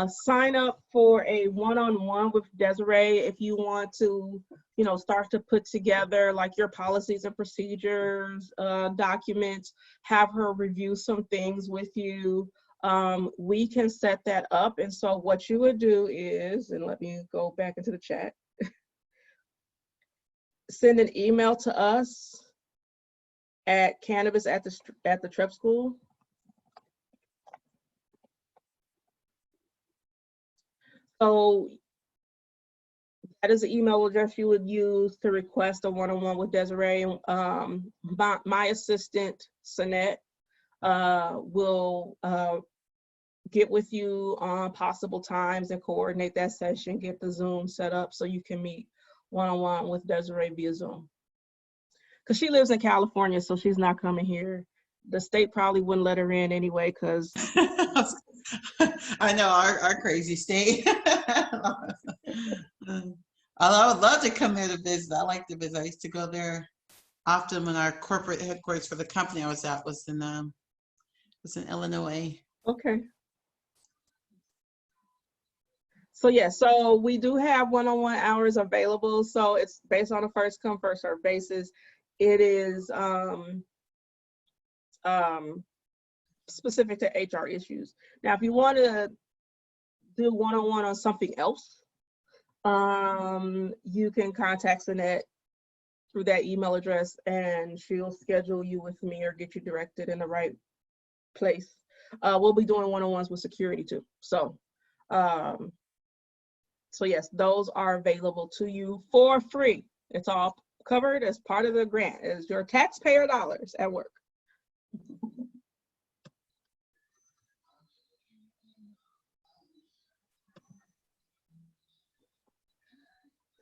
A: sign up for a one-on-one with Desiree if you want to, start to put together like your policies and procedures, documents, have her review some things with you. We can set that up. And so what you would do is, and let me go back into the chat, send an email to us at cannabis at the Trep School. So that is the email address you would use to request a one-on-one with Desiree. My assistant, Sanette, will get with you on possible times and coordinate that session, get the Zoom set up so you can meet one-on-one with Desiree via Zoom. Because she lives in California, so she's not coming here. The state probably wouldn't let her in anyway, because
B: I know, our crazy state. I would love to come there to visit. I like to visit. I used to go there often when our corporate headquarters for the company I was at was in Illinois.
A: Okay. So yeah, so we do have one-on-one hours available. So it's based on a first come, first served basis. It is specific to HR issues. Now, if you want to do one-on-one on something else, you can contact Annette through that email address, and she'll schedule you with me or get you directed in the right place. We'll be doing one-on-ones with security too. So yes, those are available to you for free. It's all covered as part of the grant. It's your taxpayer dollars at work.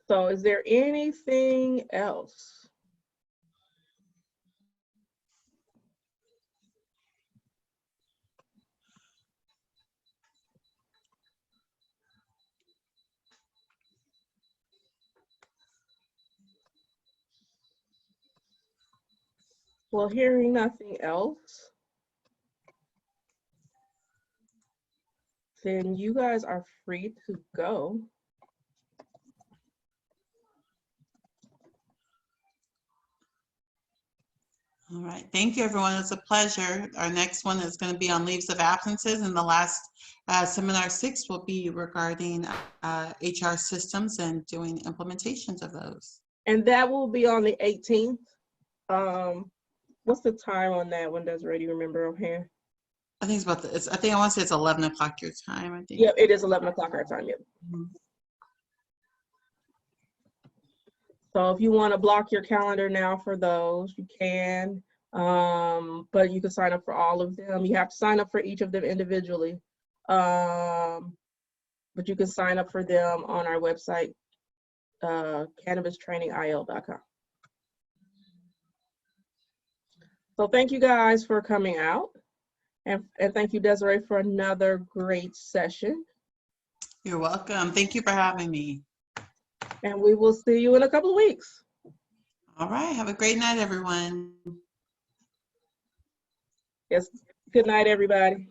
A: So is there anything else? Well, hearing nothing else, then you guys are free to go.
B: All right, thank you everyone, it's a pleasure. Our next one is going to be on leaves of absences, and the last seminar 6 will be regarding HR systems and doing implementations of those.
A: And that will be on the 18th. What's the time on that one? Desiree, do you remember offhand?
B: I think it's about I think I want to say it's 11 o'clock your time, I think.
A: Yep, it is 11 o'clock our time, yep.
B: Mm-hmm.
A: So if you want to block your calendar now for those, you can, but you can sign up for all of them. You have to sign up for each of them individually, but you can sign up for them on our website, cannabistrainingil.com. So thank you guys for coming out, and thank you, Desiree, for another great session.
B: You're welcome. Thank you for having me.
A: And we will see you in a couple of weeks.
B: All right. Have a great night, everyone.
A: Yes. Good night, everybody.